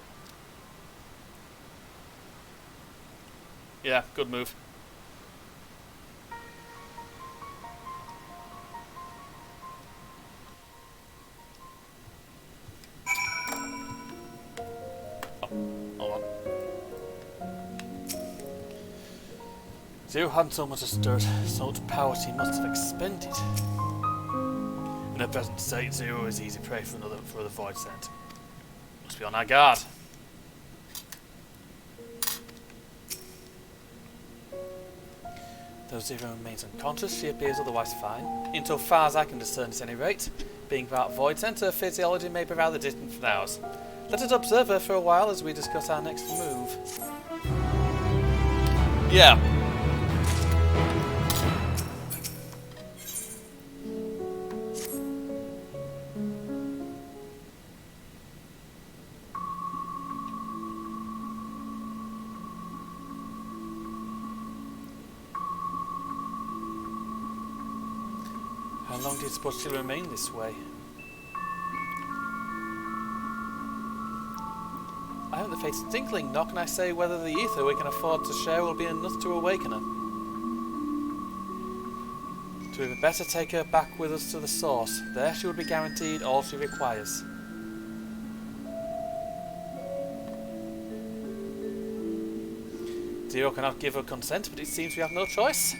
Yeah, good move. Oh, hold on. Zero hadn't so much as stirred, so much power she must have expended. In her present state, Zero is easy prey for the Void Scent. Must be on our guard. Though Zero remains unconscious, she appears otherwise fine. Insofar as I can discern at any rate, being without Void Scent, her physiology may be rather distant from ours. Let us observe her for a while as we discuss our next move. Yeah. How long do you suppose she'll remain this way? I haven't the faintest inkling, nor can I say whether the ether we can afford to share will be enough to awaken her. So we would better take her back with us to the source. There she would be guaranteed all she requires. Zero cannot give her consent, but it seems we have no choice.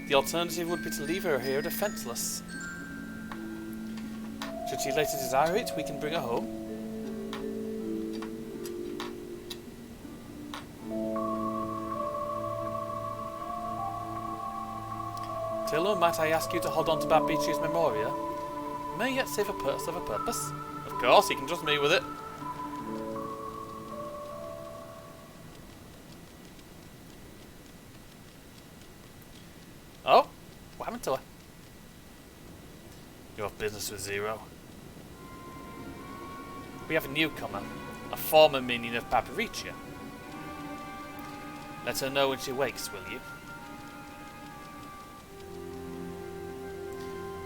The alternative would be to leave her here defenseless. Should she later desire it, we can bring her home. Taylor, might I ask you to hold on to Barbicia's Memoria? May yet serve a purpose. Of course, you can trust me with it. Oh, what happened to her? You have business with Zero. We have a newcomer, a former minion of Barbaricia. Let her know when she wakes, will you?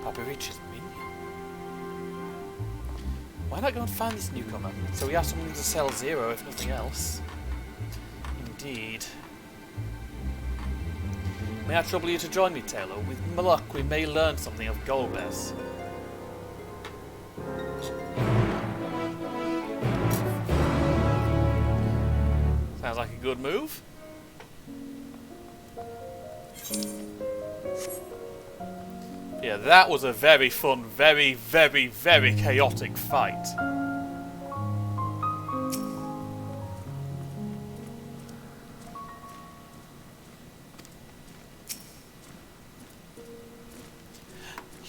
Barbaricia's minion? Why not go and find this newcomer, so we have something to sell Zero if nothing else? Indeed. May I trouble you to join me, Taylor? With luck, we may learn something of Golbez. Sounds like a good move. Yeah, that was a very fun, very, very, very chaotic fight.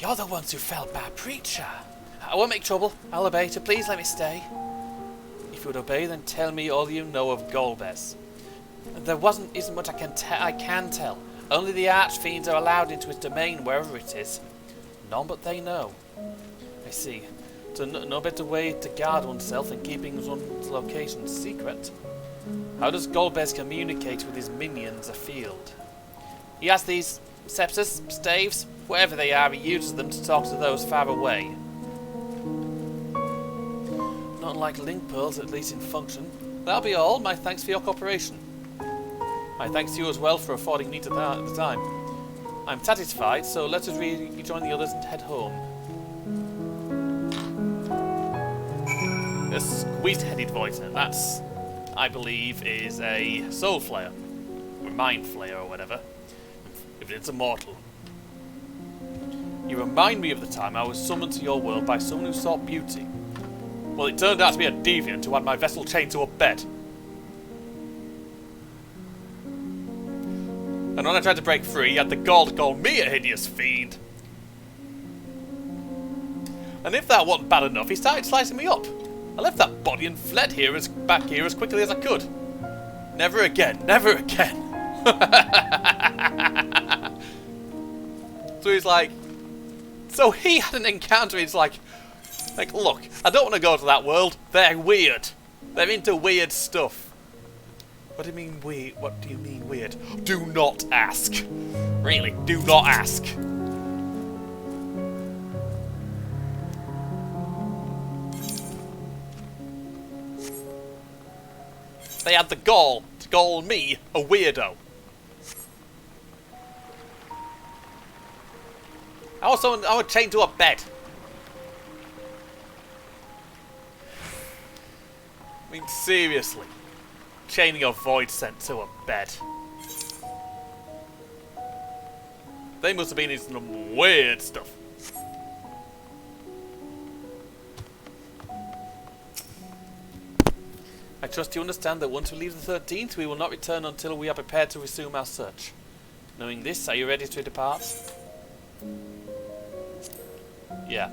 You're the ones who felled my preacher. I won't make trouble. I'll obey, so please let me stay. If you would obey, then tell me all you know of Golbez. There isn't much I can tell. Only the archfiends are allowed into his domain, wherever it is. None but they know. I see. So no better way to guard oneself than keeping one's location secret. How does Golbez communicate with his minions afield? He has these scepters, staves, wherever they are, he uses them to talk to those far away. Not unlike link pearls, at least in function. That'll be all. My thanks for your cooperation. My thanks to you as well for affording me to that at the time. I'm satisfied, so let us rejoin the others and head home. A squeeze-headed voicer. That's, I believe, is a soul flayer. Or mind flayer or whatever. If it's immortal. You remind me of the time I was summoned to your world by someone who sought beauty. Well, it turned out to be a deviant who had my vessel chained to a bed. And when I tried to break free, he had the gall to call me a hideous fiend. And if that wasn't bad enough, he started slicing me up. I left that body and fled back here as quickly as I could. Never again, never again. So he's like... So he had an encounter, he's like, look, I don't want to go to that world. They're weird. They're into weird stuff. What do you mean weird? What do you mean weird? Do not ask. Really, do not ask. They had the gall to call me a weirdo. I was chained to a bed. I mean, seriously. Chaining a void sent to a bed. They must have been into some weird stuff. I trust you understand that once we leave the 13th, we will not return until we are prepared to resume our search. Knowing this, are you ready to depart? Yeah.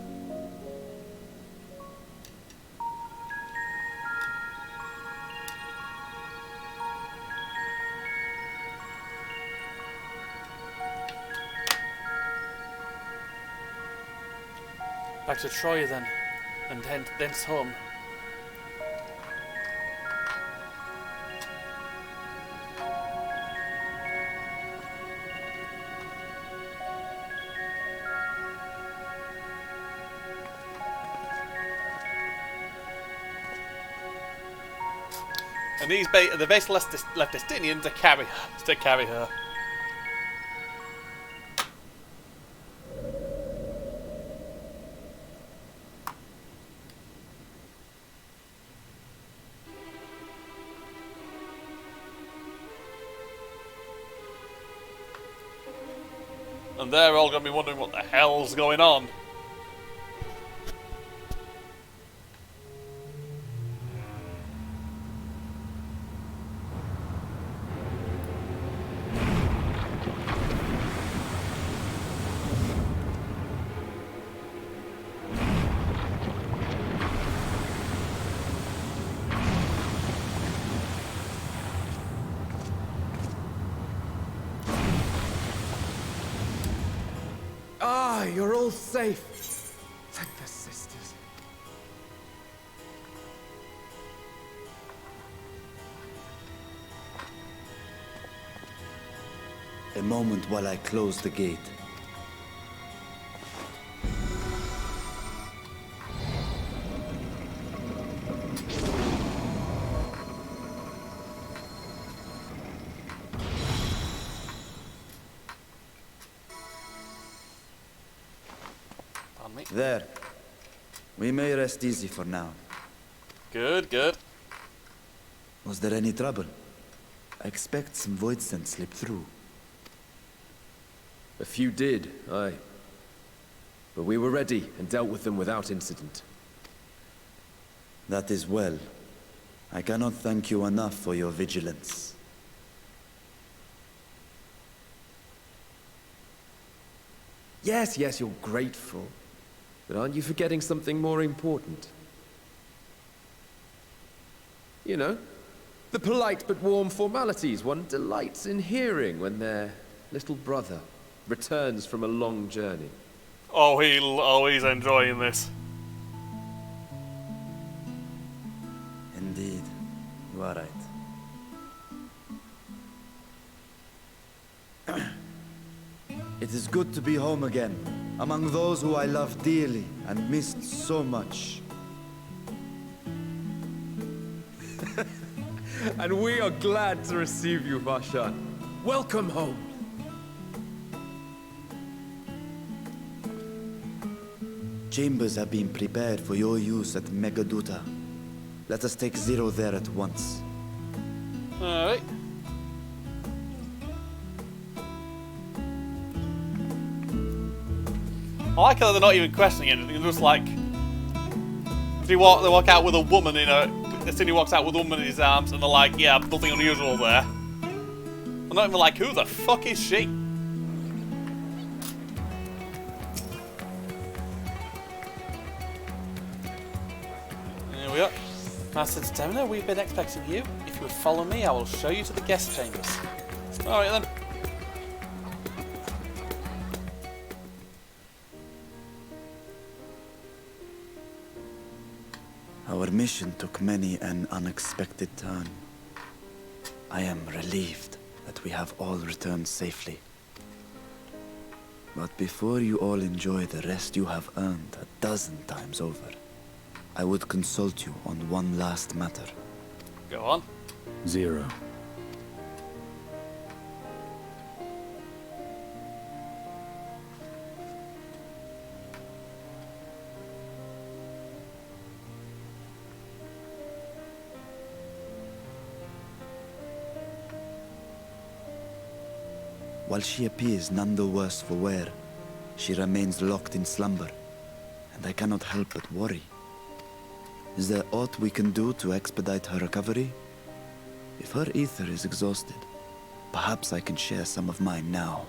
Back to Troy then, and thence home. And these the base left Estinian to carry her. And they're all going to be wondering what the hell's going on. Ah, you're all safe. Thank the sisters. A moment while I close the gate. There. We may rest easy for now. Good, good. Was there any trouble? I expect some void scent slipped through. A few did, aye. But we were ready and dealt with them without incident. That is well. I cannot thank you enough for your vigilance. Yes, you're grateful. But aren't you forgetting something more important? You know, the polite but warm formalities one delights in hearing when their little brother returns from a long journey. Oh, he's enjoying this. Indeed, you are right. It is good to be home again, among those who I love dearly and missed so much. And we are glad to receive you, Vashan. Welcome home. Chambers have been prepared for your use at Megaduta. Let us take Zero there at once. Alright. I like how they're not even questioning anything, they're just like... They walk out with a woman in a... Destiny walks out with a woman in his arms and they're like, yeah, nothing unusual there. They're not even like, who the fuck is she? There we are. Master Determiner, we've been expecting you. If you would follow me, I will show you to the guest chambers. Alright then. Our mission took many an unexpected turn. I am relieved that we have all returned safely. But before you all enjoy the rest you have earned 12 times over, I would consult you on one last matter. Go on. Zero. While she appears none the worse for wear, she remains locked in slumber, and I cannot help but worry. Is there aught we can do to expedite her recovery? If her ether is exhausted, perhaps I can share some of mine now.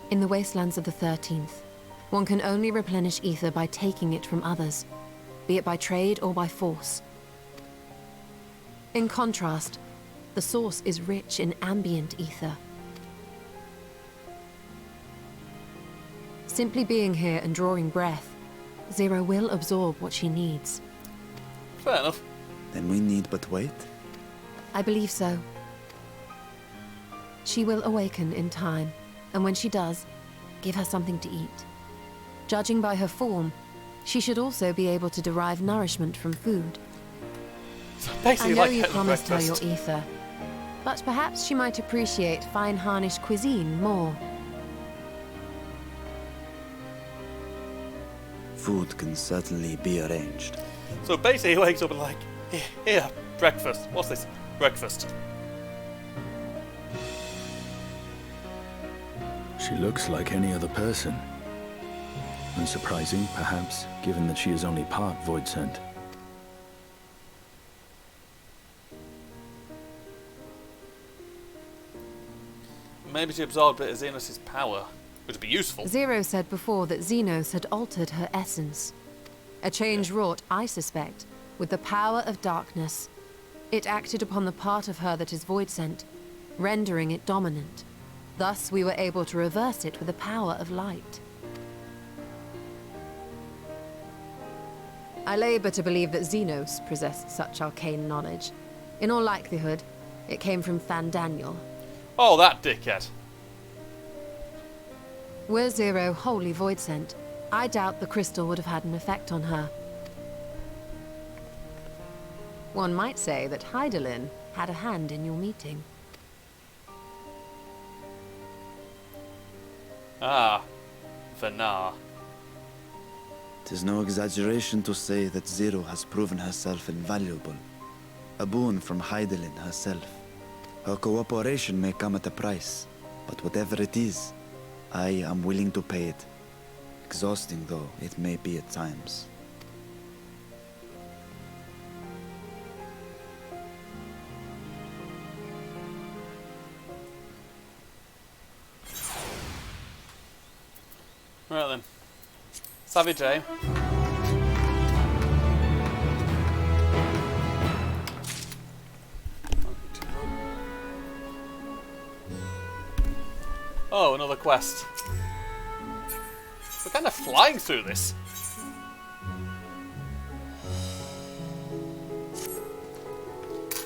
In the wastelands of the 13th, one can only replenish ether by taking it from others, be it by trade or by force. In contrast, the source is rich in ambient ether. Simply being here and drawing breath, Zero will absorb what she needs. Fair enough. Then we need but wait? I believe so. She will awaken in time, and when she does, give her something to eat. Judging by her form, she should also be able to derive nourishment from food. Basically, I know like you getting promised her your breakfast. ether, but perhaps she might appreciate fine harnished cuisine more. Food can certainly be arranged. So basically he wakes up and like, here, breakfast. What's this? Breakfast. She looks like any other person. Unsurprising, perhaps, given that she is only part void sent. Maybe she absorbed a bit of Xenos' power, which would be useful. Zero said before that Xenos had altered her essence. A change wrought, I suspect, with the power of darkness. It acted upon the part of her that is void-sent, rendering it dominant. Thus, we were able to reverse it with the power of light. I labor to believe that Xenos possessed such arcane knowledge. In all likelihood, it came from Fandaniel. Oh, that dickhead. Were Zero wholly void-sent, I doubt the crystal would have had an effect on her. One might say that Hydaelyn had a hand in your meeting. Ah, Vanar. Tis no exaggeration to say that Zero has proven herself invaluable. A boon from Hydaelyn herself. Her cooperation may come at a price, but whatever it is, I am willing to pay it. Exhausting though it may be at times. Right then. Savage aim. Oh, another quest. We're kind of flying through this.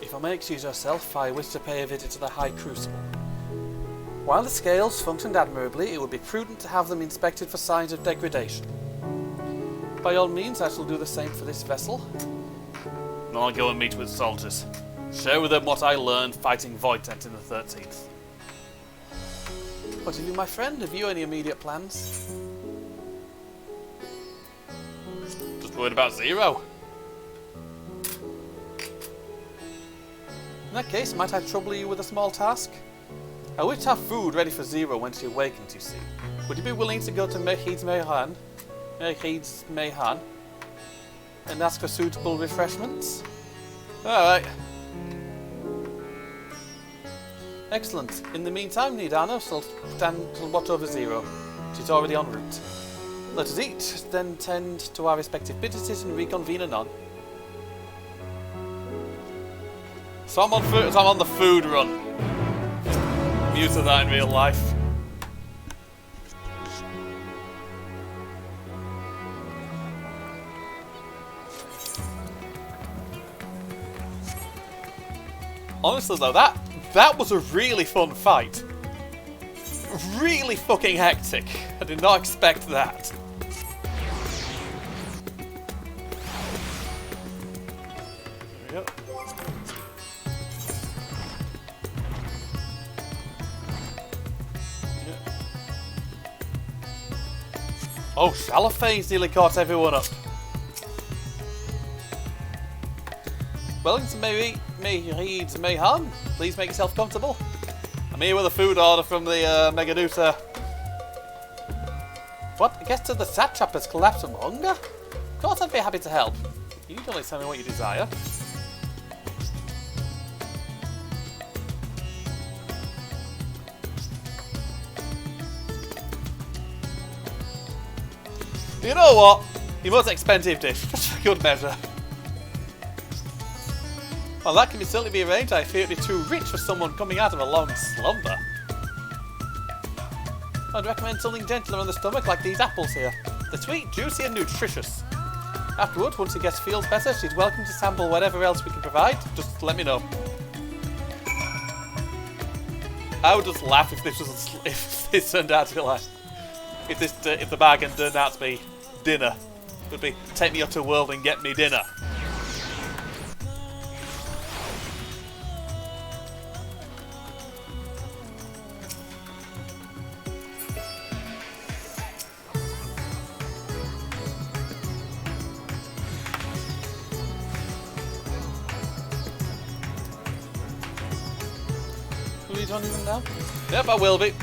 If I may excuse yourself, I wish to pay a visit to the High Crucible. While the scales functioned admirably, it would be prudent to have them inspected for signs of degradation. By all means, I shall do the same for this vessel. I'll go and meet with soldiers. Share with them what I learned fighting Voidtent in the 13th. What of you, my friend? Have you any immediate plans? Just worried about Zero. In that case, might I trouble you with a small task? I wish to have food ready for Zero when she awakens, you see. Would you be willing to go to Mehid's Mehan and ask for suitable refreshments? Alright. Excellent. In the meantime, Nidana shall watch over Zero. She's already en route. Let us eat, then tend to our respective businesses and reconvene anon. So I'm on the food run. I'm used to that in real life. Honestly though, that was a really fun fight. Really fucking hectic. I did not expect that. There we go. Yeah. Oh, Shalophane's nearly caught everyone up. Wellington Mehid's Mehan, please make yourself comfortable. I'm here with a food order from the Megadusa. What? I guess the satrap has collapsed from hunger? Of course I'd be happy to help. You can only tell me what you desire. You know what? Your most expensive dish, just for good measure. Well, that can certainly be arranged. I fear it'd be too rich for someone coming out of a long slumber. I'd recommend something gentler on the stomach, like these apples here. They're sweet, juicy, and nutritious. Afterwards, once the guest feels better, she's welcome to sample whatever else we can provide. Just let me know. I would just laugh if this turned out to be like, if the bargain turned out to be dinner. It would be take me up to the world and get me dinner. Will you join them now? Yep, I will be.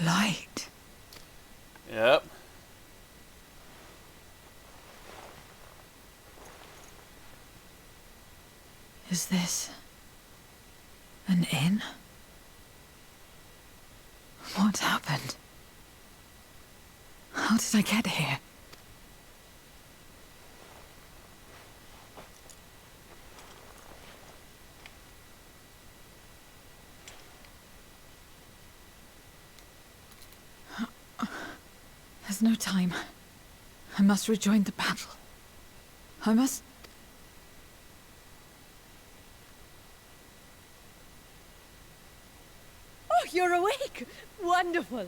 Light. Yep. Is this an inn? What happened? How did I get here? There's no time. I must rejoin the battle. I must... Oh, you're awake! Wonderful!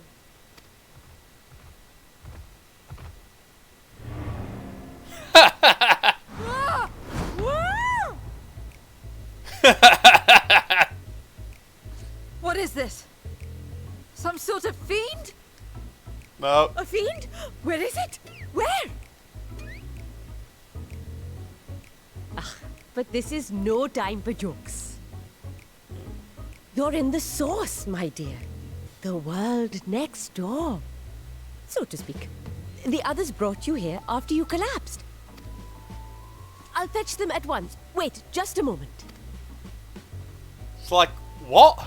Ah! What is this? Some sort of fiend? No. A fiend? Where is it? Where? But this is no time for jokes. You're in the source, my dear. The world next door. so to speak. The others brought you here after you collapsed. I'll fetch them at once. Wait, just a moment. It's like, what?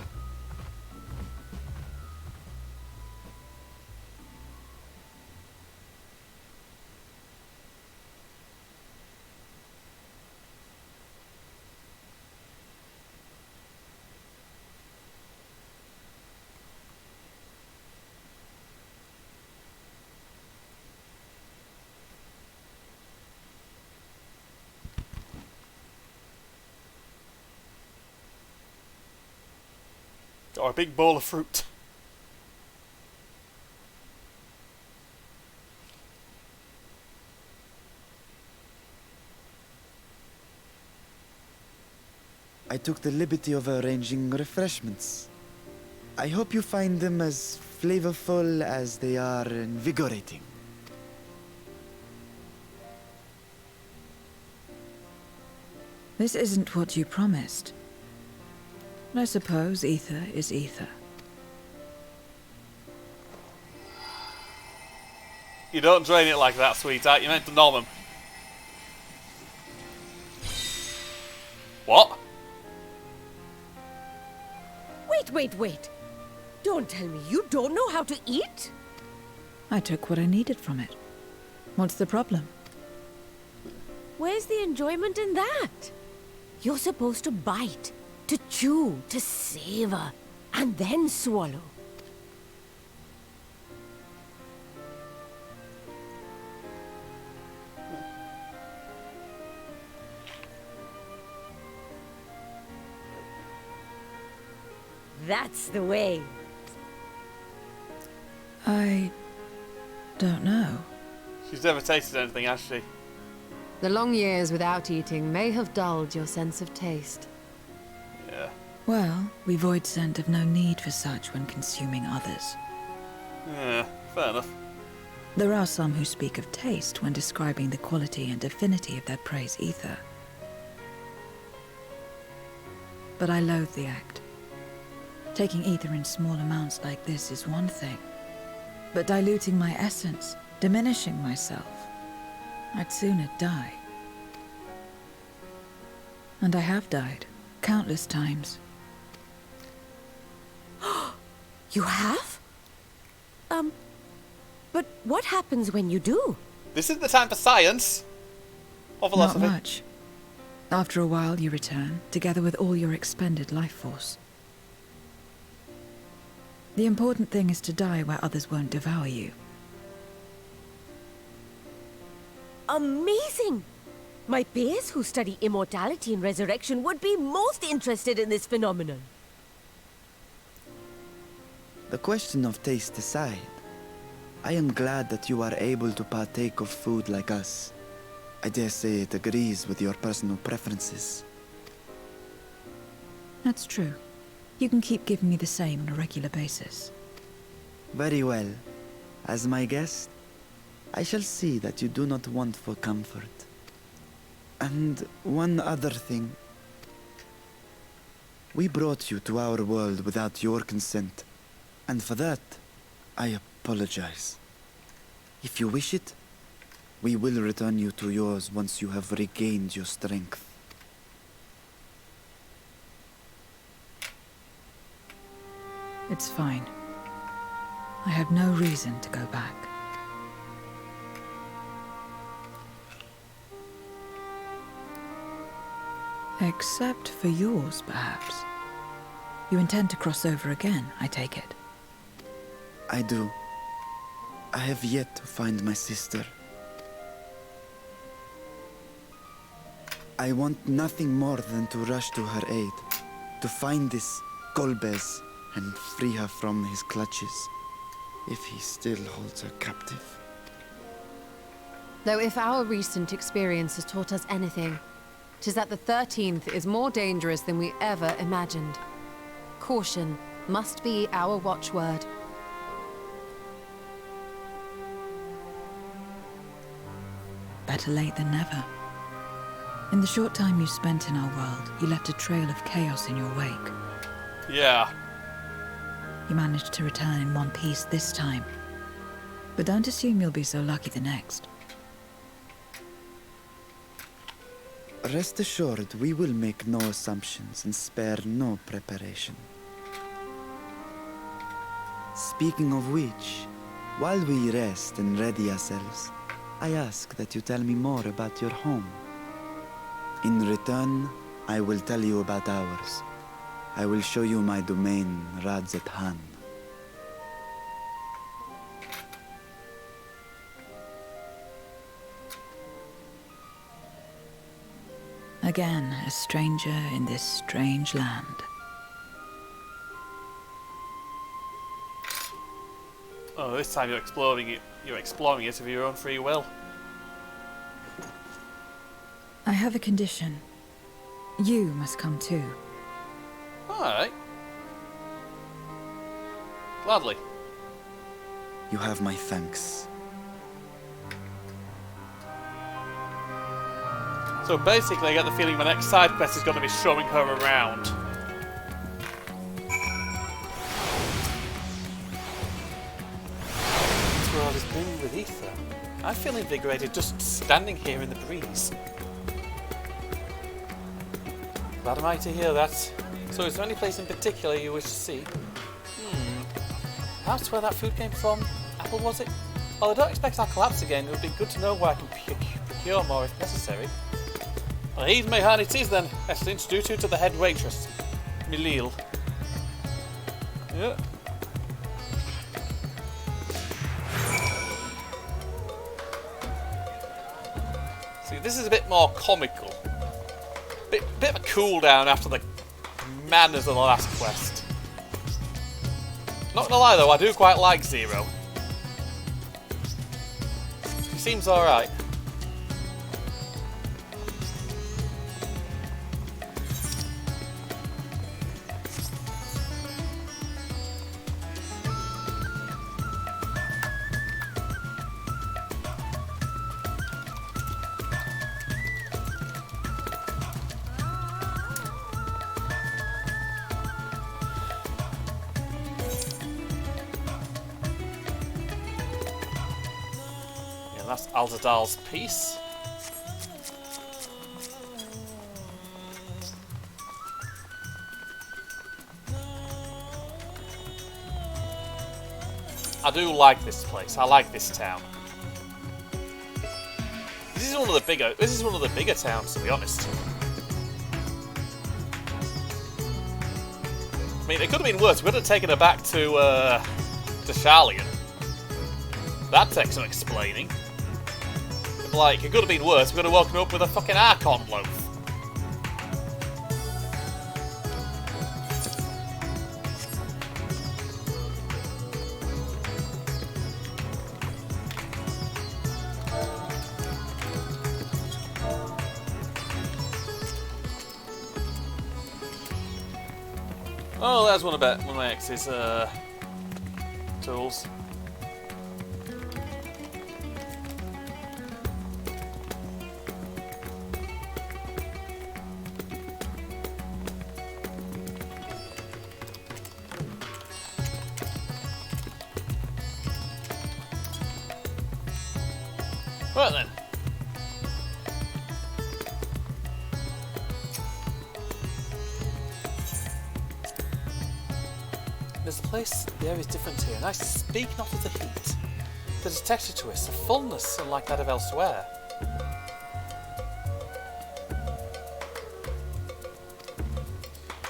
Got a big bowl of fruit. I took the liberty of arranging refreshments. I hope you find them as flavorful as they are invigorating. This isn't what you promised. But I suppose ether is ether. You don't drain it like that, sweetheart. You meant to nom 'em. What? Wait. Don't tell me you don't know how to eat? I took what I needed from it. What's the problem? Where's the enjoyment in that? You're supposed to bite, to chew, to savor, and then swallow. That's the way. I don't know. She's never tasted anything, has she? The long years without eating may have dulled your sense of taste. Yeah. Well, we void scent have no need for such when consuming others. Yeah, fair enough. There are some who speak of taste when describing the quality and affinity of their prey's ether. But I loathe the act. Taking ether in small amounts like this is one thing. But diluting my essence, diminishing myself, I'd sooner die. And I have died, countless times. You have? But what happens when you do? This isn't the time for science. Or philosophy. Not much. After a while, you return, together with all your expended life force. The important thing is to die where others won't devour you. Amazing! My peers who study immortality and resurrection would be most interested in this phenomenon. The question of taste aside, I am glad that you are able to partake of food like us. I dare say it agrees with your personal preferences. That's true. You can keep giving me the same on a regular basis. Very well. As my guest, I shall see that you do not want for comfort. And one other thing. We brought you to our world without your consent, and for that, I apologize. If you wish it, we will return you to yours once you have regained your strength. It's fine. I have no reason to go back. Except for yours, perhaps. You intend to cross over again, I take it. I do. I have yet to find my sister. I want nothing more than to rush to her aid, to find this Golbez and free her from his clutches, if he still holds her captive. Though if our recent experience has taught us anything, 'tis that the 13th is more dangerous than we ever imagined. Caution must be our watchword. Better late than never. In the short time you spent in our world, you left a trail of chaos in your wake. Yeah. You managed to return in one piece this time. but don't assume you'll be so lucky the next. Rest assured, we will make no assumptions and spare no preparation. Speaking of which, while we rest and ready ourselves, I ask that you tell me more about your home. In return, I will tell you about ours. I will show you my domain, Radzatan. Again, a stranger in this strange land. Oh, this time you're exploring it. You're exploring it of your own free will. I have a condition. You must come too. Alright. Gladly. You have my thanks. So basically I get the feeling my next side quest is going to be showing her around. This world is brimming with ether. I feel invigorated just standing here in the breeze. Glad am I to hear that. So is there any place in particular you wish to see? Perhaps where that food came from? Apple, was it? While I don't expect I'll collapse again, it would be good to know where I can procure more if necessary. Well, he's Mayhan it is then. I shall introduce you to the head waitress, Milil. Yeah. See, this is a bit more comical. Bit of a cool down after the madness of the last quest. Not gonna lie though, I do quite like Zero. He seems alright. That's Aldadal's piece. I do like this place. I like this town. This is one of the bigger towns, to be honest. I mean, it could have been worse. We could have taken her back to Charlian. That takes some explaining. Like, it could have been worse. We could have woken up with a fucking Archon loaf. Oh, there's one of my ex's tools. Right then. There's a place, the air is different here, and I speak not of the heat. There's a texture to it, a fullness unlike that of elsewhere.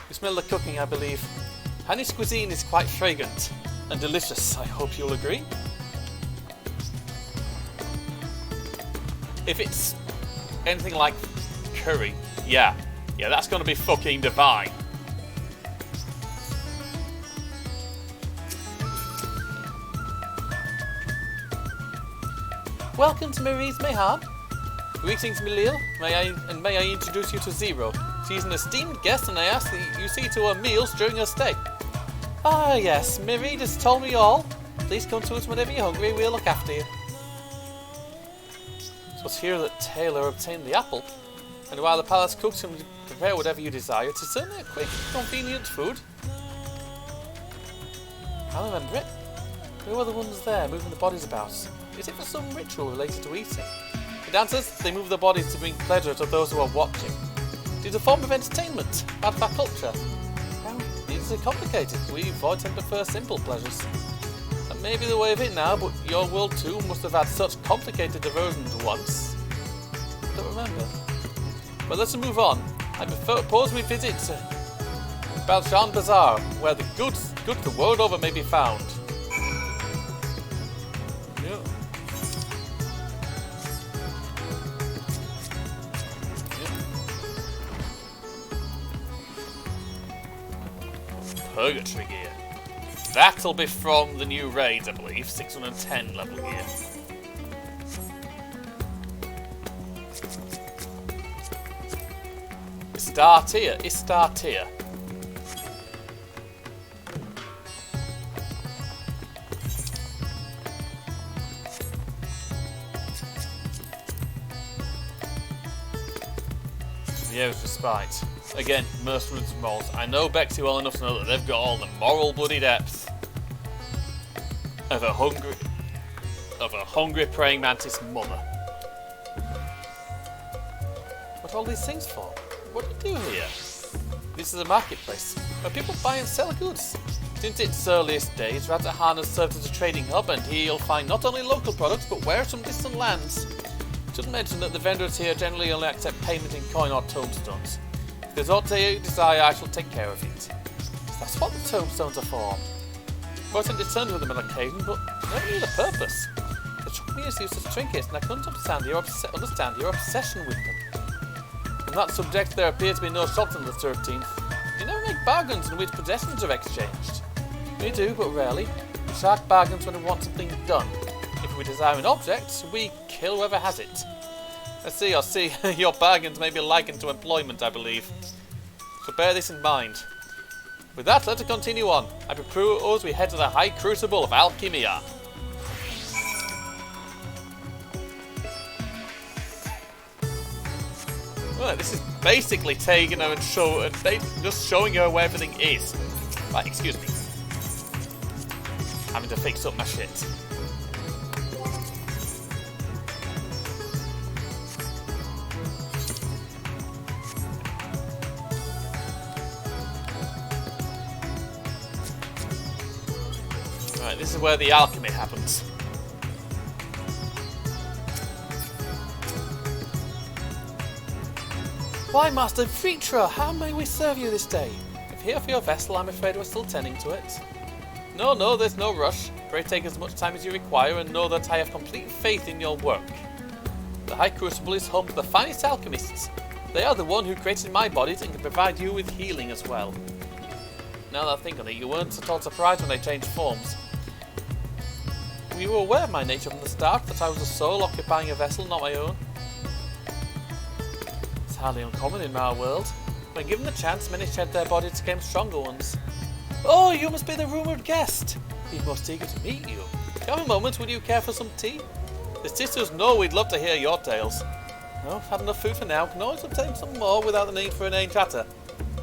You smell the cooking, I believe. Hanny's cuisine is quite fragrant and delicious, I hope you'll agree. If it's anything like curry, yeah, that's gonna be fucking divine. Welcome to Marie's Mayhan. Greetings, Milil. May I introduce you to Zero. She's an esteemed guest, and I ask that you see to her meals during her stay. Ah, yes, Marie has told me all. Please come to us whenever you're hungry. We'll look after you. So it's here that Taylor obtained the apple, and while the palace cooks and prepare whatever you desire, it's certainly a quick, convenient food. I remember it. Who are the ones there moving the bodies about? Is it for some ritual related to eating? The dancers, they move their bodies to bring pleasure to those who are watching. It is a form of entertainment, part of our culture. How is it complicated? We void tend to prefer simple pleasures. That may be the way of it now, but your world too must have had such complicated diversions once. I don't remember. But let's move on. I propose we visit Balshan Bazaar, where the goods the world over may be found. Yeah. Purgatory gear. That'll be from the new raids, I believe. 610 level gear. Start here. The Air's Respite. Again, mercenaries and morals. I know Bexy well enough to know that they've got all the moral bloody depth of a hungry praying mantis mother. What are all these things for? What do you do here? This is a marketplace where people buy and sell goods. Since its earliest days, Radzahan has served as a trading hub, and here you'll find not only local products but wares from distant lands. Should mention that the vendors here generally only accept payment in coin or tomestones. If there's aught you desire, I shall take care of it. That's what the tomestones are for. I've often discerned with them on occasion, but never knew the purpose. They struck me as useless trinkets, and I couldn't understand your obsession with them. On that subject, there appears to be no shortage on the 13th. You never make bargains in which possessions are exchanged. We do, but rarely. We shark bargains when we want something done. If we desire an object, we kill whoever has it. I see, your bargains may be likened to employment, I believe. So bear this in mind. With that, let us continue on. I propose we head to the High Crucible of Alchemia. Well, this is basically taking her and just showing her where everything is. Right, excuse me. Having to fix up my shit. Right, this is where the alchemy happens. Why, Master Vitra, how may we serve you this day? If here for your vessel, I'm afraid we're still tending to it. No, there's no rush. Pray take as much time as you require, and know that I have complete faith in your work. The High Crucible is home to the finest alchemists. They are the one who created my bodies and can provide you with healing as well. Now that I think on it, you weren't at all surprised when they changed forms. Were you aware of my nature from the start, that I was a soul occupying a vessel, not my own? It's hardly uncommon in my world. When given the chance, many shed their bodies to become stronger ones. Oh, you must be the rumoured guest! We're most eager to meet you. Have a moment, would you care for some tea? The sisters know we'd love to hear your tales. No, I've had enough food for now. Can always obtain some more without the need for an inane chatter.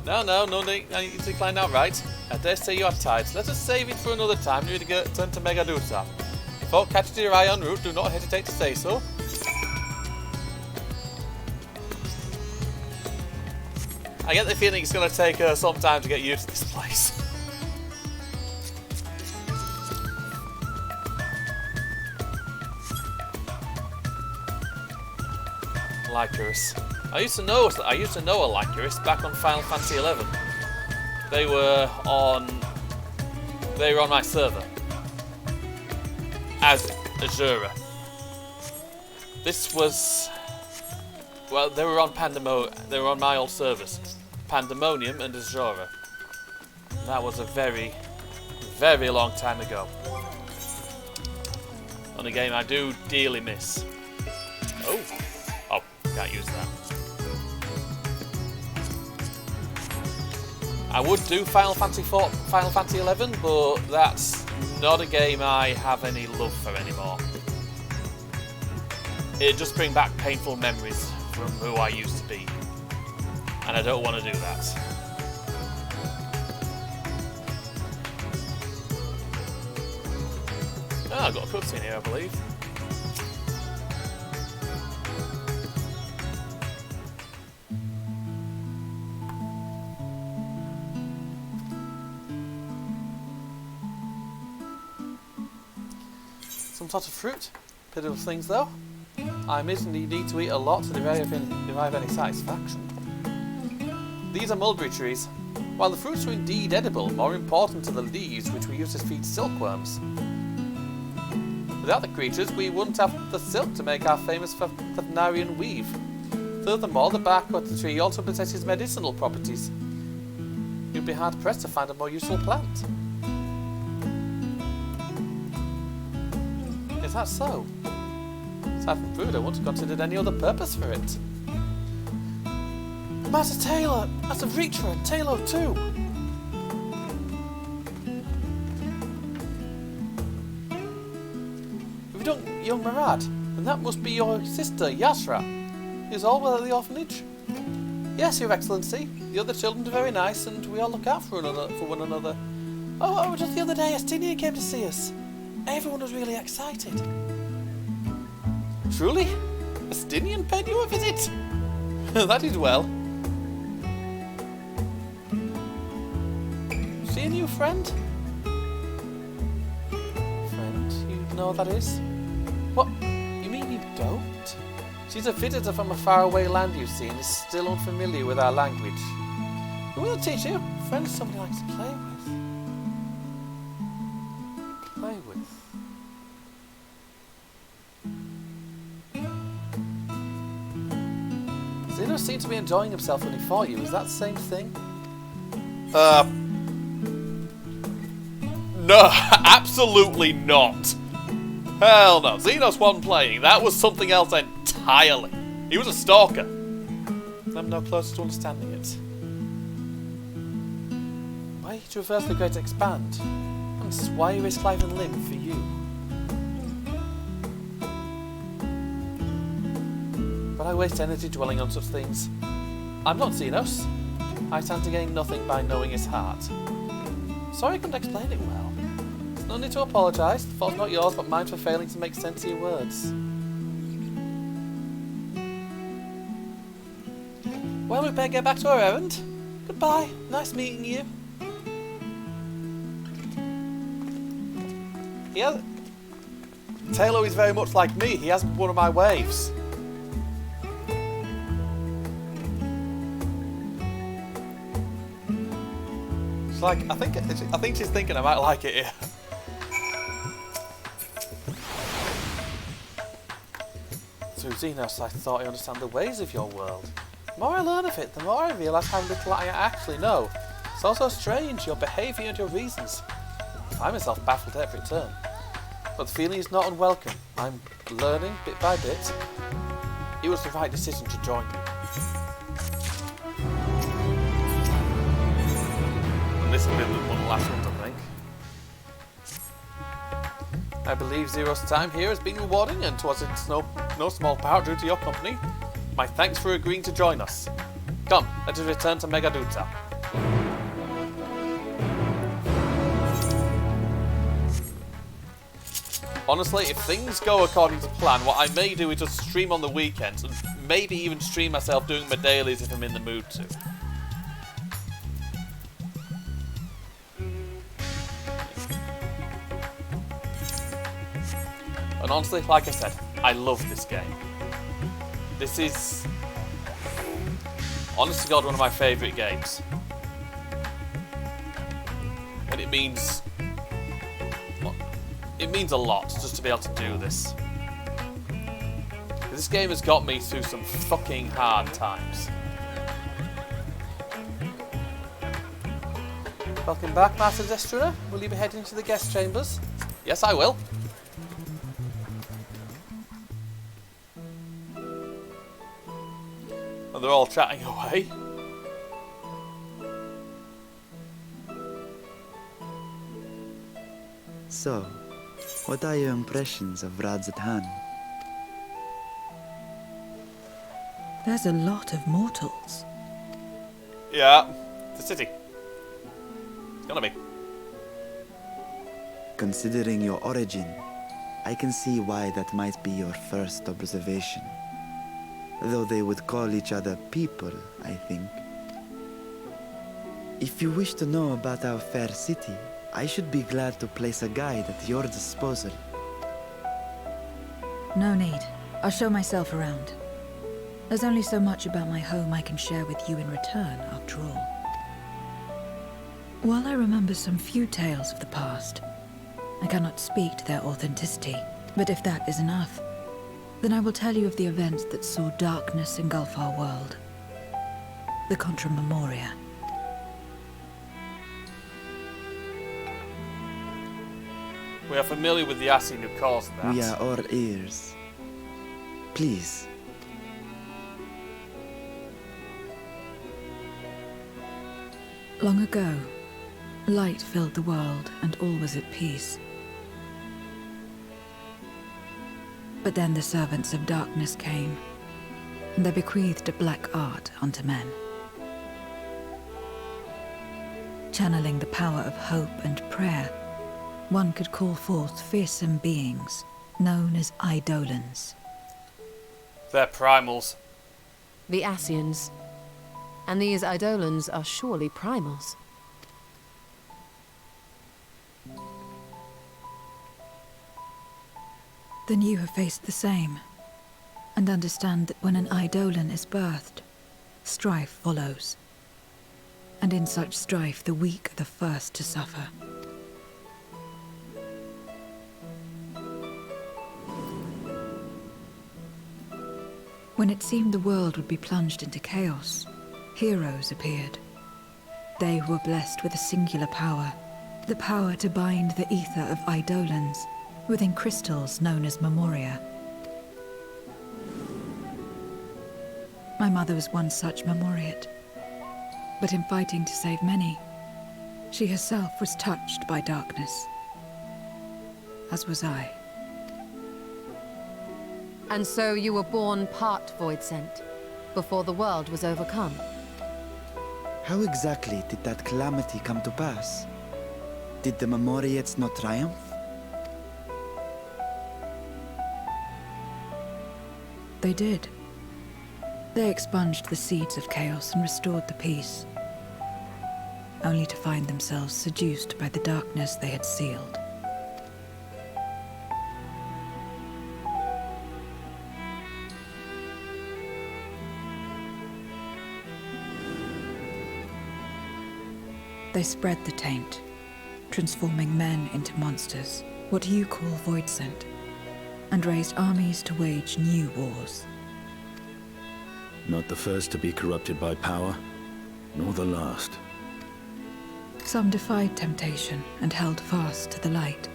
No need. I need to decline outright. I dare say you are tired. Let us save it for another time and return to Megadusa. If aught catches your eye en route, do not hesitate to say so. I get the feeling it's going to take some time to get used to this place. Lycaris. I used to know a Lycaris back on Final Fantasy XI. They were on my server as Azura. This was, well, they were on they were on my old servers, Pandemonium and Azura. That was a very, very long time ago. On a game I do dearly miss. Oh, can't use that. I would do Final Fantasy XI, but that's not a game I have any love for anymore. It just brings back painful memories from who I used to be, and I don't want to do that. I've got a cutscene here, I believe. Some sort of fruit. Pitiful things though. I imagine you need to eat a lot to derive any satisfaction. These are mulberry trees. While the fruits are indeed edible, more important are the leaves which we use to feed silkworms. Without the creatures, we wouldn't have the silk to make our famous Thavnarian weave. Furthermore, the bark of the tree also possesses medicinal properties. You'd be hard pressed to find a more useful plant. Is that so? Aside from food, I wouldn't have considered any other purpose for it. Master Taylor! Master Reacher! Taylor too! If you don't, young Marad, then that must be your sister, Yasra. Is all well at the orphanage? Yes, Your Excellency. The other children are very nice, and we all look out for one another. Oh, just the other day, Estinian came to see us. Everyone was really excited. Truly? Estinian paid you a visit? That is well. See a new friend? Friend? You know what that is? What? You mean you don't? She's a visitor from a faraway land, you see, and is still unfamiliar with our language. Who will teach you? Friend is somebody likes to play with. Zeno seemed to be enjoying himself when he fought you. Is that the same thing? No, absolutely not. Hell no. Xenos wasn't playing. That was something else entirely. He was a stalker. I'm no closer to understanding it. Why traverse the Great Expand? And why risk life and limb for you? But I waste energy dwelling on such things. I'm not Xenos. I stand to gain nothing by knowing his heart. Sorry I couldn't explain it well. There's no need to apologise. The fault's not yours, but mine for failing to make sense of your words. Well, we better get back to our errand. Goodbye. Nice meeting you. Yeah. Taylor is very much like me. He has one of my waves. It's like, I think she's thinking I might like it here. Through Xenos, I thought I understand the ways of your world. The more I learn of it, the more I realise how little I actually know. It's also strange, your behaviour and your reasons. I find myself baffled at every turn. But the feeling is not unwelcome. I'm learning bit by bit. It was the right decision to join you. This will be one of the last ones, I think. I believe Zero's time here has been rewarding, and towards its no small part due to your company. My thanks for agreeing to join us. Come, let us return to Megaduta. Honestly, if things go according to plan, what I may do is just stream on the weekends, and maybe even stream myself doing my dailies if I'm in the mood to. And honestly, like I said, I love this game. This is, honest to God, one of my favourite games. And it means a lot just to be able to do this. This game has got me through some fucking hard times. Welcome back, Master Destrina. Will you be heading to the guest chambers? Yes, I will. And they're all chatting away. So, what are your impressions of Radzatan? There's a lot of mortals. Yeah, it's a city. It's gonna be. Considering your origin, I can see why that might be your first observation. Though they would call each other people, I think. If you wish to know about our fair city, I should be glad to place a guide at your disposal. No need. I'll show myself around. There's only so much about my home I can share with you in return, after all. While I remember some few tales of the past, I cannot speak to their authenticity. But if that is enough, then I will tell you of the events that saw darkness engulf our world. The Contra Memoria. We are familiar with the Ascian who caused that. We are all ears. Please. Long ago, light filled the world and all was at peace. But then the servants of darkness came, and they bequeathed a black art unto men. Channeling the power of hope and prayer, one could call forth fearsome beings known as Eidolons. They're primals. The Ascians. And these Eidolons are surely primals. Then you have faced the same, and understand that when an Eidolon is birthed, strife follows. And in such strife, the weak are the first to suffer. When it seemed the world would be plunged into chaos, heroes appeared. They who were blessed with a singular power, the power to bind the ether of Eidolons within crystals known as Memoria. My mother was one such Memoriate, but in fighting to save many, she herself was touched by darkness, as was I. And so you were born part Voidsent, before the world was overcome. How exactly did that calamity come to pass? Did the Memoriates not triumph? They did. They expunged the seeds of chaos and restored the peace, only to find themselves seduced by the darkness they had sealed. They spread the taint, transforming men into monsters, what you call Voidsent, and raised armies to wage new wars. Not the first to be corrupted by power, nor the last. Some defied temptation and held fast to the light.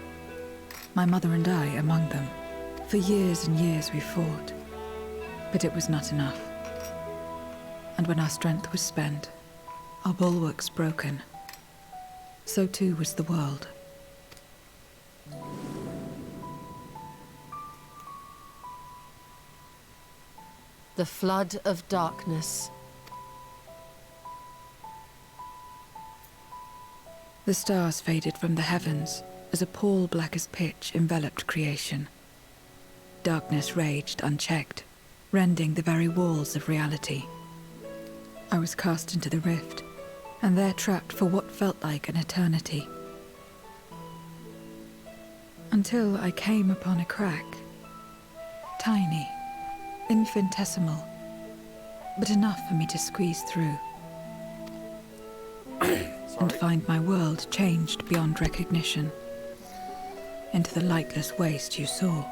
My mother and I among them. For years and years we fought, but it was not enough. And when our strength was spent, our bulwarks broken, so too was the world. The flood of darkness. The stars faded from the heavens as a pall black as pitch enveloped creation. Darkness raged unchecked, rending the very walls of reality. I was cast into the rift, and there trapped for what felt like an eternity. Until I came upon a crack. Tiny, infinitesimal, but enough for me to squeeze through. And find my world changed beyond recognition, into the lightless waste you saw.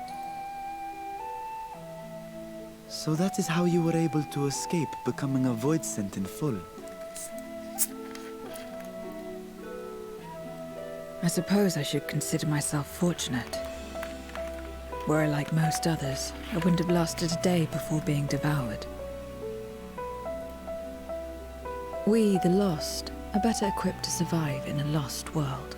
So that is how you were able to escape becoming a Voidsent in full. I suppose I should consider myself fortunate. Were I like most others, I wouldn't have lasted a day before being devoured. We, the lost, are better equipped to survive in a lost world.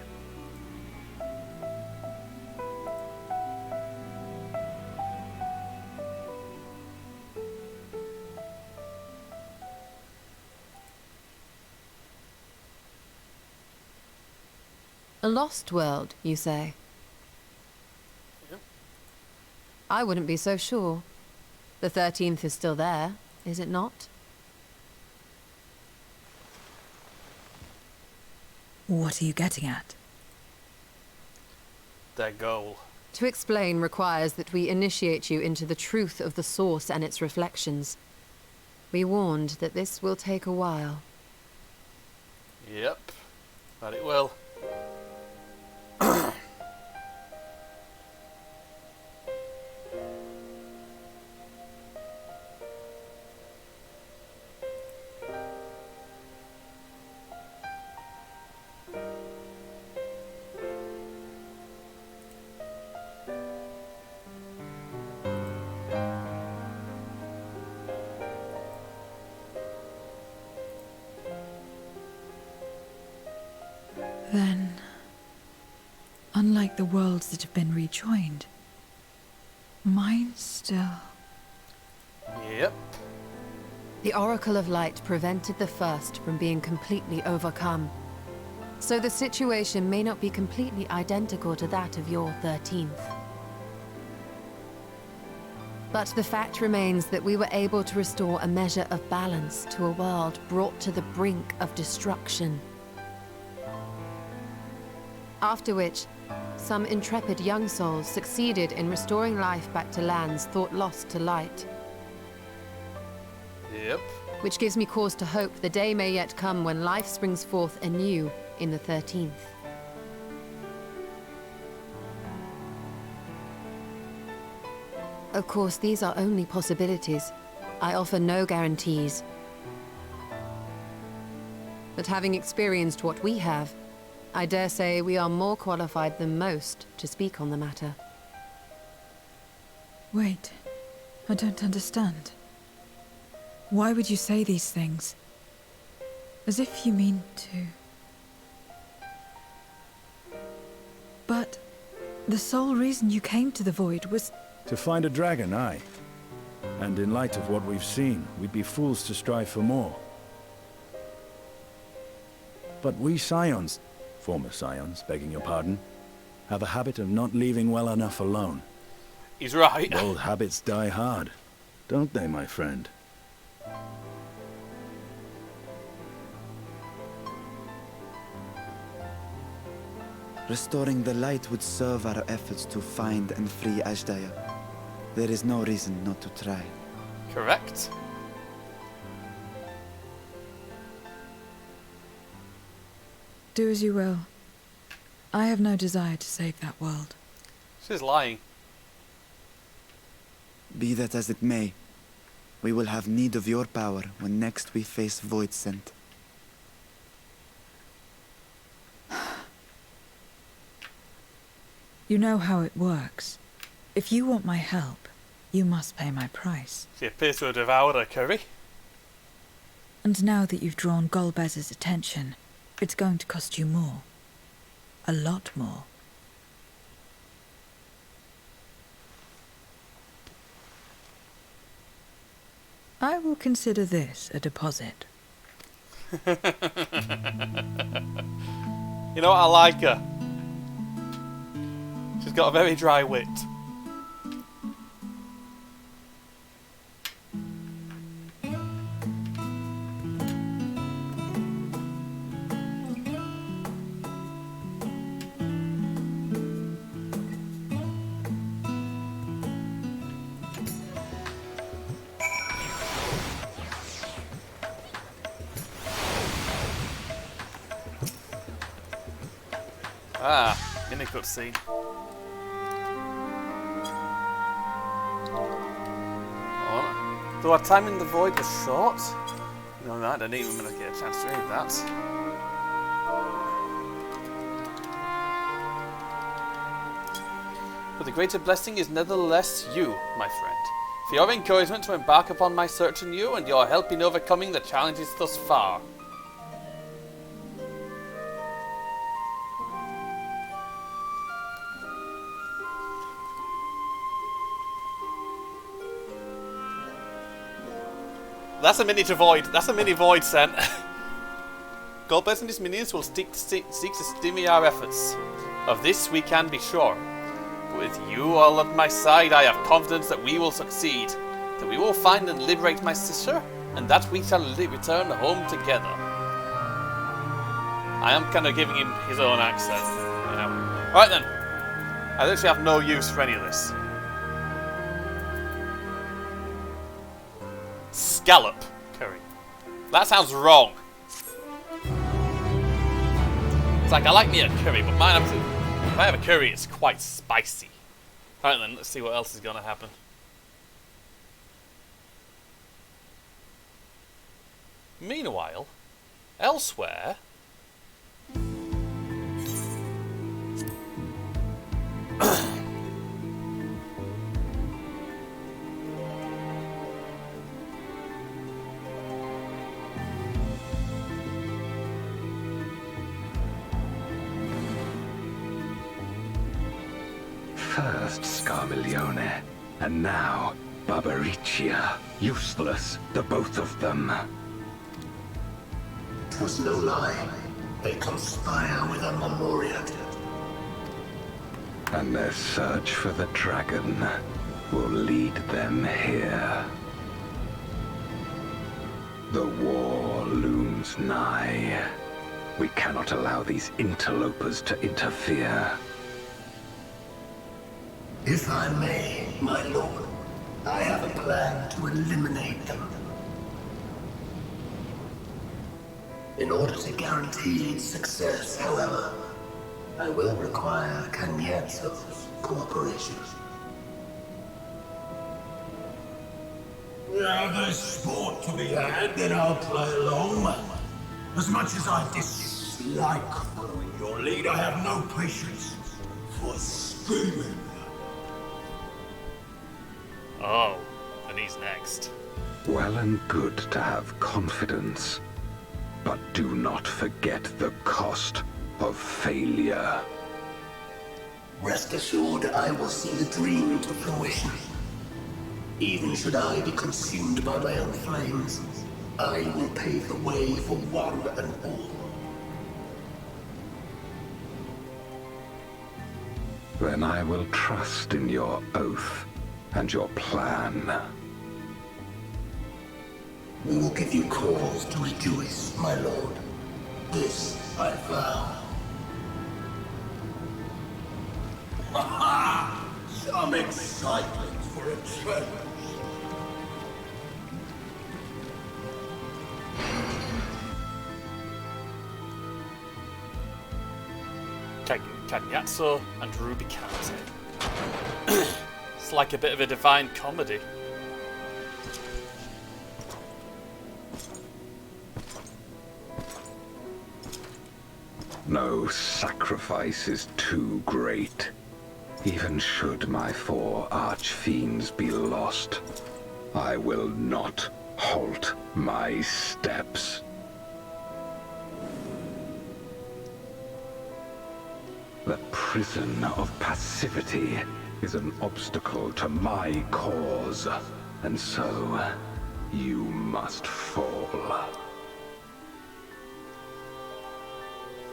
A lost world, you say? Yep. I wouldn't be so sure. The 13th is still there, is it not? What are you getting at? Their goal. To explain requires that we initiate you into the truth of the source and its reflections. We warned that this will take a while. Yep. But it will. Then, unlike the worlds that have been rejoined, mine still... Yep. The Oracle of Light prevented the first from being completely overcome. So the situation may not be completely identical to that of your 13th. But the fact remains that we were able to restore a measure of balance to a world brought to the brink of destruction. After which, some intrepid young souls succeeded in restoring life back to lands thought lost to light. Yep. Which gives me cause to hope the day may yet come when life springs forth anew in the 13th. Of course, these are only possibilities. I offer no guarantees. But having experienced what we have, I dare say we are more qualified than most to speak on the matter. Wait, I don't understand. Why would you say these things? As if you mean to... But the sole reason you came to the Void was... To find a dragon, aye. And in light of what we've seen, we'd be fools to strive for more. But we Scions, former Scions, begging your pardon, have a habit of not leaving well enough alone. He's right. Old habits die hard, don't they, my friend? Restoring the light would serve our efforts to find and free Ashdaya. There is no reason not to try. Correct. Do as you will. I have no desire to save that world. She's lying. Be that as it may, we will have need of your power when next we face Voidsent. You know how it works. If you want my help, you must pay my price. She appears to have devoured her curry. And now that you've drawn Golbez's attention, it's going to cost you more. A lot more. I will consider this a deposit. You know what? I like her. She's got a very dry wit. Ah, mini cutscene. Oh, though our time in the void was short. No, I didn't even get a chance to read that. But the greater blessing is nevertheless you, my friend. For your encouragement to embark upon my search anew and your help in overcoming the challenges thus far. That's a mini to void. That's a mini void sent. Golbez and his minions will seek to stymy our efforts. Of this we can be sure. With you all at my side, I have confidence that we will succeed, that we will find and liberate my sister, and that we shall return home together. I am kind of giving him his own accent, you know. Right then, I literally have no use for any of this. Scallop curry. That sounds wrong. It's like, I like me a curry, but mine, if I have a curry, it's quite spicy. Right then, let's see what else is going to happen. Meanwhile, elsewhere... First Scarmiglione, and now Barbaricia. Useless, the both of them. 'Twas no lie. They conspire with a Memoriat. And their search for the dragon will lead them here. The war looms nigh. We cannot allow these interlopers to interfere. If I may, my lord, I have a plan to eliminate them. In order to guarantee its success, however, I will require Cagnazzo's cooperation. Now there's sport to be had, then I'll play along. As much as I dislike following your lead, I have no patience for scheming. Oh, and he's next. Well and good to have confidence, but do not forget the cost of failure. Rest assured, I will see the dream to fruition. Even should I be consumed by my own flames, I will pave the way for one and all. Then I will trust in your oath and your plan. We will give you cause to rejoice, my lord. This I vow. Ha! Some excitement for a change. Cagnazzo and Rubicante. It's like a bit of a divine comedy. No sacrifice is too great. Even should my 4 archfiends be lost, I will not halt my steps. The prison of passivity is an obstacle to my cause, and so you must fall.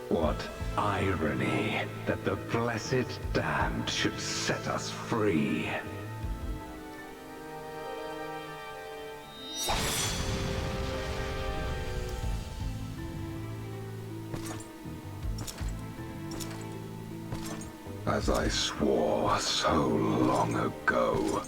What irony that the blessed damned should set us free. As I swore so long ago.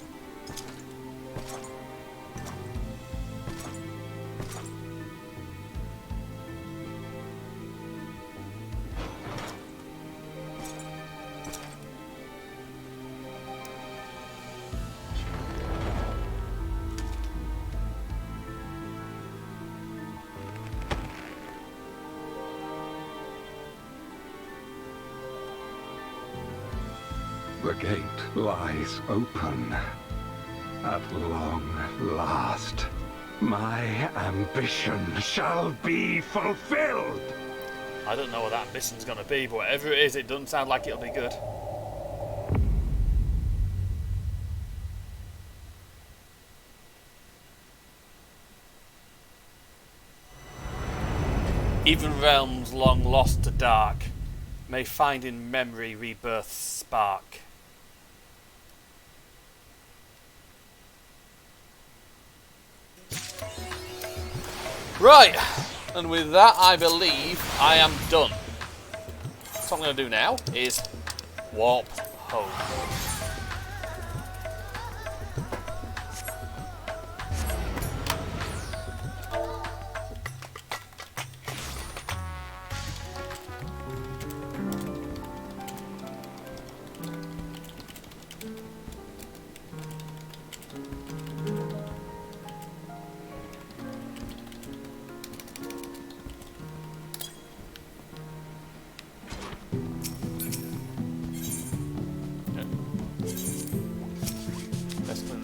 The gate lies open. At long last, my ambition shall be fulfilled. I don't know what that mission's gonna be, but whatever it is, it doesn't sound like it'll be good. Even realms long lost to dark may find in memory rebirth's spark. Right, and with that, I believe I am done. So what I'm going to do now is warp home.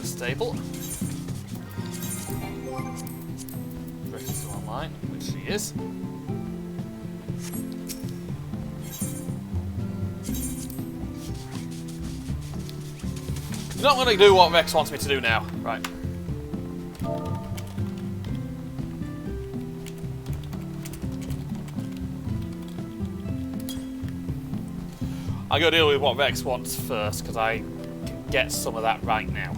Stable. Rick is online, which she is. You're not going to do what Rex wants me to do now. Right. I got to deal with what Rex wants first, because I can get some of that right now.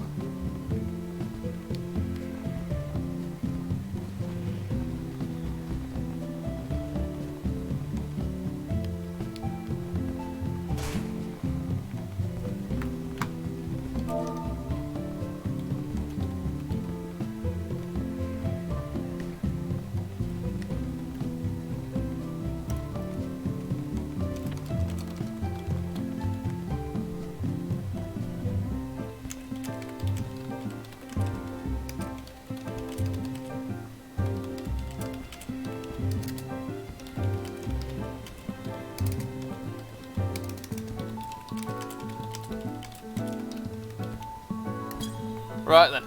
Right then,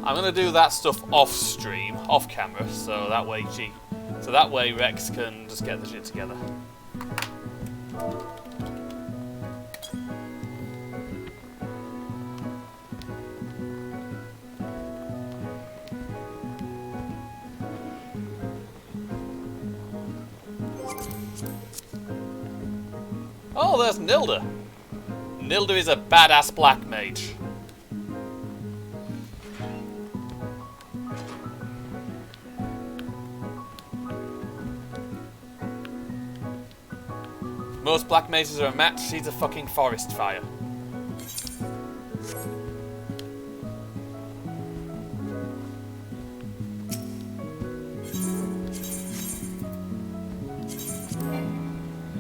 I'm gonna do that stuff off stream, off camera, so that way Rex can just get the shit together. Oh, there's Nilda. Nilda is a badass black mage. Most black mages are a match, she's a fucking forest fire.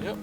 Yep.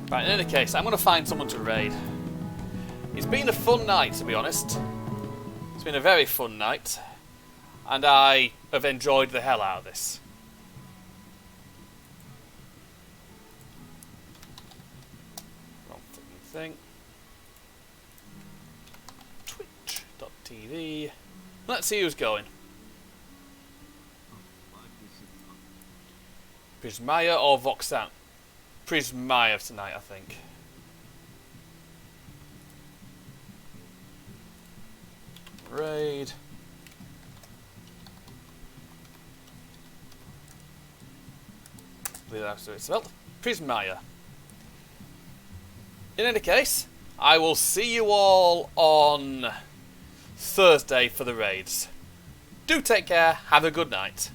Right, in any case, I'm going to find someone to raid. It's been a fun night, to be honest. It's been a very fun night. And I have enjoyed the hell out of this. Wrong fucking thing. Twitch.tv. Let's see who's going. Prismaya or Voxant? Prismaya tonight, I think. Raid. Believe that's how it's spelled. Prismaya. In any case, I will see you all on Thursday for the raids. Do take care, have a good night.